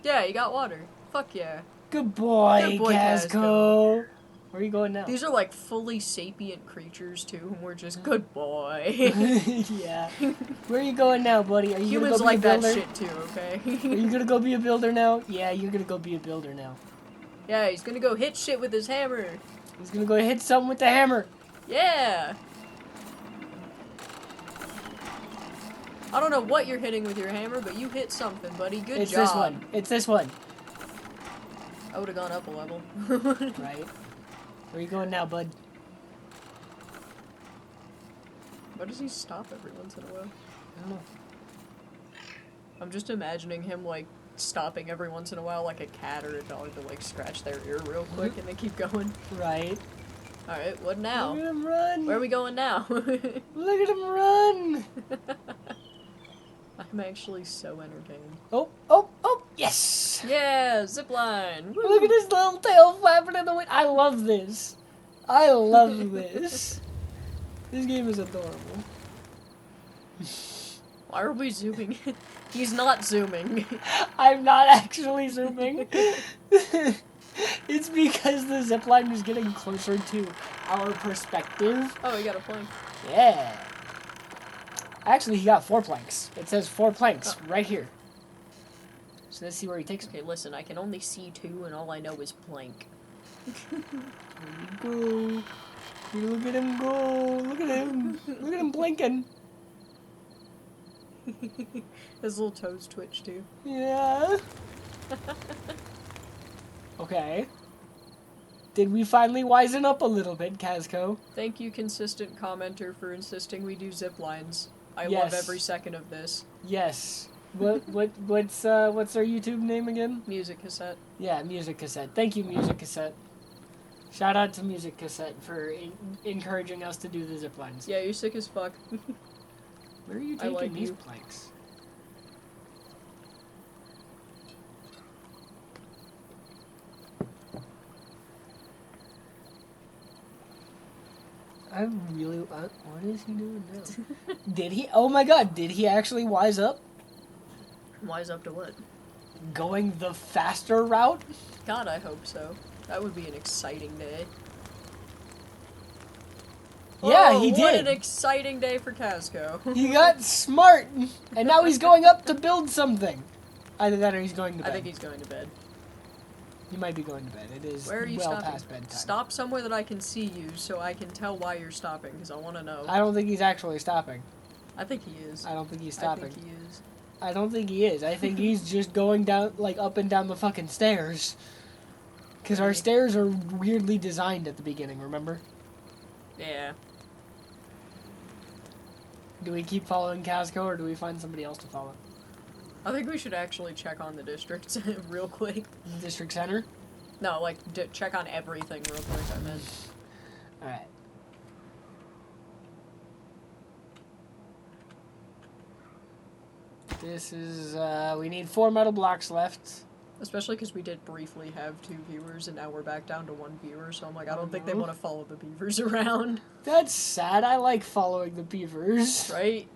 Yeah, you got water. Fuck yeah. Good boy, Good boy, Kazko. Where are you going now? These are like fully sapient creatures too, and we're just good boy. Yeah. Where are you going now, buddy? Are you Humans gonna go be a like that builder? shit too, okay? Are you gonna go be a builder now? Yeah, you're gonna go be a builder now. Yeah, he's gonna go hit shit with his hammer. He's gonna go hit something with the hammer. Yeah. I don't know what you're hitting with your hammer, but you hit something, buddy. Good It's job. this one. It's this one. I would have gone up a level. Right. Where are you going now, bud? Why does he stop every once in a while? I don't know. I'm just imagining him, like, stopping every once in a while like a cat or a dog to, like, scratch their ear real quick and they keep going. Right. Alright, what now? Look at him run. Where are we going now? Look at him run. I'm actually so entertained. Oh, yes. Yeah, zipline! Woo! Look at his little tail flapping in the wind. I love this. I love this. This game is adorable. Why are we zooming? He's not zooming. I'm not actually zooming. It's because the zipline is getting closer to our perspective. Oh, we got a plank. Yeah. Actually, he got 4 planks. It says 4 planks right here. So let's see where he takes me. Okay, listen, I can only see 2 and all I know is plank. There you go. Look at him go. Look at him. Look at him blinking. His little toes twitch too. Yeah. Okay. Did we finally wisen up a little bit, Kazko? Thank you, consistent commenter, for insisting we do zip lines. I Yes. love every second of this. Yes. What's our YouTube name again? Music cassette. Yeah, Music Cassette. Thank you, Music Cassette. Shout out to Music Cassette for encouraging us to do the zip lines. Yeah, you're sick as fuck. Where are you I taking like these you. planks? I really... what is he doing now? Did he... Oh my god, did he actually wise up? Wise up to what? Going the faster route? God, I hope so. That would be an exciting day. Yeah, Oh, he What did. an exciting day for Kazko. He got smart, and now he's going up to build something. Either that or he's going to bed. I think he's going to bed. He might be going to bed. It is Where are you well stopping? past bedtime. Stop somewhere that I can see you so I can tell why you're stopping, because I want to know. I don't think he's actually stopping. I think he is. I don't think he's stopping. I think he is. I don't think he is. I think he's just going down, like, up and down the fucking stairs. Because our Maybe. stairs are weirdly designed at the beginning, remember? Yeah. Do we keep following Kazko, or do we find somebody else to follow? I think we should actually check on the districts real quick. The district center? No, like, check on everything real quick, I meant. Alright. This is, we need 4 metal blocks left. Especially because we did briefly have 2 viewers, and now we're back down to 1 viewer, so I'm like, I don't think they want to follow the beavers around. That's sad. I like following the beavers. Right?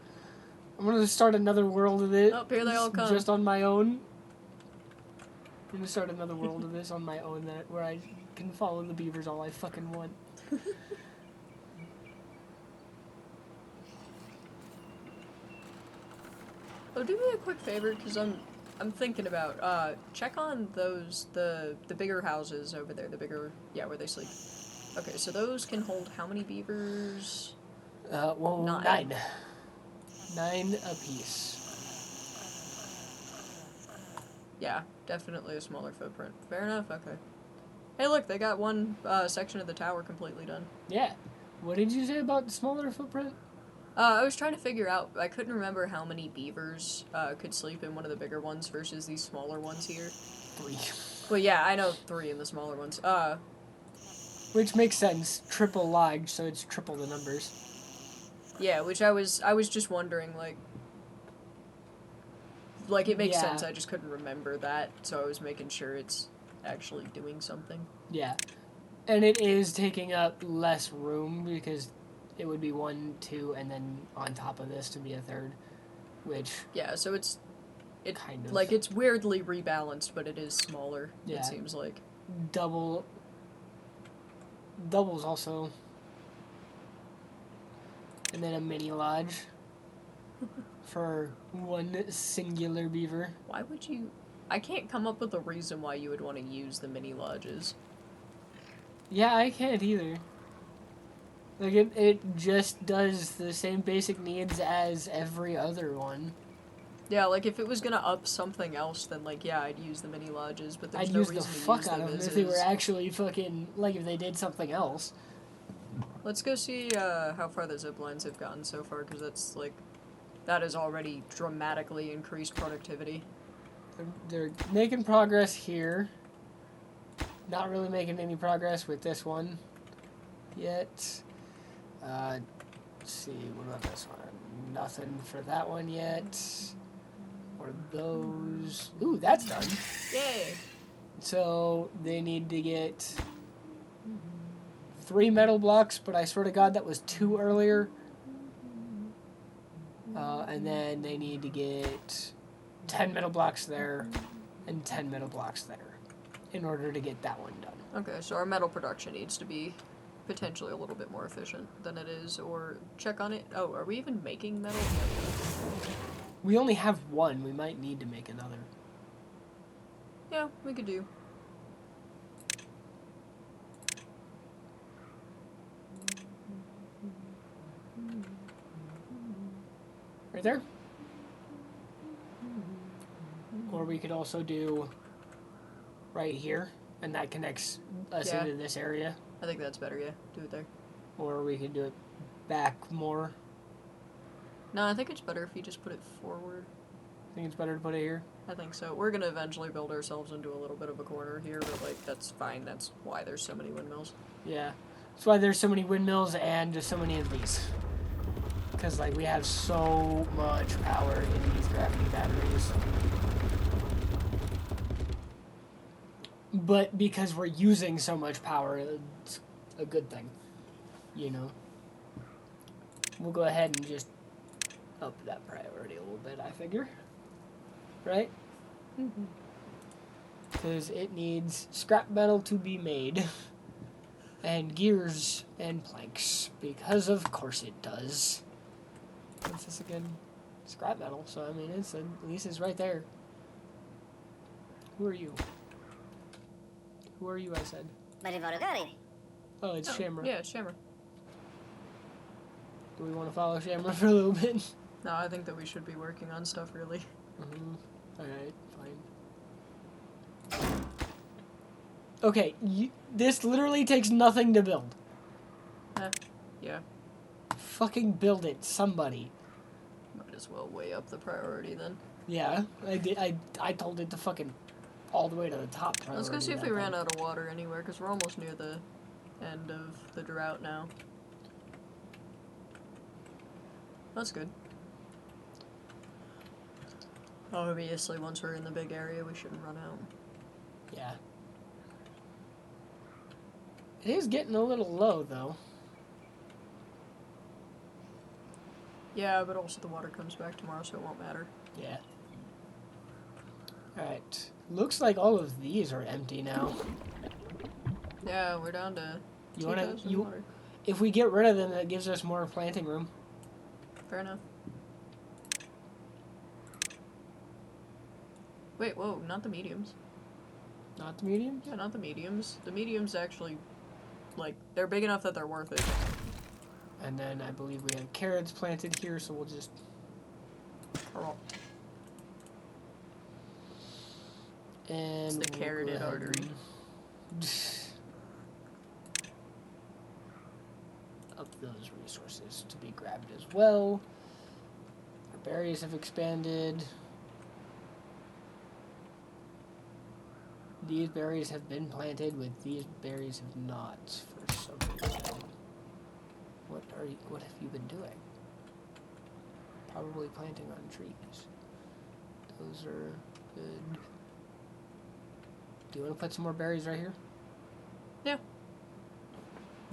I'm gonna start another world of it. Oh, here they all come. Just on my own. I'm gonna start another world of this on my own where I can follow the beavers all I fucking want. Oh, do me a quick favor, because I'm thinking about, check on those, the bigger houses over there, the bigger, yeah, where they sleep. Okay, so those can hold how many beavers? Well, 9. 9 apiece. Yeah, definitely a smaller footprint. Fair enough, okay. Hey, look, they got one section of the tower completely done. Yeah. What did you say about the smaller footprint? I was trying to figure out, I couldn't remember how many beavers could sleep in one of the bigger ones versus these smaller ones here. 3. Well, yeah, I know 3 in the smaller ones. Which makes sense. Triple large, so it's triple the numbers. Yeah, which I was just wondering, like it makes Yeah. sense, I just couldn't remember that, so I was making sure it's actually doing something. Yeah. And it is taking up less room because it would be 1, 2, and then on top of this to be a third, which Yeah, so it's kind of like it's weirdly rebalanced, but it is smaller. Yeah. It seems like doubles also, and then a mini lodge for one singular beaver. why would you? I can't come up with a reason why you would want to use the mini lodges. Yeah, I can't either. Like, it just does the same basic needs as every other one. Yeah, like if it was gonna up something else, then like yeah, I'd use the mini lodges, but there's I'd no use the reason to fuck use out them of them as if they were is. actually fucking, like, if they did something else. Let's go see how far the ziplines have gotten so far, because that's like that has already dramatically increased productivity. They're making progress here. Not really making any progress with this one yet. Let's see, what about this one? Nothing for that one yet. Or those. Ooh, that's done. Yay! So they need to get 3 metal blocks, but I swear to God that was 2 earlier. And then they need to get 10 metal blocks there and 10 metal blocks there in order to get that one done. Okay, so our metal production needs to be potentially a little bit more efficient than it is, or check on it. Oh, are we even making metal? We only have 1. We might need to make another. Yeah, we could do. Right there. Or we could also do right here, and that connects us Yeah. into this area. I think that's better, yeah. Do it there. Or we could do it back more. No, I think it's better if you just put it forward. I think it's better to put it here. I think so. We're gonna eventually build ourselves into a little bit of a corner here, but like that's fine. That's why there's so many windmills. Yeah. That's why there's so many windmills and just so many of these. Because, like, we have so much power in these gravity batteries. But because we're using so much power, it's a good thing. You know? We'll go ahead and just up that priority a little bit, I figure. Right? Because it needs scrap metal to be made. And gears and planks. Because of course it does. What's this again? Scrap metal, so I mean, at least it's right there. Who are you? Who are you, I said? Oh, it's Shamra. Yeah, it's Shammer. Do we want to follow Shamra for a little bit? No, I think that we should be working on stuff, really. Alright, fine. Okay, this literally takes nothing to build. Yeah. Fucking build it, somebody. Might as well weigh up the priority then. Yeah, I did. I told it to fucking all the way to the top priority. Let's go see if we that ran thing. out of water anywhere, because we're almost near the end of the drought now. That's good. Obviously, once we're in the big area, we shouldn't run out. Yeah. It is getting a little low, though. Yeah, but also the water comes back tomorrow, so it won't matter. Yeah. Alright. Looks like all of these are empty now. Yeah, we're down to You wanna 2,000 water. if we get rid of them, that gives us more planting room. Fair enough. Wait, whoa, not the mediums. Not the medium? Yeah, not the mediums. The mediums actually, like, they're big enough that they're worth it. And then I believe we have carrots planted here, so we'll just... And It's the carotid artery. Up those resources to be grabbed as well. Our berries have expanded. These berries have been planted with these berries have not for some reason. What have you been doing? Probably planting on trees. Those are good. Do you want to put some more berries right here? Yeah.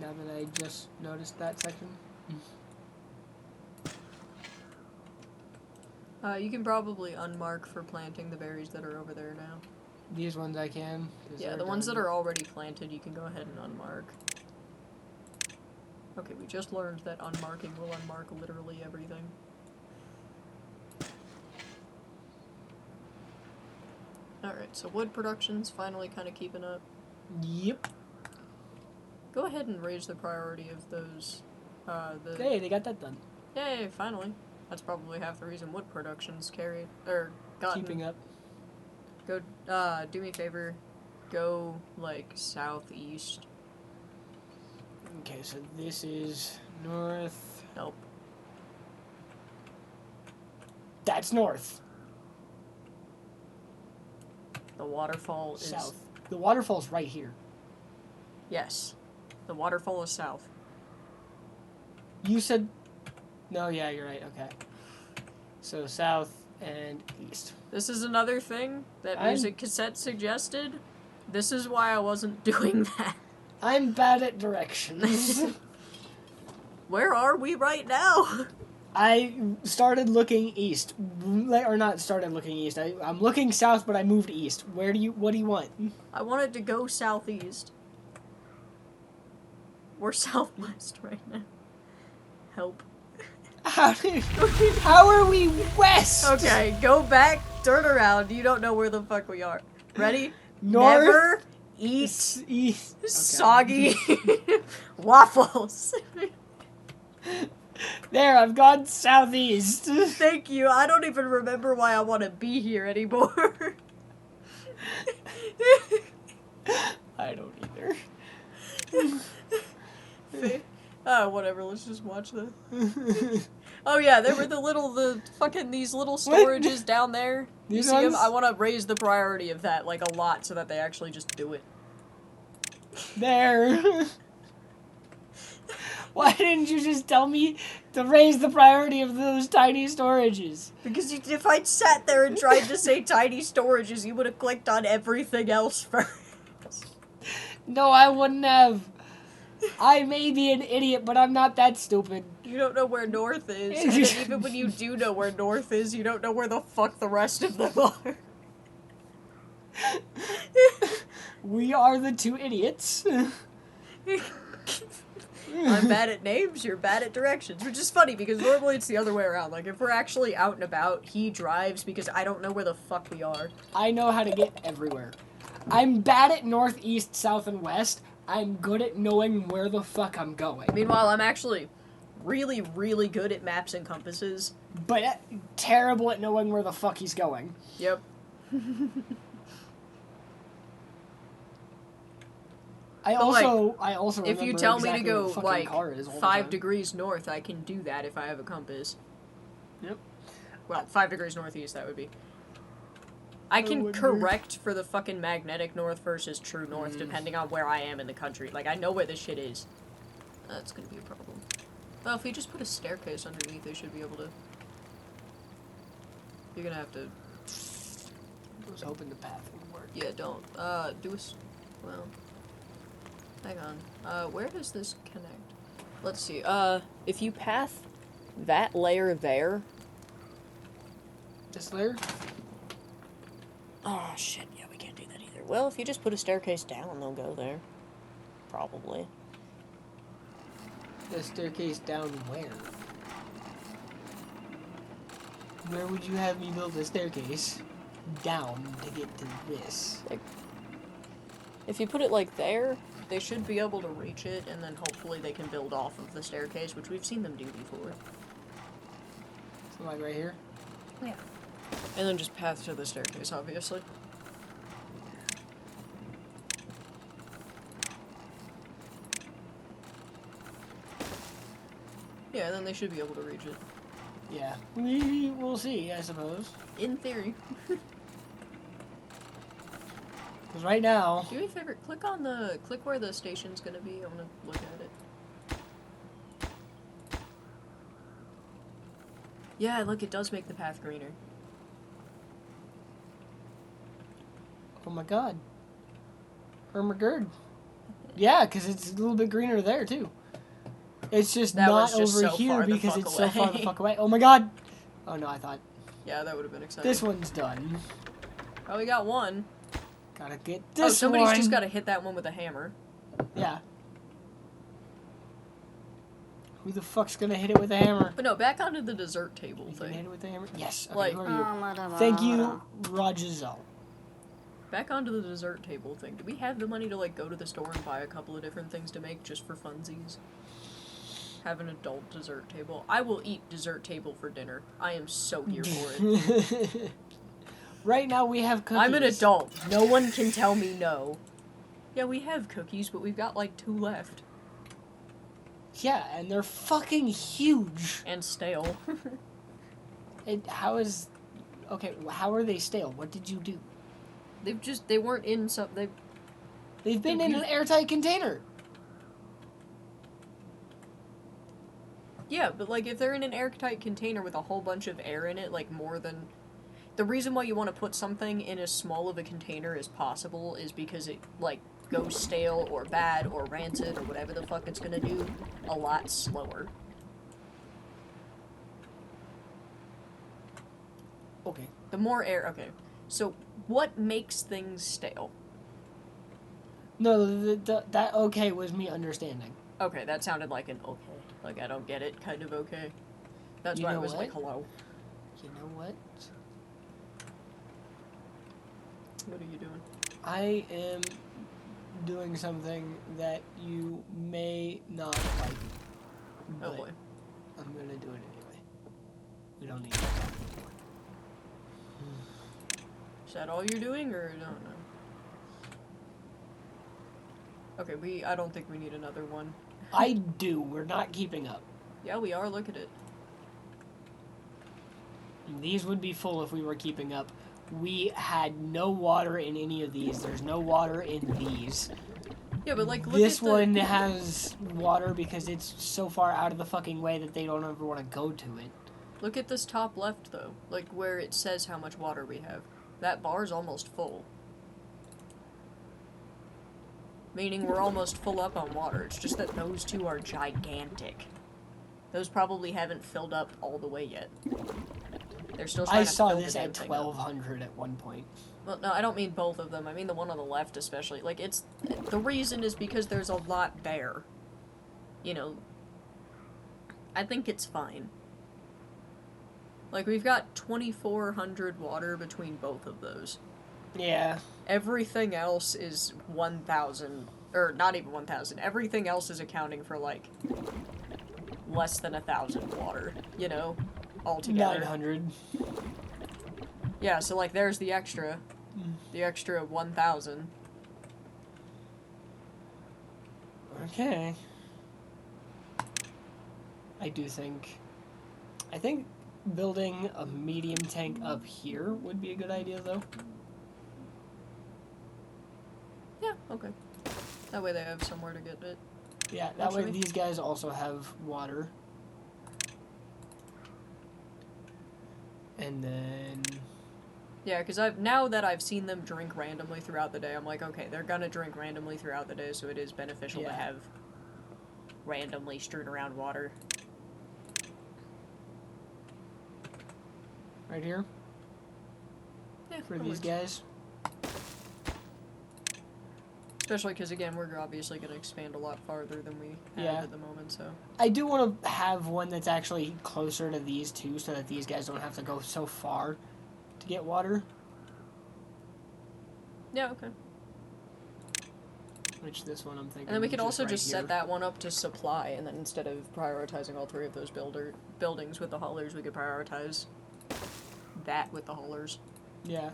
Now that I just noticed that section. You can probably unmark for planting the berries that are over there now. These ones I can. Yeah, the ones that are already planted, you can go ahead and unmark. Okay, we just learned that unmarking will unmark literally everything. Alright, so wood production's finally kind of keeping up. Yep. Go ahead and raise the priority of those, Hey, they got that done. Yay, finally. That's probably half the reason wood production's carried, or gotten... Keeping up. Go, do me a favor. Go, like, southeast. Okay, so this is north. Nope. That's north. The waterfall is... South. The waterfall's right here. Yes. The waterfall is south. You said... No, yeah, you're right, okay. So south and east. This is another thing that Music Cassette suggested. This is why I wasn't doing that. I'm bad at directions. Where are we right now? I started looking east. Or not started looking east. I'm looking south, but I moved east. What do you want? I wanted to go southeast. We're southwest right now. Help. How are we west? Okay, go back, turn around. You don't know where the fuck we are. Ready? North. Never eat East. Okay. soggy waffles. There, I've gone southeast. Thank you. I don't even remember why I want to be here anymore. I don't either. Oh, whatever. Let's just watch this. Oh yeah, there were these little storages down there. You These see them? ones? I want to raise the priority of that, like, a lot, so that they actually just do it. There. Why didn't you just tell me to raise the priority of those tiny storages? Because if I'd sat there and tried to say tiny storages, you would have clicked on everything else first. No, I wouldn't have. I may be an idiot, but I'm not that stupid. You don't know where north is, and then even when you do know where north is, you don't know where the fuck the rest of them are. We are the two idiots. I'm bad at names, you're bad at directions, which is funny, because normally it's the other way around. Like, if we're actually out and about, he drives, because I don't know where the fuck we are. I know how to get everywhere. I'm bad at north, east, south, and west. I'm good at knowing where the fuck I'm going. Meanwhile, I'm actually really, really good at maps and compasses. But terrible at knowing where the fuck he's going. Yep. I also If you remember tell me to exactly where go, the fucking like, car is all the 5 time. degrees north, I can do that if I have a compass. Yep. Well, 5 degrees northeast, that would be. I can wonder. correct for the fucking magnetic north versus true north, depending on where I am in the country. Like, I know where this shit is. That's gonna be a problem. Well, if we just put a staircase underneath, they should be able to... You're gonna have to... I was hoping the path would work. Yeah, don't. Do a... Well... Hang on. Where does this connect? Let's see. If you path that layer there... This layer? Oh, shit. Yeah, we can't do that either. Well, if you just put a staircase down, they'll go there. Probably. The staircase down where? Where would you have me build a staircase? down to get to this. Like, if you put it like there, they should be able to reach it, and then hopefully they can build off of the staircase, which we've seen them do before. So like right here? Yeah. And then just path to the staircase, obviously. Yeah, then they should be able to reach it. Yeah. We will see, I suppose. In theory. Because right now... Do me a favor, click where the station's gonna be. I wanna look at it. Yeah, look, it does make the path greener. Oh my god. Ermagerd. Yeah, because it's a little bit greener there, too. It's just That not was just over so here far the because fuck it's so far the away. fuck away. Oh my god! Oh no, I thought... Yeah, that would have been exciting. This one's done. Oh, we got one. Gotta get Oh, this somebody's one. just gotta hit that one with a hammer. Yeah. Who the fuck's gonna hit it with a hammer? But no, back onto the dessert table You can thing. hit it with a hammer? Yes. Okay, Like- who are you? Thank you, Rajazel. Back onto the dessert table thing. Do we have the money to, like, go to the store and buy a couple of different things to make just for funsies? Have an adult dessert table. I will eat dessert table for dinner. I am so here for it. Right now we have cookies. I'm an adult. No one can tell me no. Yeah, we have cookies, but we've got, like, 2 left. Yeah, and they're fucking huge. And stale. How is... Okay, how are they stale? What did you do? They weren't in some, They've been in an airtight container. Yeah, but, like, if they're in an airtight container with a whole bunch of air in it, like, more than... The reason why you want to put something in as small of a container as possible is because it, like, goes stale or bad or rancid or whatever the fuck it's gonna do a lot slower. Okay. The more air... Okay. So, what makes things stale? No, that okay was me understanding. Okay, that sounded like an okay. Like, I don't get it kind of okay. That's You why I know was what? like, hello. You know what? What are you doing? I am doing something that you may not like. Oh but boy. I'm gonna do it anyway. We don't need it. Is that all you're doing, or I don't know? Okay, I don't think we need another one. I do. We're not keeping up. Yeah, we are. Look at it. These would be full if we were keeping up. We had no water in any of these. There's no water in these. Yeah, but like, look This at the... one has water because it's so far out of the fucking way that they don't ever want to go to it. Look at this top left, though. Like, where it says how much water we have. That bar's almost full. Meaning we're almost full up on water. It's just that those two are gigantic. Those probably haven't filled up all the way yet. They're still trying I to saw fill this the damn at thing up. 1200 at one point. Well, no, I don't mean both of them. I mean the one on the left especially. Like, it's... The reason is because there's a lot there. You know... I think it's fine. Like, we've got 2,400 water between both of those. Yeah. Everything else is 1,000... Or, not even 1,000. Everything else is accounting for, like, less than 1,000 water, you know? Altogether. 900. Yeah, so, like, there's the extra. The extra 1,000. Okay. I think building a medium tank up here would be a good idea, though. Yeah, okay. That way they have somewhere to get it. Yeah, that way Actually. these guys also have water. And then... Yeah, because now that I've seen them drink randomly throughout the day, I'm like, okay, they're gonna drink randomly throughout the day, so it is beneficial to Yeah. have randomly strewn around water. Right here, Yeah, for that these works. guys. Especially because, again, we're obviously going to expand a lot farther than we have Yeah. at the moment, so... I do want to have one that's actually closer to these two, so that these guys don't have to go so far to get water. Yeah, okay. Which this one I'm thinking. And then we could also right just here. set that one up to supply, and then instead of prioritizing all three of those buildings with the haulers, we could prioritize that with the haulers. Yeah.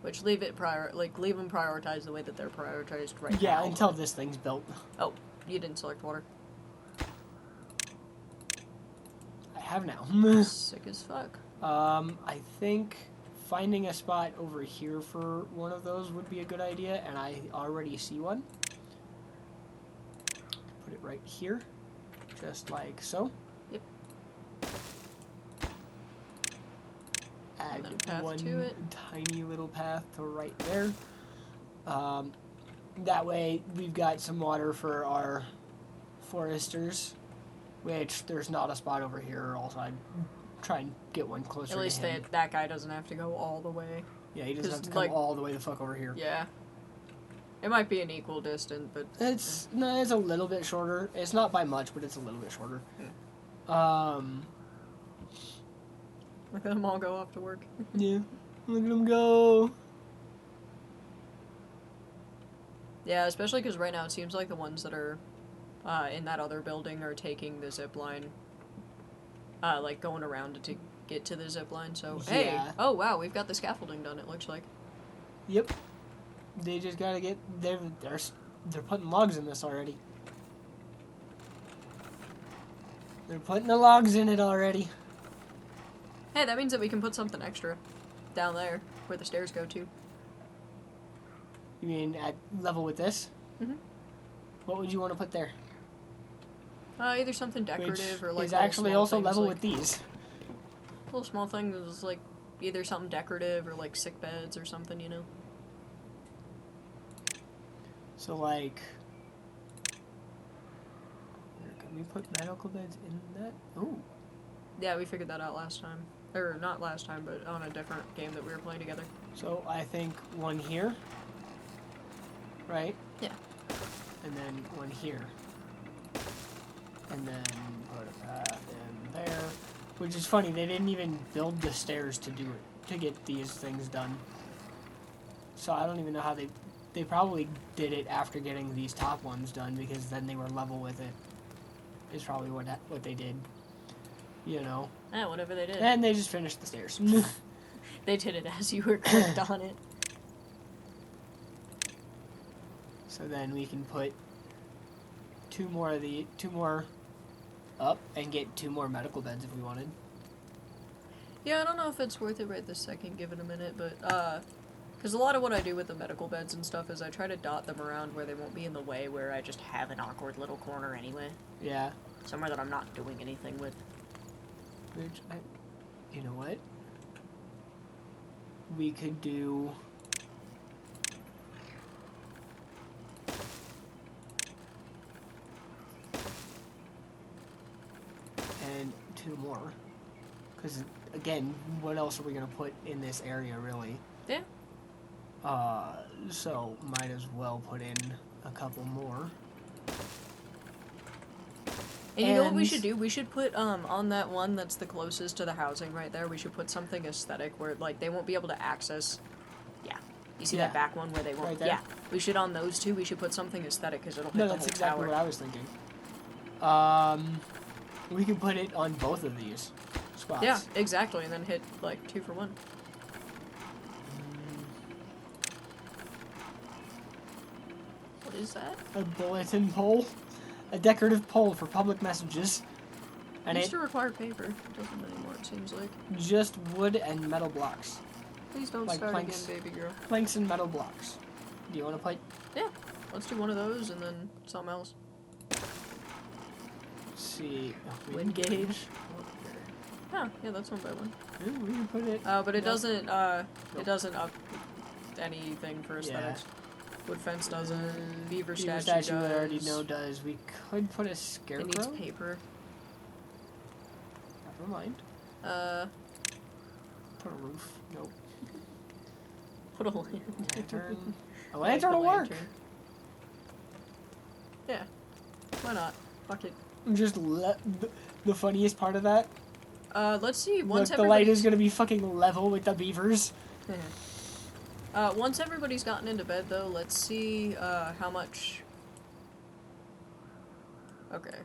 Which leave them prioritized the way that they're prioritized right now. Yeah, until this thing's built. Oh, you didn't select water. I have now. Sick as fuck. I think finding a spot over here for one of those would be a good idea, and I already see one. Put it right here, just like so. Yep. Add path one to it. tiny little path to right there. That way we've got some water for our foresters, which there's not a spot over here, or else I'd try and get one closer At least to him. that guy doesn't have to go all the way. Yeah, he doesn't have to 'cause, come like- all the way the fuck over here. Yeah. It might be an equal distance, but... It's a little bit shorter. It's not by much, but it's a little bit shorter. Look at them all go off to work. Yeah. Look at them go. Yeah, especially because right now it seems like the ones that are in that other building are taking the zip line, like going around to get to the zip line. So, hey, Yeah. oh wow, we've got the scaffolding done, it looks like. Yep. They just gotta get. They're putting logs in this already. They're putting the logs in it already. Hey, that means that we can put something extra down there where the stairs go to. You mean at level with this? Mhm. What would you want to put there? Either something Which decorative or like is little actually small also things, level like, with these. little small things like either something decorative or like sick beds or something, you know. So like, can we put medical beds in that? Ooh. Yeah, we figured that out last time. Or not last time, but on a different game that we were playing together. So I think one here, right? Yeah. And then one here. And then put a path in there. Which is funny, they didn't even build the stairs to do it, to get these things done. So I don't even know how they probably did it after getting these top ones done, because then they were level with it. Is probably what they did. You know. Yeah, whatever they did. And they just finished the stairs. They did it as you were clicked on it. So then we can put two more up and get 2 more medical beds if we wanted. Yeah, I don't know if it's worth it right this second, give it a minute, but, because a lot of what I do with the medical beds and stuff is I try to dot them around where they won't be in the way, where I just have an awkward little corner anyway. Yeah. Somewhere that I'm not doing anything with. Which you know what? We could do. And 2 more. Because, again, what else are we going to put in this area, really? Yeah. So, might as well put in a couple more. And you know what we And- should do? We should put, on that one that's the closest to the housing right there, we should put something aesthetic where, like, they won't be able to access... Yeah. You see Yeah. that back one where they won't... Right there? Yeah. We should, on those two, we should put something aesthetic because it'll hit No, the that's whole exactly tower. what I was thinking. We could put it on both of these spots. Yeah, exactly, and then hit, like, 2 for 1. What is that? A bulletin pole. A decorative pole for public messages. And It used it to require paper. It doesn't anymore, it seems like. just wood and metal blocks. Please don't Like start planks. again, baby girl. Planks and metal blocks. Do you want to put? Yeah, let's do one of those and then something else. Let's see. Wind gauge. Oh, yeah, that's 1 by 1. Yeah, we can put it. But it no. doesn't, Nope. it doesn't up anything for aesthetics. Wood fence doesn't. Beaver Beaver statue statue does. I already know does. We could put a It scarecrow. needs paper. Never mind. Put a roof. Nope. Put a lantern. Lantern. A I like lantern the will work. lantern. Yeah. Why not? Fuck it. Just the funniest part of that. Let's see. Once Look, the light is everybody's- gonna be fucking level with the beavers. Once everybody's gotten into bed, though, let's see, how much... Okay.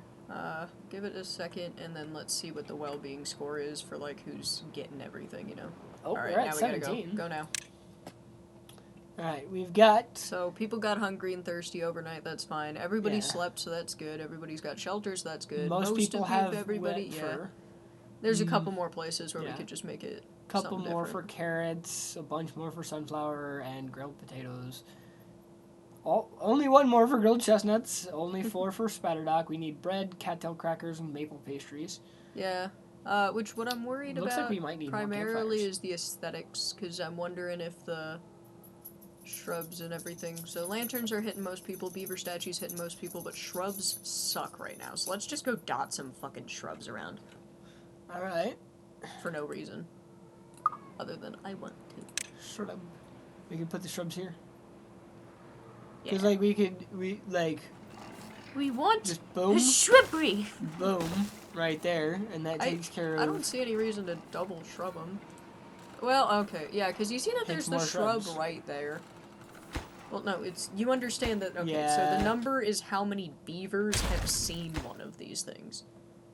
Give it a second, and then let's see what the well-being score is for, like, who's getting everything, you know? Oh, Alright, we're now at we gotta 17. go. Go now. Alright, we've got... So, people got hungry and thirsty overnight, that's fine. Everybody Yeah. slept, so that's good. Everybody's got shelters, so that's good. Most people of have everybody, wet yeah. fur. There's a couple more places where we yeah. could just make it Couple something more different. for carrots, a bunch more for sunflower and grilled potatoes. Only one more for grilled chestnuts, only 4 for spatterdock. We need bread, cattail crackers, and maple pastries. Yeah. Which what I'm worried Looks about like we might need more primarily campfires. is the aesthetics, because I'm wondering if the shrubs and everything. So lanterns are hitting most people, beaver statues hitting most people, but shrubs suck right now. So let's just go dot some fucking shrubs around. Alright. For no reason. Other than I want to. Shrub. We can put the shrubs here. Yeah. Because, like, We want just boom, a shrubbery! boom, right there, and that takes care of... I don't see any reason to double shrub them. Well, okay, yeah, because you see that there's the more shrub shrubs. right there. Well, no, it's... You understand that... Okay, so Yeah. the number is how many beavers have seen one of these things.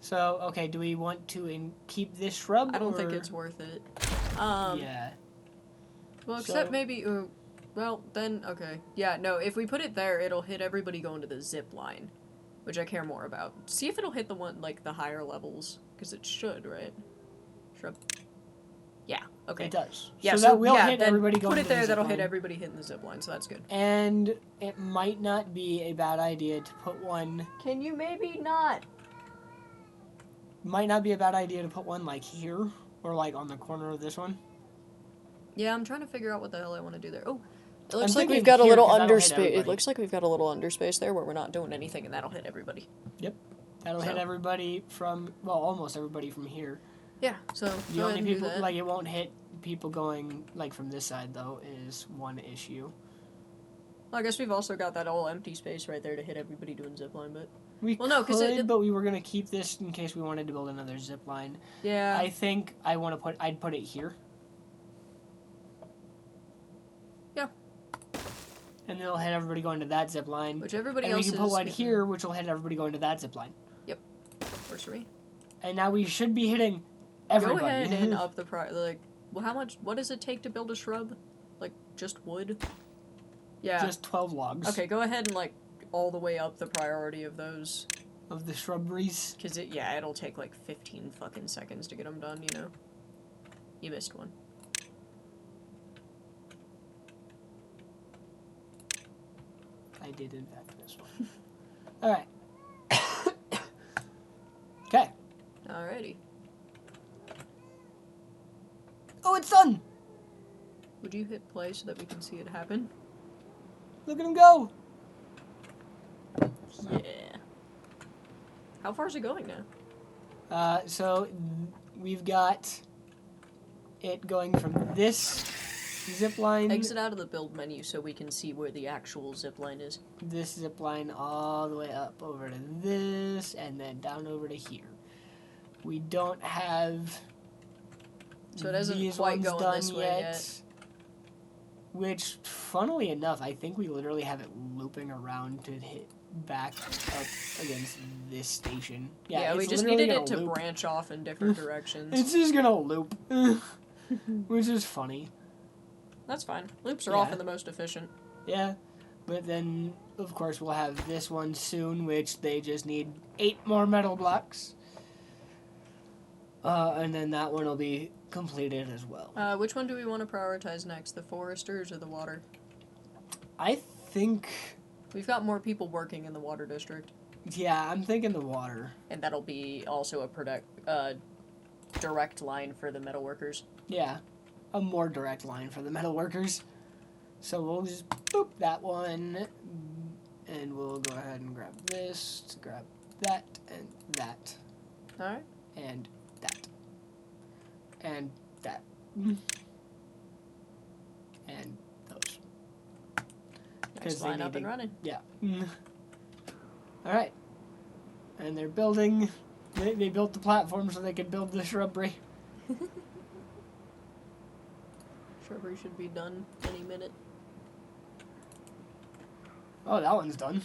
So, okay, do we want to keep this shrub, I don't or... think it's worth it. yeah. Well, except So- maybe... well, then, okay. Yeah, no, if we put it there, it'll hit everybody going to the zip line. Which I care more about. See if it'll hit the one, like, the higher levels. Because it should, right? Shrub. Yeah, okay. It does. Yeah, so that will hit then everybody going put it to the there, zip that'll hit line. everybody hitting the zip line, so that's good. And it might not be a bad idea to put one... Can you maybe not? Might not be a bad idea to put one, like, here. Or, like, on the corner of this one. Yeah, I'm trying to figure out what the hell I want to do there. Oh, it looks I'm like thinking we've got a here, little 'cause that'll hit underspace. It everybody. looks like we've got a little underspace there where we're not doing anything, and that'll hit everybody. Yep. That'll hit everybody from... Well, almost everybody from here. Yeah, so The go only ahead and people... do that. Like, it won't hit people going, like, from this side, though, is one issue. Well, I guess we've also got that all empty space right there to hit everybody doing zipline, but... We Well, no, 'cause could, but we were going to keep this in case we wanted to build another zip line. Yeah. I think I want to put... I'd put it here. Yeah. And then it'll hit everybody going to that zip line. Which everybody and else we can put is one hitting. here, which will hit everybody going to that zip line. Works for me. And now we should be hitting everybody. Go ahead and up the price. Like, well, what does it take to build a shrub? Like, just wood? Yeah. Just 12 logs. Okay, go ahead and, like, all the way up the priority of those. Of the shrubberies. Because, it'll take, like, 15 fucking seconds to get them done, you know? You missed one. I did, in fact, miss one. Alright. Okay. Alrighty. Oh, it's done! Would you hit play so that we can see it happen? Look at him go! Yeah. How far is it going now? So we've got it going from this zip line, Exit out of the build menu so we can see where the actual zip line is. this zip line all the way up over to this, and then down over to here. We don't have So it isn't these quite ones going done this way yet. Which, funnily enough, I think we literally have it looping around to hit back up against this station. Yeah, we it's just literally needed it gonna to loop. branch off in different directions. It's just gonna loop, which is funny. That's fine. Loops are often Yeah. the most efficient. Yeah, but then, of course, we'll have this one soon, which they just need 8 more metal blocks. And then that one will be completed as well. Which one do we want to prioritize next? The foresters or the water? I think, We've got more people working in the water district. yeah, I'm thinking the water. And that'll be also a direct line for the metal workers. Yeah, a more direct line for the metal workers. So we'll just boop that one, and we'll go ahead and grab this, grab that, and that, Alright. and that, and that, and those. Next they line need up and to- running. Yeah. Alright. And they're building, they built the platform so they could build the shrubbery. shrubbery should be done any minute. Oh, that one's done.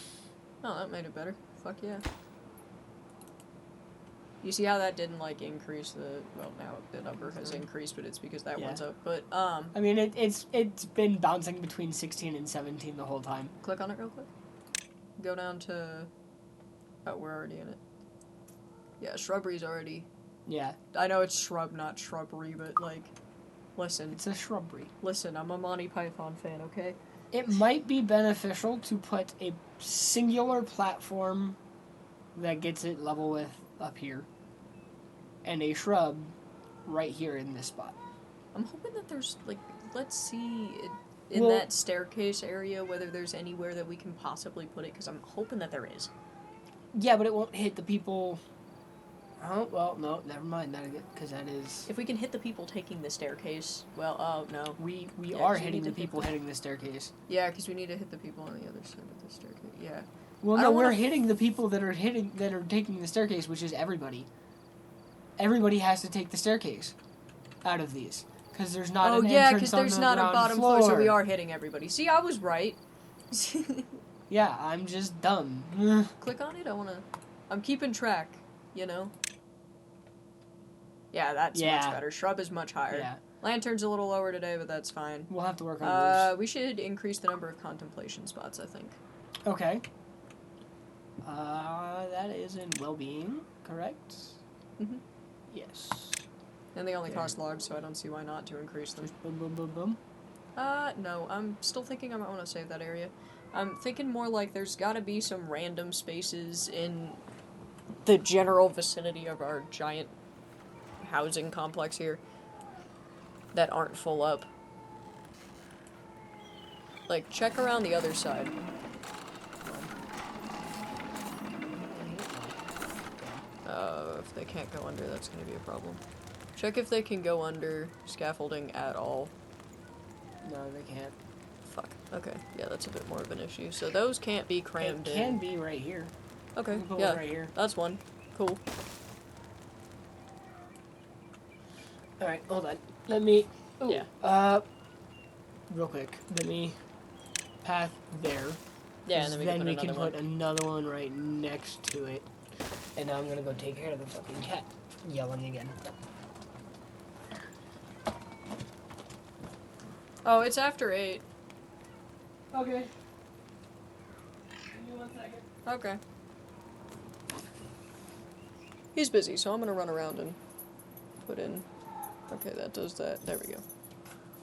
Oh, that made it better. Fuck yeah. You see how that didn't, like, increase the... Well, now the number has increased, but it's because that one's up. But, I mean, it's been bouncing between 16 and 17 the whole time. Click on it real quick. Go down to... Oh, we're already in it. Yeah, shrubbery's already... Yeah. I know it's shrub, not shrubbery, but, like... Listen. It's a shrubbery. Listen, I'm a Monty Python fan, okay? It might be beneficial to put a singular platform that gets it level with up here, and a shrub right here in this spot. I'm hoping that there's, like, let's see in that staircase area whether there's anywhere that we can possibly put it, because I'm hoping that there is. Yeah, but it won't hit the people. Oh, well, no, never mind that, because that is... If we can hit the people taking the staircase, well, oh, no. We Yeah, are 'cause we hitting need the to hit people the- hitting the staircase. Yeah, because we need to hit the people on the other side of the staircase. Yeah. Well, I no, don't we're wanna hitting the people that are taking the staircase, which is everybody. Everybody has to take the staircase out of these, because there's not Oh, an yeah, entrance because on there's the not a ground bottom floor, so we are hitting everybody. See, I was right. Yeah, I'm just dumb. Click on it, I'm keeping track, you know? Yeah, that's much better. Shrub is much higher. Yeah. Lantern's a little lower today, but that's fine. We'll have to work on We should increase the number of contemplation spots, I think. those. Okay. That is in well-being, correct? Mm-hmm. Yes. And they only cost logs, so I don't see why not to increase them. Just boom, boom, boom, boom. No, I'm still thinking I might want to save that area. I'm thinking more like there's gotta be some random spaces in the general vicinity of our giant housing complex here that aren't full up. Like, check around the other side. If they can't go under, that's gonna be a problem. Check if they can go under scaffolding at all. No, they can't. Fuck. Okay. Yeah, that's a bit more of an issue. So those can't be crammed It in. can be right here. Okay. We can put Yeah. one right here. That's one. Cool. Alright, hold on. Let me... Ooh, Yeah. Real quick. Let me... Path there. Yeah, and then we can put another one right next to it. And now I'm gonna go take care of the fucking cat yelling again. Oh, it's after 8. Okay. Give me 1 second. Okay. He's busy, so I'm gonna run around and put in... Okay, that does that. There we go.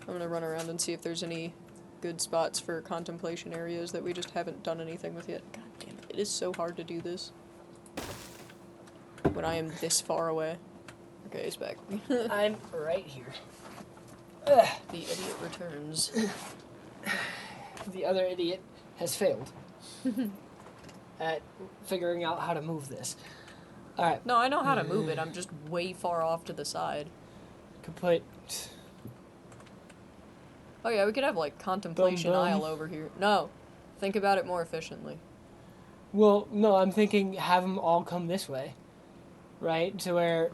I'm gonna run around and see if there's any good spots for contemplation areas that we just haven't done anything with yet. God damn it. It is so hard to do this when I am this far away. Okay, he's back. I'm right here. The idiot returns. The other idiot has failed at figuring out how to move this. Alright. No, I know how to move it. I'm just way far off to the side. Could put... Oh yeah, we could have, like, contemplation Boom, boom. aisle over here. No. Think about it more efficiently. Well, no, I'm thinking have them all come this way. Right? To where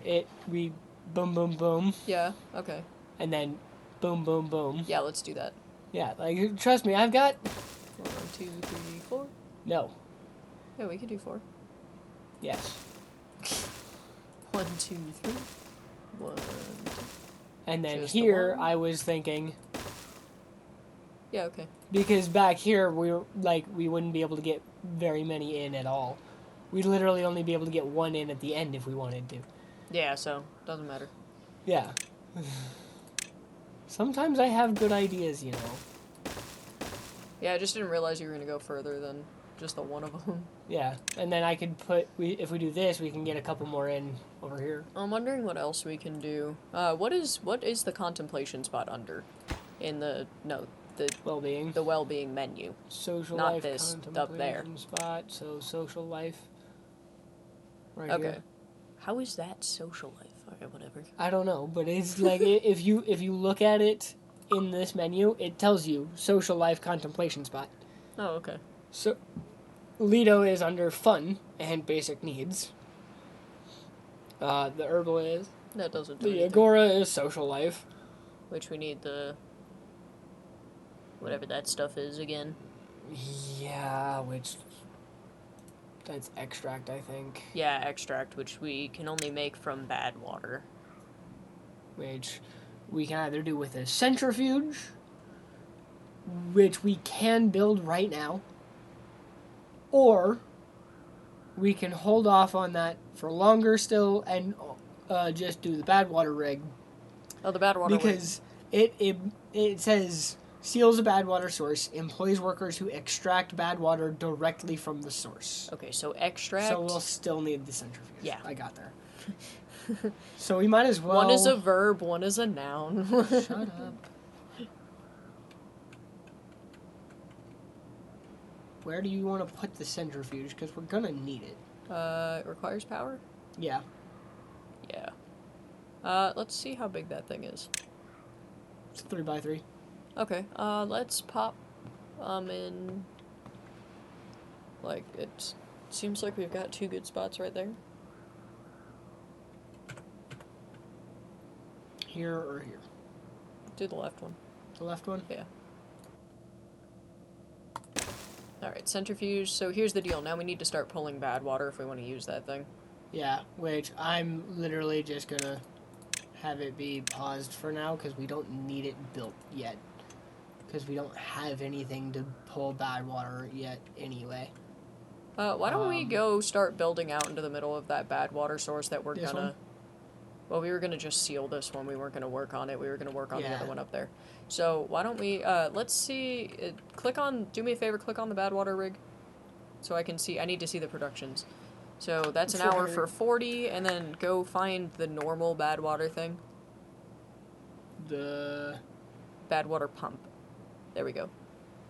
we boom, boom, boom. Yeah, okay. And then boom, boom, boom. Yeah, let's do that. Yeah, like, trust me, I've got... 1, 2, 3, 4. No. Yeah, we could do 4. Yes. 1, 2, 3. 1, 2. And then Just the here, one. I was thinking... Yeah, okay. Because back here, we wouldn't be able to get very many in at all. We'd literally only be able to get one in at the end if we wanted to. Yeah, so, doesn't matter. Yeah. Sometimes I have good ideas, you know. Yeah, I just didn't realize you were gonna go further than just the one of them. Yeah, and then I could put... if we do this, we can get a couple more in over here. I'm wondering what else we can do. What is the contemplation spot under? In the... No, Well-being. the well-being menu. Social Not life this, up there. contemplation spot, so social life. Right Okay. here. How is that social life? Okay, whatever. I don't know, but it's like if you look at it in this menu, it tells you social life contemplation spot. Oh, okay. So Lido is under fun and basic needs. The herbal is. That doesn't do The anything. agora is social life. Which we need the whatever that stuff is again. Yeah, which that's extract, I think. Yeah, extract, which we can only make from bad water. Which we can either do with a centrifuge, which we can build right now, or we can hold off on that for longer still and just do the bad water rig. Oh, the bad water rig. Because it says seals a bad water source, employs workers who extract bad water directly from the source. Okay, so extract. So we'll still need the centrifuge. Yeah. I got there. So we might as well. One is a verb, one is a noun. Shut up. Where do you want to put the centrifuge? Because we're gonna need it. It requires power? Yeah. Yeah. Let's see how big that thing is. It's 3x3. Okay, let's pop, in, like, it seems like we've got 2 good spots right there. Here or here? Do the left one. The left one? Yeah. Alright, centrifuge. So here's the deal. Now we need to start pulling bad water if we want to use that thing. Yeah, which I'm literally just gonna have it be paused for now because we don't need it built yet. Because we don't have anything to pull bad water yet anyway. Why don't we go start building out into the middle of that bad water source that we're This gonna... one? Well, we were gonna just seal this one. We weren't gonna work on it. We were gonna work on the Yeah. other one up there. So why don't we, let's see, click on, do me a favor, click on the bad water rig. So I can see, I need to see the productions. So that's an hour for 40, and then go find the normal bad water thing. The Bad water pump. There we go.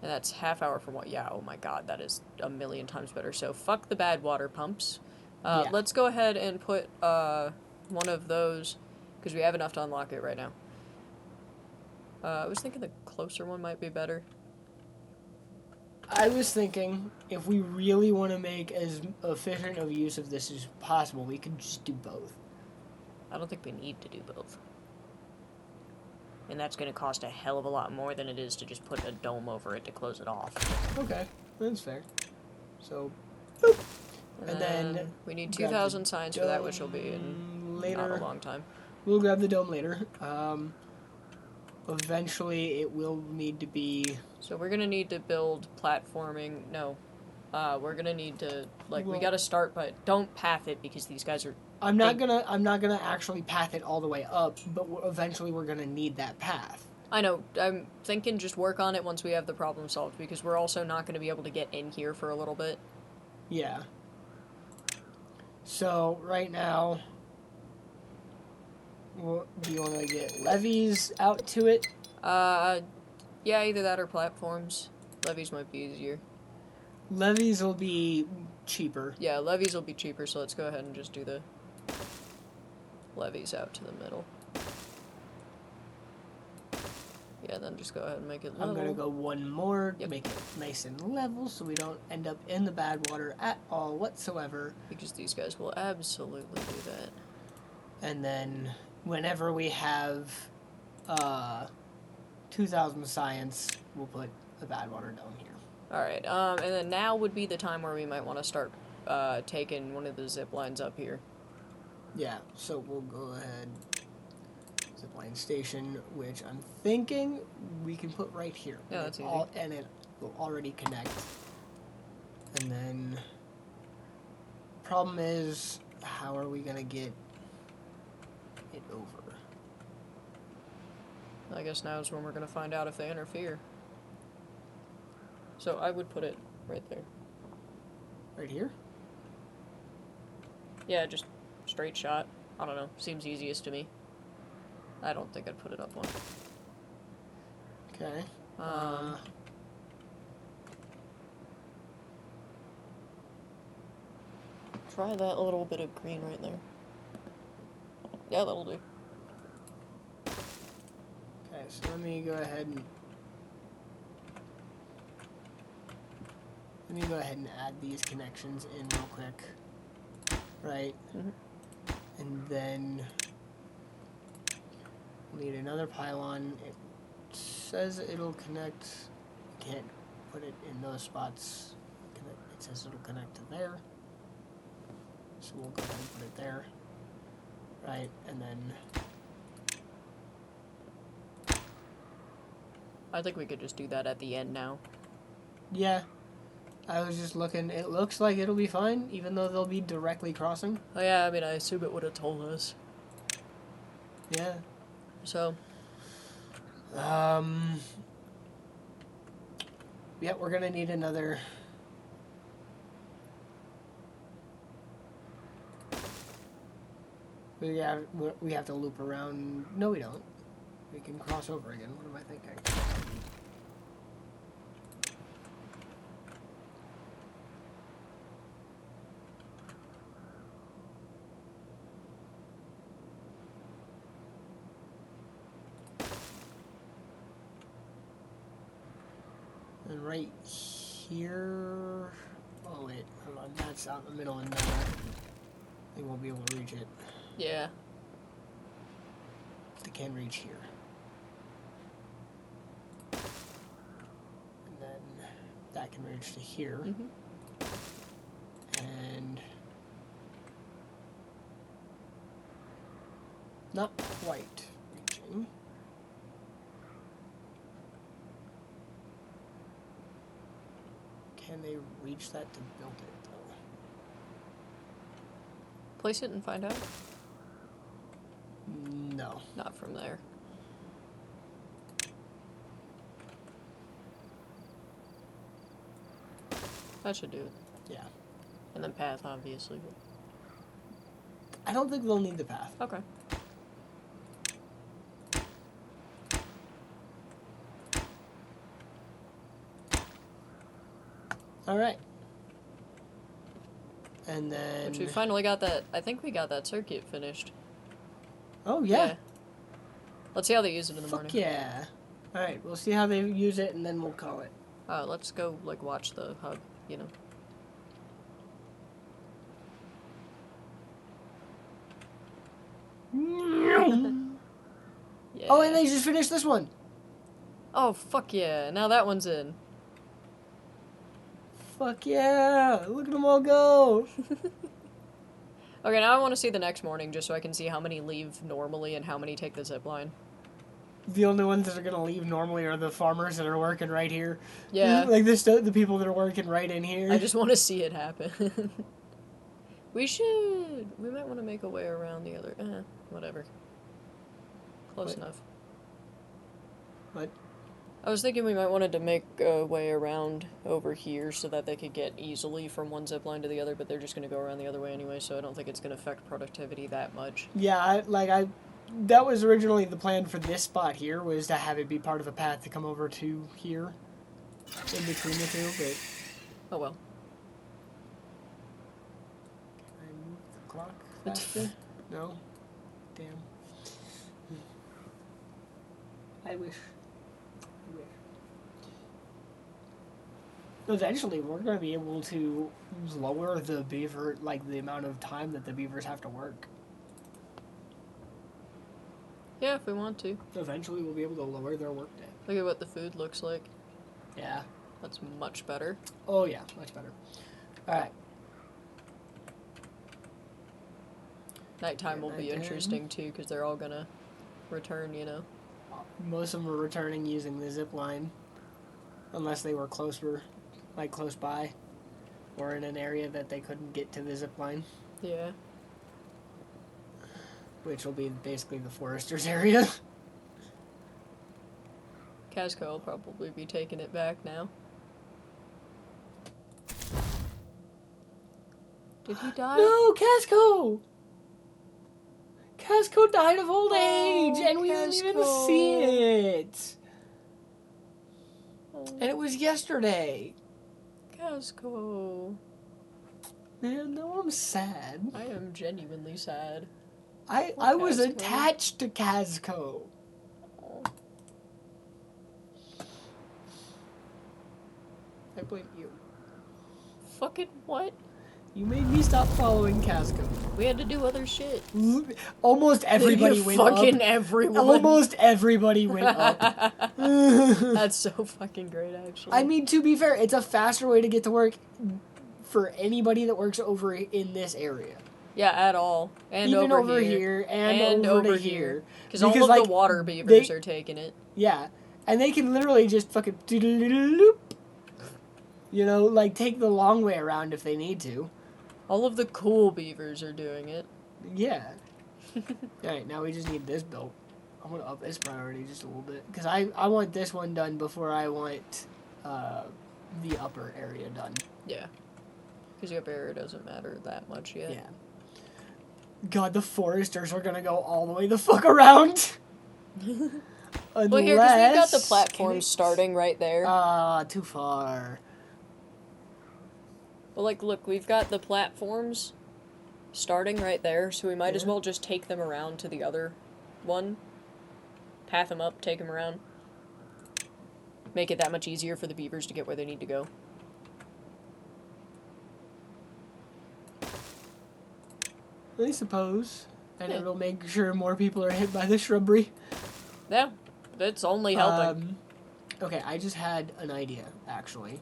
And that's half hour for what? Yeah, oh my god, that is a million times better. So fuck the bad water pumps. Yeah. Let's go ahead and put one of those, because we have enough to unlock it right now. I was thinking the closer one might be better. I was thinking if we really want to make as efficient of use of this as possible, we could just do both. I don't think we need to do both. And that's going to cost a hell of a lot more than it is to just put a dome over it to close it off. Okay, that's fair. So, boop. And then we need grab 2,000 the signs for that, which will be in later. not a long time. We'll grab the dome later. Eventually, it will need to be. So we're gonna need to build platforming. No, we're gonna need to we Well- gotta start, but don't path it because these guys are. I'm not gonna actually path it all the way up, but eventually we're gonna need that path. I know. I'm thinking just work on it once we have the problem solved because we're also not gonna be able to get in here for a little bit. Yeah. So right now, do you want to get levees out to it? Yeah, either that or platforms. Levies might be easier. Levees will be cheaper. Yeah, levies will be cheaper, so let's go ahead and just do the levies out to the middle. Yeah, then just go ahead and make it level. I'm gonna go one more to Yep. make it nice and level so we don't end up in the bad water at all whatsoever. Because these guys will absolutely do that. And then whenever we have 2,000 science, we'll put a bad water dome here. Alright, and then now would be the time where we might want to start taking one of the zip lines up here. Yeah, so we'll go ahead. Zipline station, which I'm thinking we can put right here. Yeah, that's easy. And it will already connect. And then, problem is, how are we gonna get it over? I guess now is when we're going to find out if they interfere. So I would put it right there. Right here? Yeah, just straight shot. I don't know. Seems easiest to me. I don't think I'd put it up one. Okay. Try that little bit of green right there. Yeah, that'll do. Okay, so let me go ahead and add these connections in real quick. Right? Mhm. And then we'll need another pylon. It says it'll connect can't put it in those spots. It says it'll connect to there. So we'll go ahead and put it there. Right, and then... I think we could just do that at the end now. Yeah. I was just looking. It looks like it'll be fine, even though they'll be directly crossing. Oh yeah, I mean, I assume it would have told us. Yeah. So... Yeah, we're gonna need another... We have to loop around... No, we don't. We can cross over again. What am I thinking? And right here... Oh, wait. Hold on. That's out in the middle and there. They won't be able to reach it. Yeah. They can reach here. And then that can reach to here. And... Not quite reaching. Can they reach that to build it, though? Place it and find out? No. Not from there. That should do it. Yeah. And then path, obviously. I don't think they'll need the path. Okay. Alright. And then... Which we finally got that... I think we got that circuit finished. Oh, yeah. Let's see how they use it in the morning. Fuck yeah. Alright, we'll see how they use it, and then we'll call it. Let's go, like, watch the hub, you know. Yeah. Oh, and they just finished this one. Oh, fuck yeah. Now that one's in. Fuck yeah. Look at them all go. Okay, now I want to see the next morning just so I can see how many leave normally and how many take the zip line. The only ones that are going to leave normally are the farmers that are working right here. Yeah. Like the people that are working right in here. I just want to see it happen. We might want to make a way around the other... whatever. Close What? enough. What? I was thinking we might wanted to make a way around over here so that they could get easily from one zip line to the other, but they're just going to go around the other way anyway, so I don't think it's going to affect productivity that much. Yeah, that was originally the plan for this spot here, was to have it be part of a path to come over to here, in between the two, but... Oh well. Can I move the clock faster? No? Damn. I wish. Eventually, we're going to be able to lower the beaver, like, the amount of time that the beavers have to work. Yeah, if we want to. Eventually, we'll be able to lower their workday. Look at what the food looks like. Yeah. That's much better. Oh, yeah, much better. Alright. Nighttime Yeah, will be nighttime. interesting too, because they're all gonna return, you know. Most of them are returning using the zip line. Unless they were closer, like close by. Or in an area that they couldn't get to the zip line. Yeah. Which will be basically the foresters area. Kazko will probably be taking it back now. Did he die? No, Kazko! Kazko died of old age, and we didn't even Kazko. see it. Oh, And it was yesterday. Kazko. Man, no, I'm sad. I am genuinely sad. I was Kazko. attached to Kazko. Oh. I blame you. Fucking what? You made me stop following Kazko. We had to do other shit. Almost everybody You went fucking up. everyone. Almost everybody went up. That's so fucking great, actually. I mean, to be fair, it's a faster way to get to work for anybody that works over in this area. Yeah, at all. And even over here. here and over to here. Because all of like, the water beavers are taking it. Yeah. And they can literally just fucking doodle-doodle-doop. You know, like take the long way around if they need to. All of the cool beavers are doing it. Yeah. Alright, now we just need this built. I'm going to up its priority just a little bit. Because I want this one done before I want the upper area done. Yeah. Because the upper area doesn't matter that much yet. Yeah. God, the foresters are going to go all the way the fuck around. Well, here, because we've got the platforms starting right there. Too far. But, like, look, we've got the platforms starting right there, so we might as well just take them around to the other one. Path them up, take them around. Make it that much easier for the beavers to get where they need to go. I suppose. And it'll make sure more people are hit by the shrubbery. Yeah, it's only helping. Okay, I just had an idea, actually.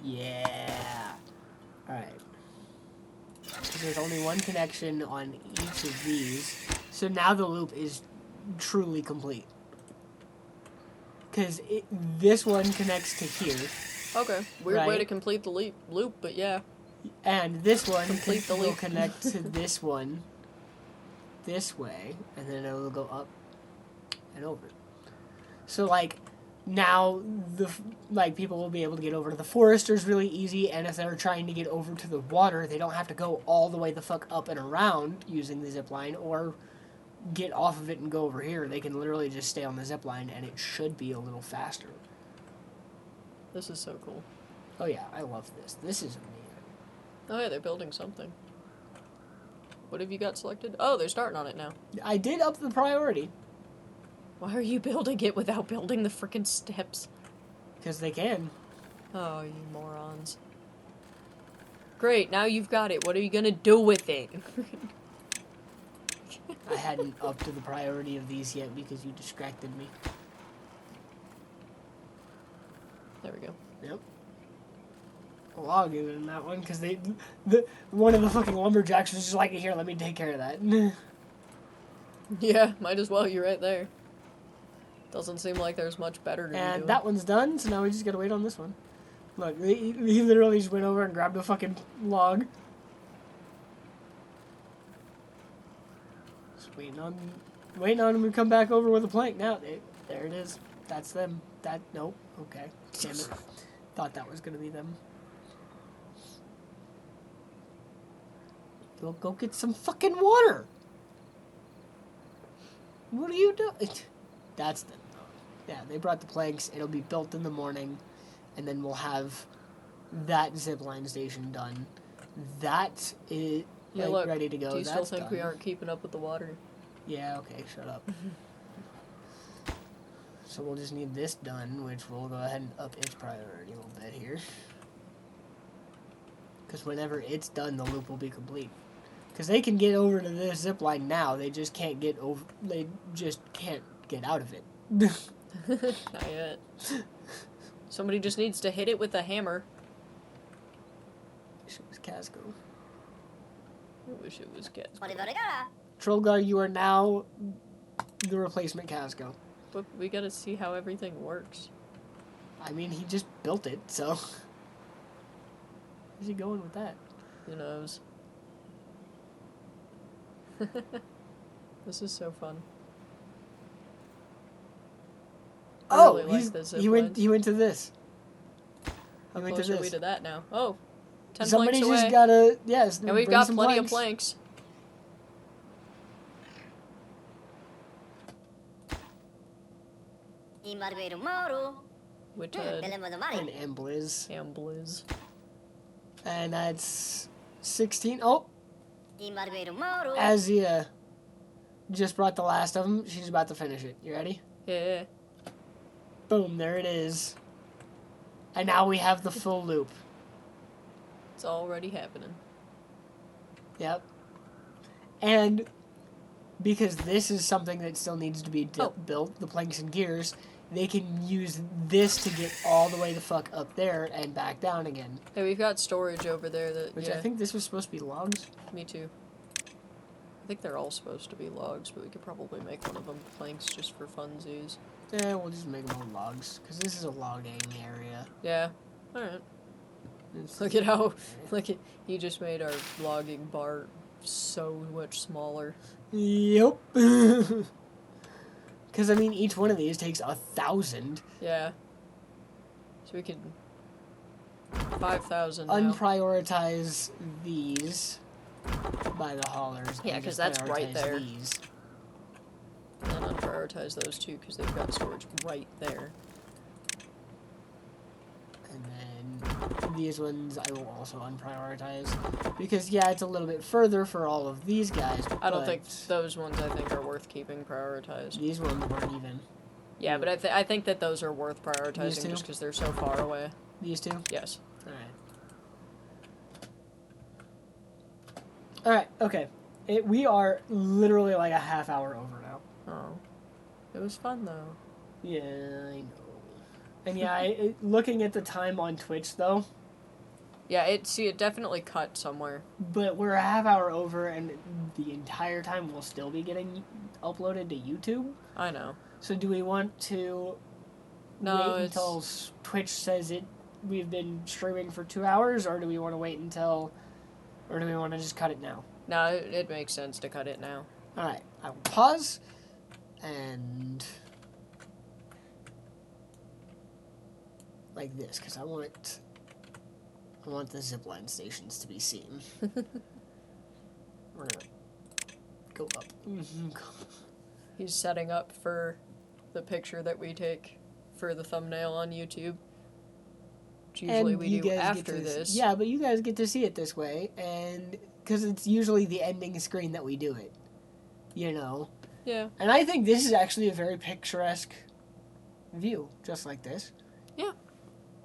Yeah. Alright. There's only one connection on each of these. So now the loop is truly complete. Because this one connects to here. Okay, weird way to complete the loop, but yeah. And this one will loop. connect to this one this way, and then it'll go up and over. So, like, now people will be able to get over to the foresters really easy, and if they're trying to get over to the water, they don't have to go all the way the fuck up and around using the zip line, or get off of it and go over here. They can literally just stay on the zip line, and it should be a little faster. This is so cool. Oh yeah, I love this. This is amazing. Oh yeah, they're building something. What have you got selected? Oh, they're starting on it now. I did up the priority. Why are you building it without building the frickin' steps? Because they can. Oh, you morons. Great, now you've got it. What are you gonna do with it? I hadn't upped to the priority of these yet because you distracted me. There we go. Yep. A log in that one because one of the fucking lumberjacks was just like, here, let me take care of that. Yeah, might as well. You're right there. Doesn't seem like there's much better to do. And that one's done, so now we just gotta wait on this one. Look, he literally just went over and grabbed a fucking log. Just waiting on him to come back over with a plank. Now, there it is. That's them. Nope. Okay. Damn it. Thought that was gonna be them. Go get some fucking water. What are you doing? That's them. Yeah, they brought the planks. It'll be built in the morning, and then we'll have that zipline station done. That is ready to go. Do you still think we aren't keeping up with the water? Yeah, okay, shut up. So we'll just need this done, which we'll go ahead and up its priority a little bit here. Because whenever it's done, the loop will be complete. Because they can get over to this zip line now, they just can't get over. They just can't get out of it. Not yet. Somebody just needs to hit it with a hammer. Wish it was Kazko. I wish it was Kazko. Trollgar, you are now the replacement Kazko. But we gotta see how everything works. I mean, he just built it, so. Where's he going with that? Who knows? This is so fun. I really like the zip he went to this. I went to Closer this. we to that now. Oh, 10 Somebody planks away. just gotta, And we've got plenty of planks. Witted. And Ambliz. Ambliz. And that's 16. Oh! Azia just brought the last of them. She's about to finish it. You ready? Yeah. Boom, there it is. And now we have the full loop. It's already happening. Yep. And because this is something that still needs to be built, the planks and gears, they can use this to get all the way the fuck up there and back down again. Hey, we've got storage over there that, Which I think this was supposed to be logs. Me too. I think they're all supposed to be logs, but we could probably make one of them planks just for funsies. Yeah, we'll just make them all logs, because this is a logging area. Yeah. Alright. Look at how, he just made our logging bar so much smaller. Yep. Because, I mean, each one of these takes 1,000. Yeah. So we could... 5,000 now. Unprioritize these by the haulers. Yeah, because that's right there. These. And unprioritize those two, because they've got storage right there. And then these ones I will also unprioritize. Because, yeah, it's a little bit further for all of these guys. I don't think those ones, I think, are worth keeping prioritized. These ones weren't even. Yeah, but I think that those are worth prioritizing just because they're so far away. These two? Yes. Alright, okay. We are literally like a half hour over now. Oh. It was fun, though. Yeah, I know. And yeah, looking at the time on Twitch, though. Yeah, it definitely cut somewhere. But we're a half hour over, and the entire time we'll still be getting uploaded to YouTube. I know. So do we want to wait until Twitch says we've been streaming for 2 hours, or do we want to wait until... Or do we want to just cut it now? No, it makes sense to cut it now. Alright, I will pause, and... like this, because I want the zipline stations to be seen. We're gonna go up. He's setting up for the picture that we take for the thumbnail on YouTube. Which usually we do after this. Yeah, but you guys get to see it this way, and because it's usually the ending screen that we do it. You know? Yeah. And I think this is actually a very picturesque view, just like this. Yeah.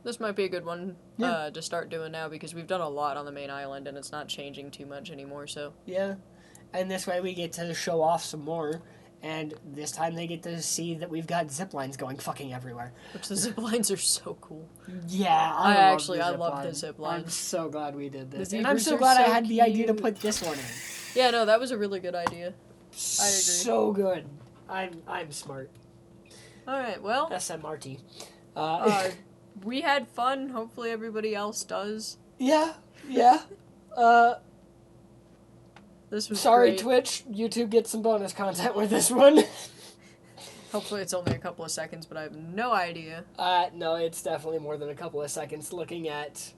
This might be a good one to start doing now, because we've done a lot on the main island, and it's not changing too much anymore, so... Yeah. And this way we get to show off some more, and this time they get to see that we've got ziplines going fucking everywhere. Which the ziplines are so cool. Yeah, I love the ziplines. I'm so glad we did this. The And I'm so glad I had the idea to put this one in. Yeah, no, that was a really good idea. I agree. So good. I'm smart. Alright, well... SMRT. We had fun. Hopefully everybody else does. Yeah. This was Sorry, great. Twitch. YouTube gets some bonus content with this one. Hopefully it's only a couple of seconds, but I have no idea. No, it's definitely more than a couple of seconds looking at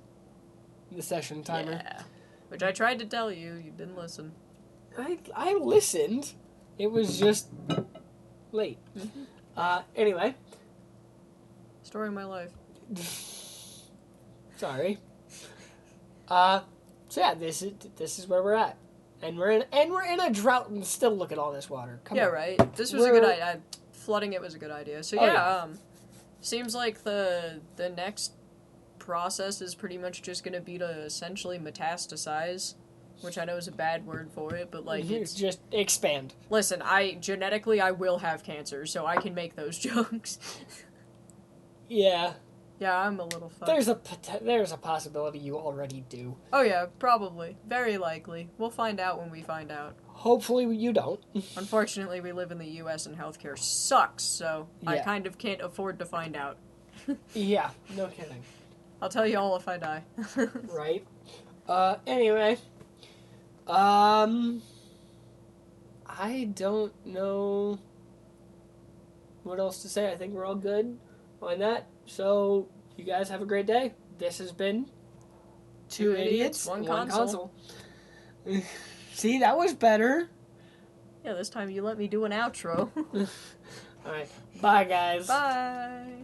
the session timer. Yeah. Which I tried to tell you. You didn't listen. I listened. It was just late. Anyway. Story of my life. Sorry. So yeah, this is where we're at, and we're in a drought, and still look at all this water. Come on. Right. This was a good idea. Flooding it was a good idea. So seems like the next process is pretty much just gonna be to essentially metastasize, which I know is a bad word for it, but like it's just expand. Listen, genetically I will have cancer, so I can make those jokes. Yeah. Yeah, I'm a little fucked. There's a possibility you already do. Oh yeah, probably. Very likely. We'll find out when we find out. Hopefully you don't. Unfortunately, we live in the U.S. and healthcare sucks, so I kind of can't afford to find out. Yeah, no kidding. I'll tell you all if I die. Right. Anyway. I don't know what else to say. I think we're all good on that. So, you guys have a great day. This has been Two Idiots, One Console. See, that was better. Yeah, this time you let me do an outro. Alright, bye guys. Bye.